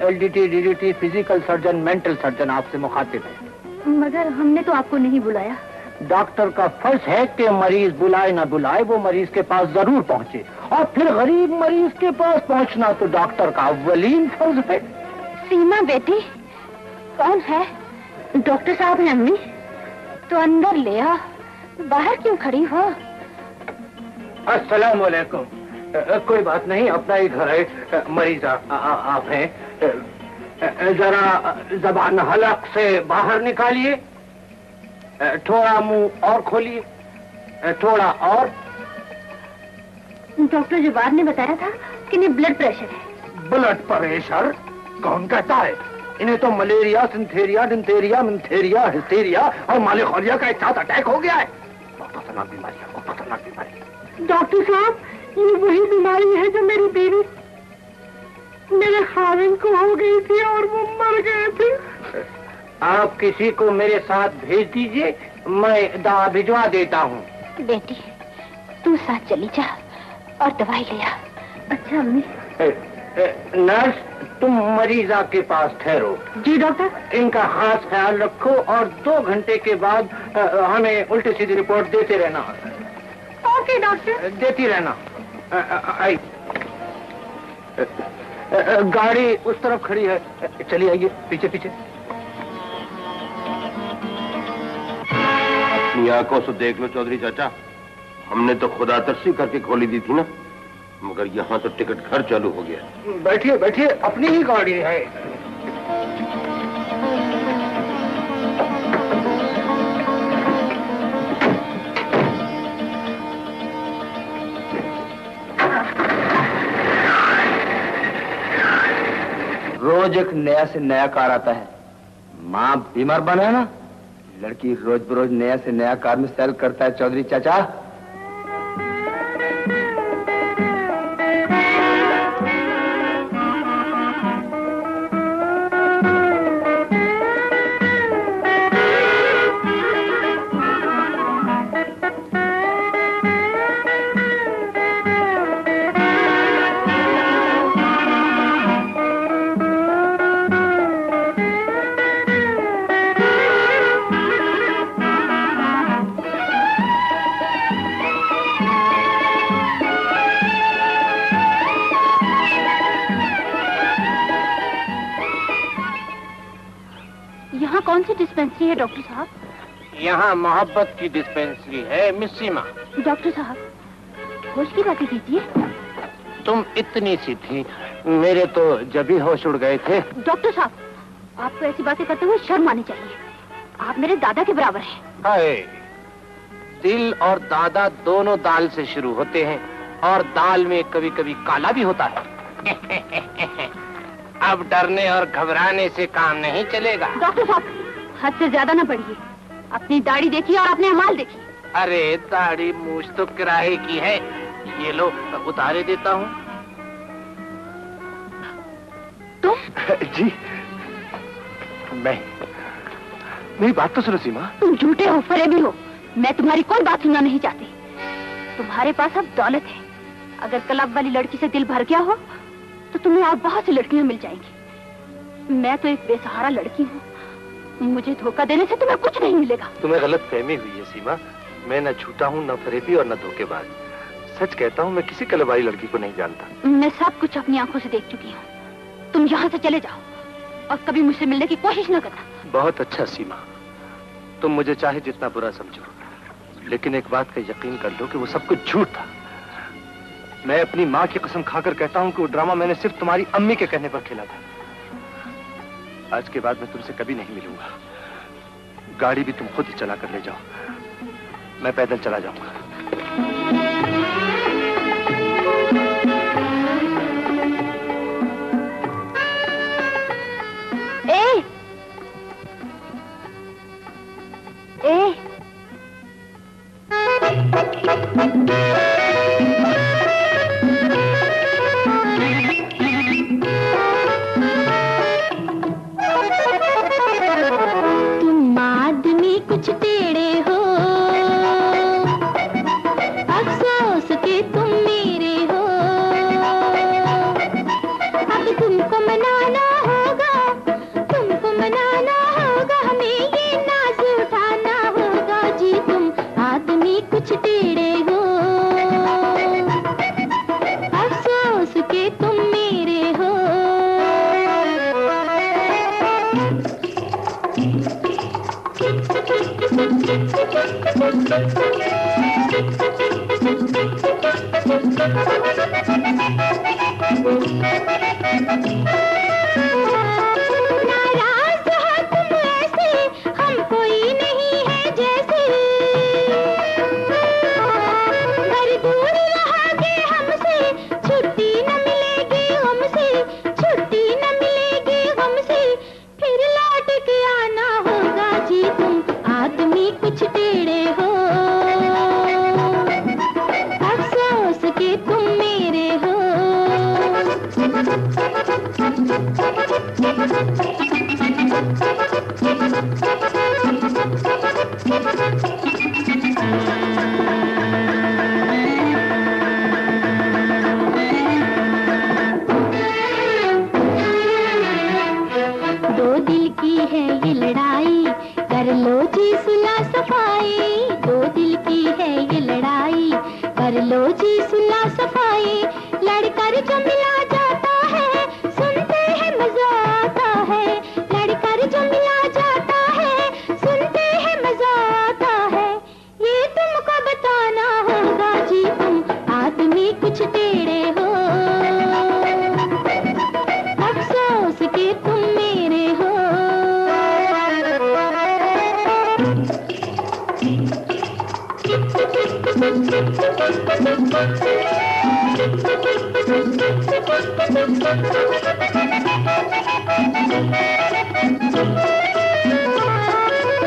LDT, DDT, physical surgeon, mental surgeon आपसे मुखातिब है। मगर हमने तो आपको नहीं बुलाया। डॉक्टर का फर्ज है कि मरीज बुलाए ना बुलाए वो मरीज के पास जरूर पहुंचे, और फिर गरीब मरीज के पास पहुंचना तो डॉक्टर का अव्वलीन फर्ज है। सीमा बेटी, कौन है? डॉक्टर साहब हैं अम्मी। तो अंदर ले आ, बाहर क्यों खड़ी हो? अस्सलाम वालेकुम। कोई बात नहीं, अपना ही घर है। मरीज आप हैं। जरा जबान हलक से बाहर निकालिए, थोड़ा मुंह और खोलिए, थोड़ा और। डॉक्टर जुबार ने बताया था कि इन्हें ब्लड प्रेशर है। Blood pressure? कौन कहता है? इन्हें तो मलेरिया, सिंथेरिया, डिंथेरिया, मिंथेरिया, हिस्टेरिया और मालेखोलिया का एक साथ अटैक हो गया है। बहुत खतरनाक बीमारी है, बहुत खतरनाक बीमारी। डॉक्टर साहब, ये वही बीमारी है जो मेरी बीवी मेरे खाविंद को हो गई थी और वो मर गए थे। आप किसी को मेरे साथ भेज दीजिए, मैं दवा भिजवा देता हूँ। बेटी, तू साथ चली जा और दवाई ले आ। अच्छा अम्मी। नर्स, तुम मरीजा के पास ठहरो। जी डॉक्टर। इनका खास ख्याल रखो और 2 घंटे के बाद हमें उल्टी सीधी रिपोर्ट देते रहना। Okay doctor. देती रहना। आई, गाड़ी उस तरफ खड़ी है, चलिए आइए पीछे पीछे। अपनी आंखों से देख लो चौधरी चाचा, हमने तो खुदा तरसी करके खोली दी थी ना, मगर यहाँ तो टिकट घर चालू हो गया। बैठिए बैठिए, अपनी ही गाड़ी है। रोज एक नया से नया कार आता है। माँ बीमार बना है ना, लड़की रोज बरोज नया से नया कार में सेल करता है चौधरी चाचा। कौन सी डिस्पेंसरी है डॉक्टर साहब? यहाँ मोहब्बत की डिस्पेंसरी है मिस सीमा। डॉक्टर साहब, होश की बातें कीजिए। तुम इतनी सी थी, मेरे तो जब ही होश उड़ गए थे। डॉक्टर साहब, आपको ऐसी बातें करते हुए शर्म आनी चाहिए। आप मेरे दादा के बराबर हैं। हाय, दिल और दादा दोनों दाल से शुरू होते हैं और दाल में कभी कभी काला भी होता है। अब डरने और घबराने से काम नहीं चलेगा। डॉक्टर साहब, हद से ज्यादा न बढ़िए। अपनी दाढ़ी देखिए और अपने अमाल देखिए। अरे दाढ़ी मूछ तो किराए की है, ये लो उतारे देता हूँ। तुम? जी, मैं। मेरी बात तो सुनो सीमा। तुम झूठे हो, फरेबी हो। मैं तुम्हारी कोई बात सुनना नहीं चाहती। तुम्हारे पास अब दौलत है। अगर क्लब वाली लड़की से दिल भर गया हो तो तुम्हें और बहुत सी लड़कियां मिल जाएंगी। मैं तो एक बेसहारा लड़की हूँ। मुझे धोखा देने से तुम्हें कुछ नहीं मिलेगा। तुम्हें गलत फहमी हुई है सीमा। मैं न झूठा हूँ, न फरेबी और न धोखेबाज। सच कहता हूँ, मैं किसी क्लब वाली लड़की को नहीं जानता। मैं सब कुछ अपनी आंखों से देख चुकी हूँ। तुम यहाँ से चले जाओ और कभी मुझसे मिलने की कोशिश न करना। बहुत अच्छा सीमा, तुम मुझे चाहे जितना बुरा समझो, लेकिन एक बात का यकीन कर लो कि वो सब कुछ झूठ था। मैं अपनी माँ की कसम खाकर कहता हूँ कि वो ड्रामा मैंने सिर्फ तुम्हारी अम्मी के कहने पर खेला था। आज के बाद मैं तुमसे कभी नहीं मिलूंगा। गाड़ी भी तुम खुद ही चला कर ले जाओ, मैं पैदल चला जाऊंगा। तुम आदमी कुछ टेढ़े हो, अफसोस के तुम मेरे हो। अब तुमको मनाना होगा, तुमको मनाना होगा, हमें ये नाज उठाना होगा जी। तुम आदमी कुछ टेढ़े हो, अफसोस के तुम मेरे हो। नाराज हो तुम ऐसे, हम कोई नहीं है जैसे। घर दूर रहोगे हमसे, छुट्टी न मिलेगी हमसे, छुट्टी न मिलेगी हमसे। फिर लौट के आना होगा जी। तुम आदमी कुछ टेढ़े हो, अफसोस के तुम मेरे हो। दो दिल की है ये लड़ाई, कर लो जी सुलह सफाई। दो दिल की है ये लड़ाई, कर लो जी सुलह सफाई। लड़कर जो मिला जाता है, सुनते हैं मजा आता है। लड़कर जो मिला जाता है, सुनते हैं मजा आता है। ये तुमको बताना होगा जी। तुम आदमी कुछ टेढ़े हो, अफसोस के तुम मेरे हो।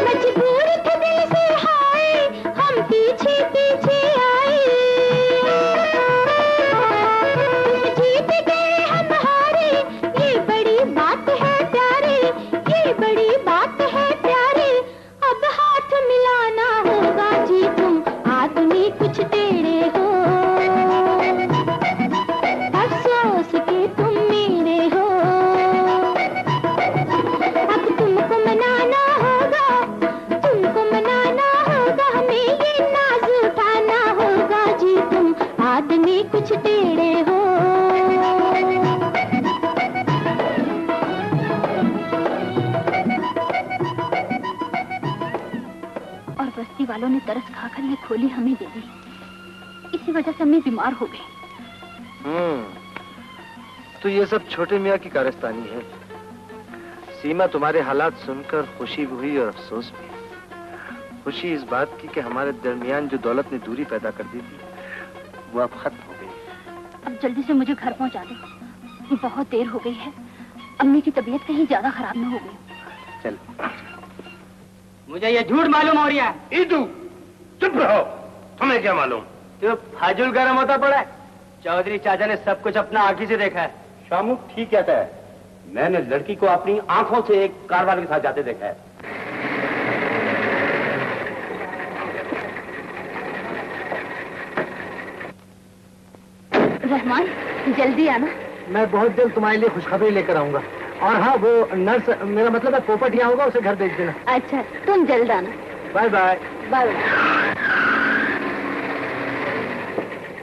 मजबूर थे दिल से हाय, हम पीछे पीछे आए। तुम जीत गए हम हारे, ये बड़ी बात है प्यारे, ये बड़ी बात है प्यारे। अब हाथ मिलाना होगा जी। तुम आदमी कुछ टेढ़े हो, अफसोस के तुम मेरे हो। अब तुमको मनाना होगा, तुमको मनाना होगा, हमें ये नाज उठाना होगा जी। तुम आदमी कुछ टेढ़े हो। और बस्ती वालों ने तरस खाकर ये खोली हमें दे दी। इसी वजह से मैं बीमार हो गई। तो ये सब छोटे मियाँ की कारस्तानी है। सीमा तुम्हारे हालात सुनकर खुशी हुई और अफसोस भी। खुशी इस बात की कि हमारे दरमियान जो दौलत ने दूरी पैदा कर दी थी, वो अब खत्म हो गई। अब जल्दी से मुझे घर पहुंचा दो, बहुत देर हो गई है। अम्मी की तबीयत कहीं ज्यादा खराब न हो गई। चल। मुझे ये झूठ मालूम हो रहा है। ईदू चुप रहो, तुम्हें क्या मालूम? तो फाजुल गर्म होता पड़ा है। चौधरी चाचा ने सब कुछ अपना आंखी से देखा है। शामू ठीक कहता है, मैंने लड़की को अपनी आंखों से एक कारवान के साथ जाते देखा है। रहमान, जल्दी आना। मैं बहुत जल्द तुम्हारे लिए खुशखबरी लेकर आऊंगा। और हाँ, वो नर्स, मेरा मतलब है पोपट यहाँ होगा, उसे घर भेज देना। अच्छा, तुम जल्द आना। Bye bye. बाय।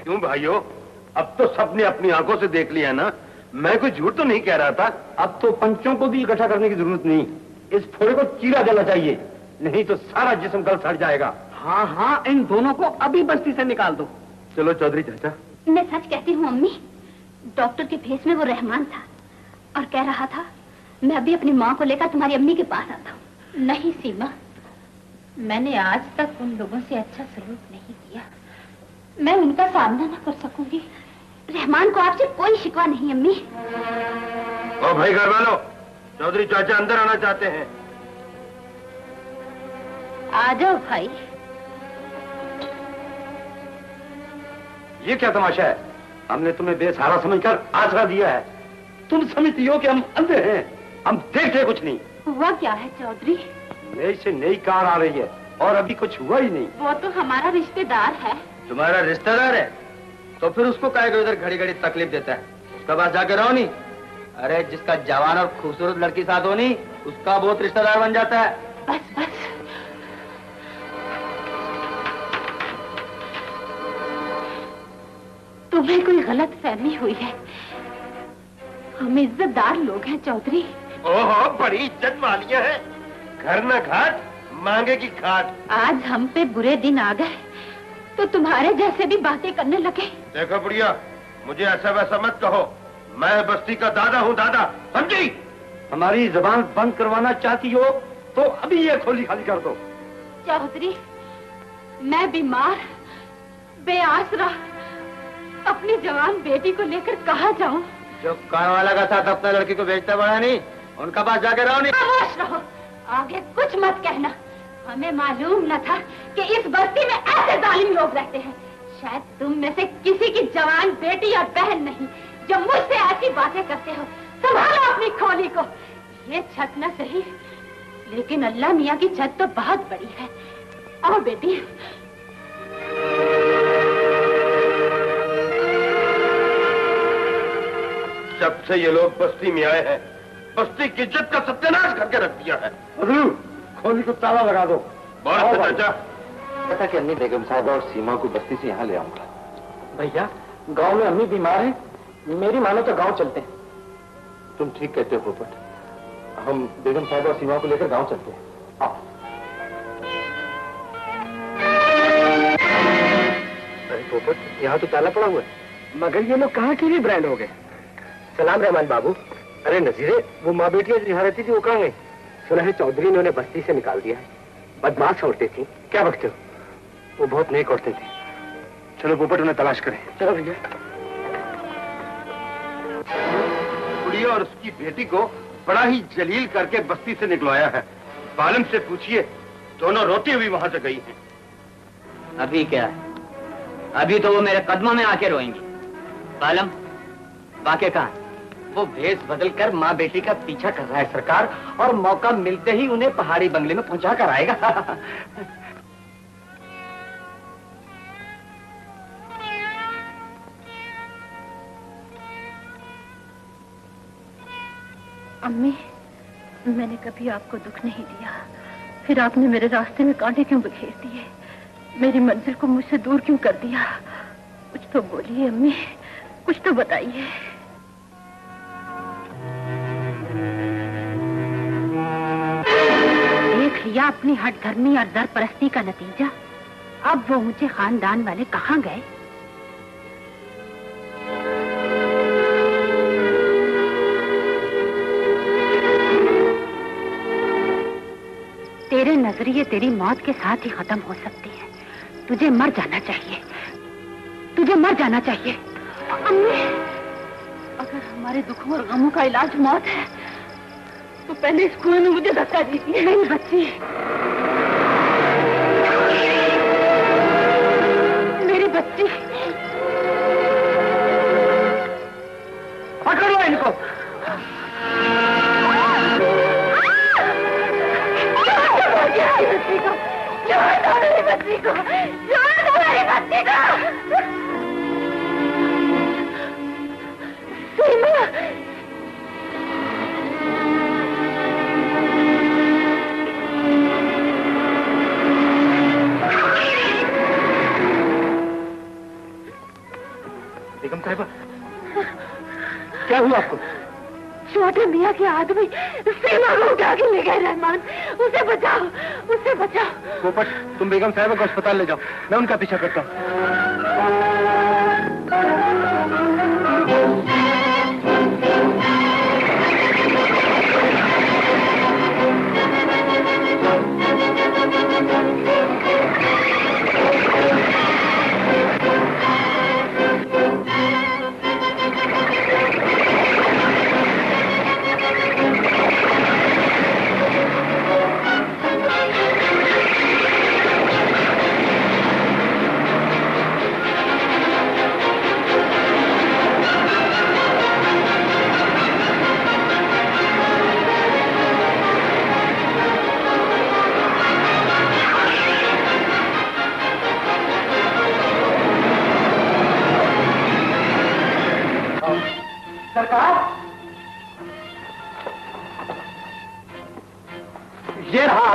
क्यों भाइयों, अब तो सबने अपनी आंखों से देख लिया ना। मैं कोई झूठ तो नहीं कह रहा था। अब तो पंचों को भी इकट्ठा करने की जरूरत नहीं, इस फोड़े को चीरा देना चाहिए, नहीं तो सारा जिस्म गल सड़ जाएगा। हाँ हाँ, इन दोनों को अभी बस्ती से निकाल दो। चलो चौधरी चाचा, मैं सच कहती हूँ अम्मी, डॉक्टर के भेस में वो रहमान था और कह रहा था मैं अभी अपनी माँ को लेकर तुम्हारी अम्मी के पास आता हूँ। नहीं सीमा, मैंने आज तक उन लोगों से अच्छा सलूक नहीं किया। मैं उनका सामना न कर सकूंगी। रहमान को आपसे कोई शिकवा नहीं अम्मी। ओ भाई घर वालों, चौधरी चाचा अंदर आना चाहते हैं। आ जाओ भाई। ये क्या तमाशा है? हमने तुम्हें बेसहारा समझकर आसरा दिया है। तुम समझती हो कि हम अंधे हैं, हम देखते कुछ नहीं। हुआ क्या है चौधरी? नई से नई कार आ रही है और अभी कुछ हुआ ही नहीं। वो तो हमारा रिश्तेदार है। तुम्हारा रिश्तेदार है तो फिर उसको काहे को इधर घड़ी घड़ी तकलीफ देता है? उसके पास जाके रहो नहीं। अरे जिसका जवान और खूबसूरत लड़की साथ हो नहीं, उसका बहुत रिश्तेदार बन जाता है। बस बस। तुम्हें कोई गलत फहमी हुई है। हम इज्जतदार लोग हैं चौधरी। ओहो, बड़ी इज्जत वालियां हैं। घर न घाट, मांगे की खाट। आज हम पे बुरे दिन आ गए तो तुम्हारे जैसे भी बातें करने लगे। देखो बुढ़िया, मुझे ऐसा वैसा मत कहो। मैं बस्ती का दादा हूँ, दादा, समझी? हमारी जुबान बंद करवाना चाहती हो तो अभी ये खोली खाली कर दो। चौधरी, मैं बीमार बेआसरा अपनी जवान बेटी को लेकर कहाँ जाऊँ? जो कार वाला का साथ अपना लड़की को बेचता बड़ा नहीं, उनका पास जाके रहो नहीं। खामोश रहो, आगे कुछ मत कहना। हमें मालूम न था कि इस बस्ती में ऐसे जालिम लोग रहते हैं। शायद तुम में से किसी की जवान बेटी या बहन नहीं जो मुझसे ऐसी बातें करते हो। संभालो अपनी खोली को। ये छत न सही, लेकिन अल्लाह मियाँ की छत तो बहुत बड़ी है। आओ बेटी। जब से ये लोग बस्ती में आए हैं, बस्ती की इज्जत का सत्यानाश करके रख दिया है। खोली को ताला लगा दो। बहुत चाचा। पता कि अम्मी बेगम साहब और सीमा को बस्ती से यहाँ ले आऊंगा। भैया, गांव में अम्मी बीमार है, मेरी मानो तो गांव चलते हैं। तुम ठीक कहते हो पोपट, हम बेगम साहब और सीमा को लेकर गांव चलते हैं। आओ। अरे पोपट, यहाँ तो ताला पड़ा हुआ है। मगर ये लोग कहाँ के लिए ब्रांड हो गए? सलाम रहमान बाबू। अरे नजीरे, वो माँ बेटियां जो यहाँ रहती थी वो कहाँ गई? सुना है चौधरी ने उन्हें बस्ती से निकाल दिया है। बदमाश औरतें थी। क्या बकते हो? वो बहुत नेक औरतें थी। चलो पोपट, उन्हें तलाश करें। चलो भैया। बुढ़िया और उसकी बेटी को बड़ा ही जलील करके बस्ती से निकलवाया है। बालम से पूछिए, दोनों रोती हुई वहां से गई हैं। अभी क्या है? अभी तो वो मेरे कदमों में आके रोएंगी। बालम, वाके कहाँ? वो भेष बदलकर माँ बेटी का पीछा कर रहा है सरकार, और मौका मिलते ही उन्हें पहाड़ी बंगले में पहुंचा कर आएगा। अम्मी, मैंने कभी आपको दुख नहीं दिया, फिर आपने मेरे रास्ते में कांटे क्यों बिखेर दिए? मेरी मंजिल को मुझसे दूर क्यों कर दिया? कुछ तो बोलिए अम्मी, कुछ तो बताइए। देख लिया अपनी हठधर्मी और दर परस्ती का नतीजा। अब वो ऊंचे खानदान वाले कहाँ गए? तेरे नजरिए तेरी मौत के साथ ही खत्म हो सकती है। तुझे मर जाना चाहिए, तुझे मर जाना चाहिए। अम्मी, अगर हमारे दुखों और गमों का इलाज मौत है तो पहले इस कुएं में मुझे धक्का दीजिए। नहीं बच्ची, मेरी बच्ची। पकड़ो इनको। बच्ची को छोड़ दो, मेरी बच्ची को छोड़ दो, मेरी बच्ची को। सीमा, बेगम साहिबा, क्या हुआ आपको? छोटे मियाँ के आदमी सीमा को उठा के ले गए रहमान। उसे बचाओ, उसे बचाओ। पोपट, तुम बेगम साहिबा को अस्पताल ले जाओ, मैं उनका पीछा करता हूँ।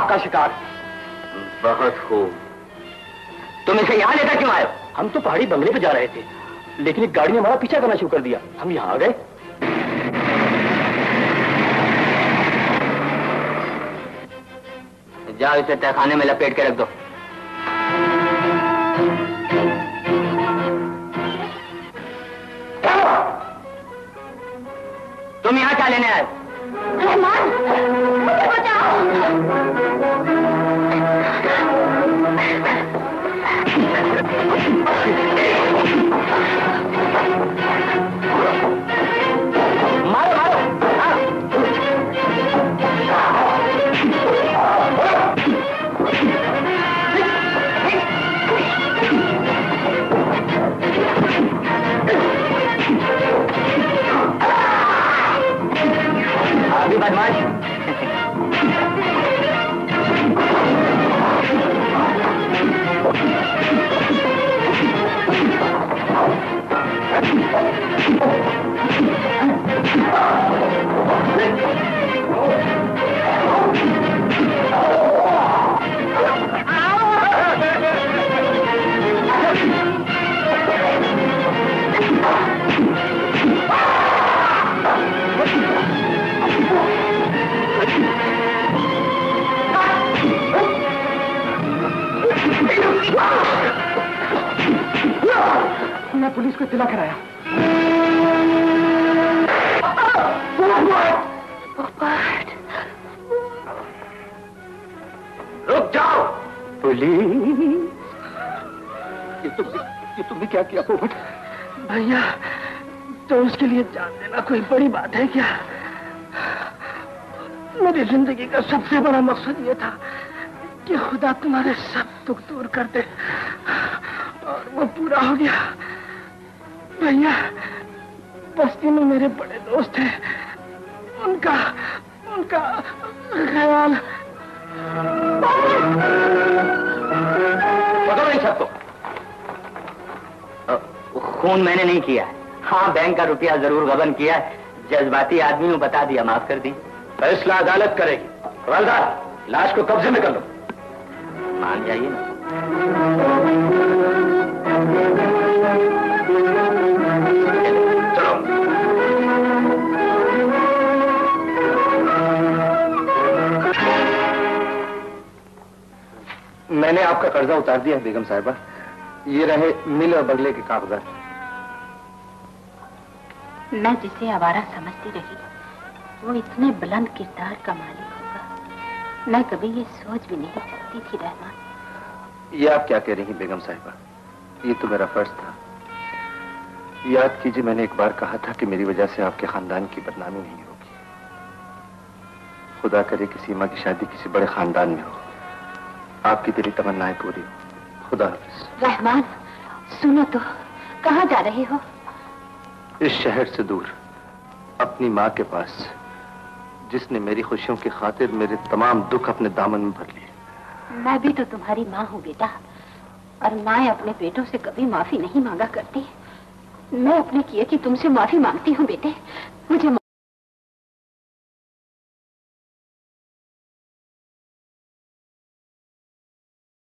का शिकार। बहुत खूब। तुम इसे यहाँ लेकर क्यों आए हो? हम तो पहाड़ी बंगले पे जा रहे थे, लेकिन एक गाड़ी ने हमारा पीछा करना शुरू कर दिया। हम यहाँ आ गए। जाओ इसे तहखाने में लपेट के रख दो। तुम यहाँ क्या लेने आए? रहमान, मुझे बचाओ। मारो मारो। अभी बदमाश। मैं पुलिस को इत्तला कराया। रुक जाओ। पुलिस, ये तुमने क्या किया पोपट? भैया, तो उसके लिए जान देना कोई बड़ी बात है क्या? मेरी जिंदगी का सबसे बड़ा मकसद ये था कि खुदा तुम्हारे सब दुख दूर कर दे, और वो पूरा हो गया। भैया, बस्ती में मेरे बड़े दोस्त हैं, उनका ख्याल। पकड़ो इन सबको। खून मैंने नहीं किया। हाँ, बैंक का रुपया जरूर गबन किया। जज्बाती आदमी हूँ, बता दिया, माफ कर दी। फैसला अदालत करेगी। हवलदार, लाश को कब्जे में कर लो। मान जाइए ना। चलो। मैंने आपका कर्जा उतार दिया है बेगम साहिबा। ये रहे मिल और बंगले के कागजात। मैं जिसे आवारा समझती रही, वो इतने बुलंद किरदार का मालिक होगा, मैं कभी ये सोच भी नहीं सकती थी। रहमान, ये आप क्या कह रही हैं बेगम साहिबा? ये तो मेरा फर्ज था। याद कीजिए, मैंने एक बार कहा था कि मेरी वजह से आपके खानदान की बदनामी नहीं होगी। खुदा करे कि सीमा की शादी किसी बड़े खानदान में हो, आपकी दिली तमन्नाएं पूरी हो। खुदा हाफिज। रहमान, सुनो तो, कहाँ जा रहे हो? इस शहर से दूर, अपनी माँ के पास, जिसने मेरी खुशियों की खातिर मेरे तमाम दुख अपने दामन में भर लिए। मैं भी तो तुम्हारी माँ हूँ बेटा, और माँ अपने बेटों से कभी माफी नहीं मांगा करती। मैं अपने किए की तुमसे माफी मांगती हूँ बेटे, मुझे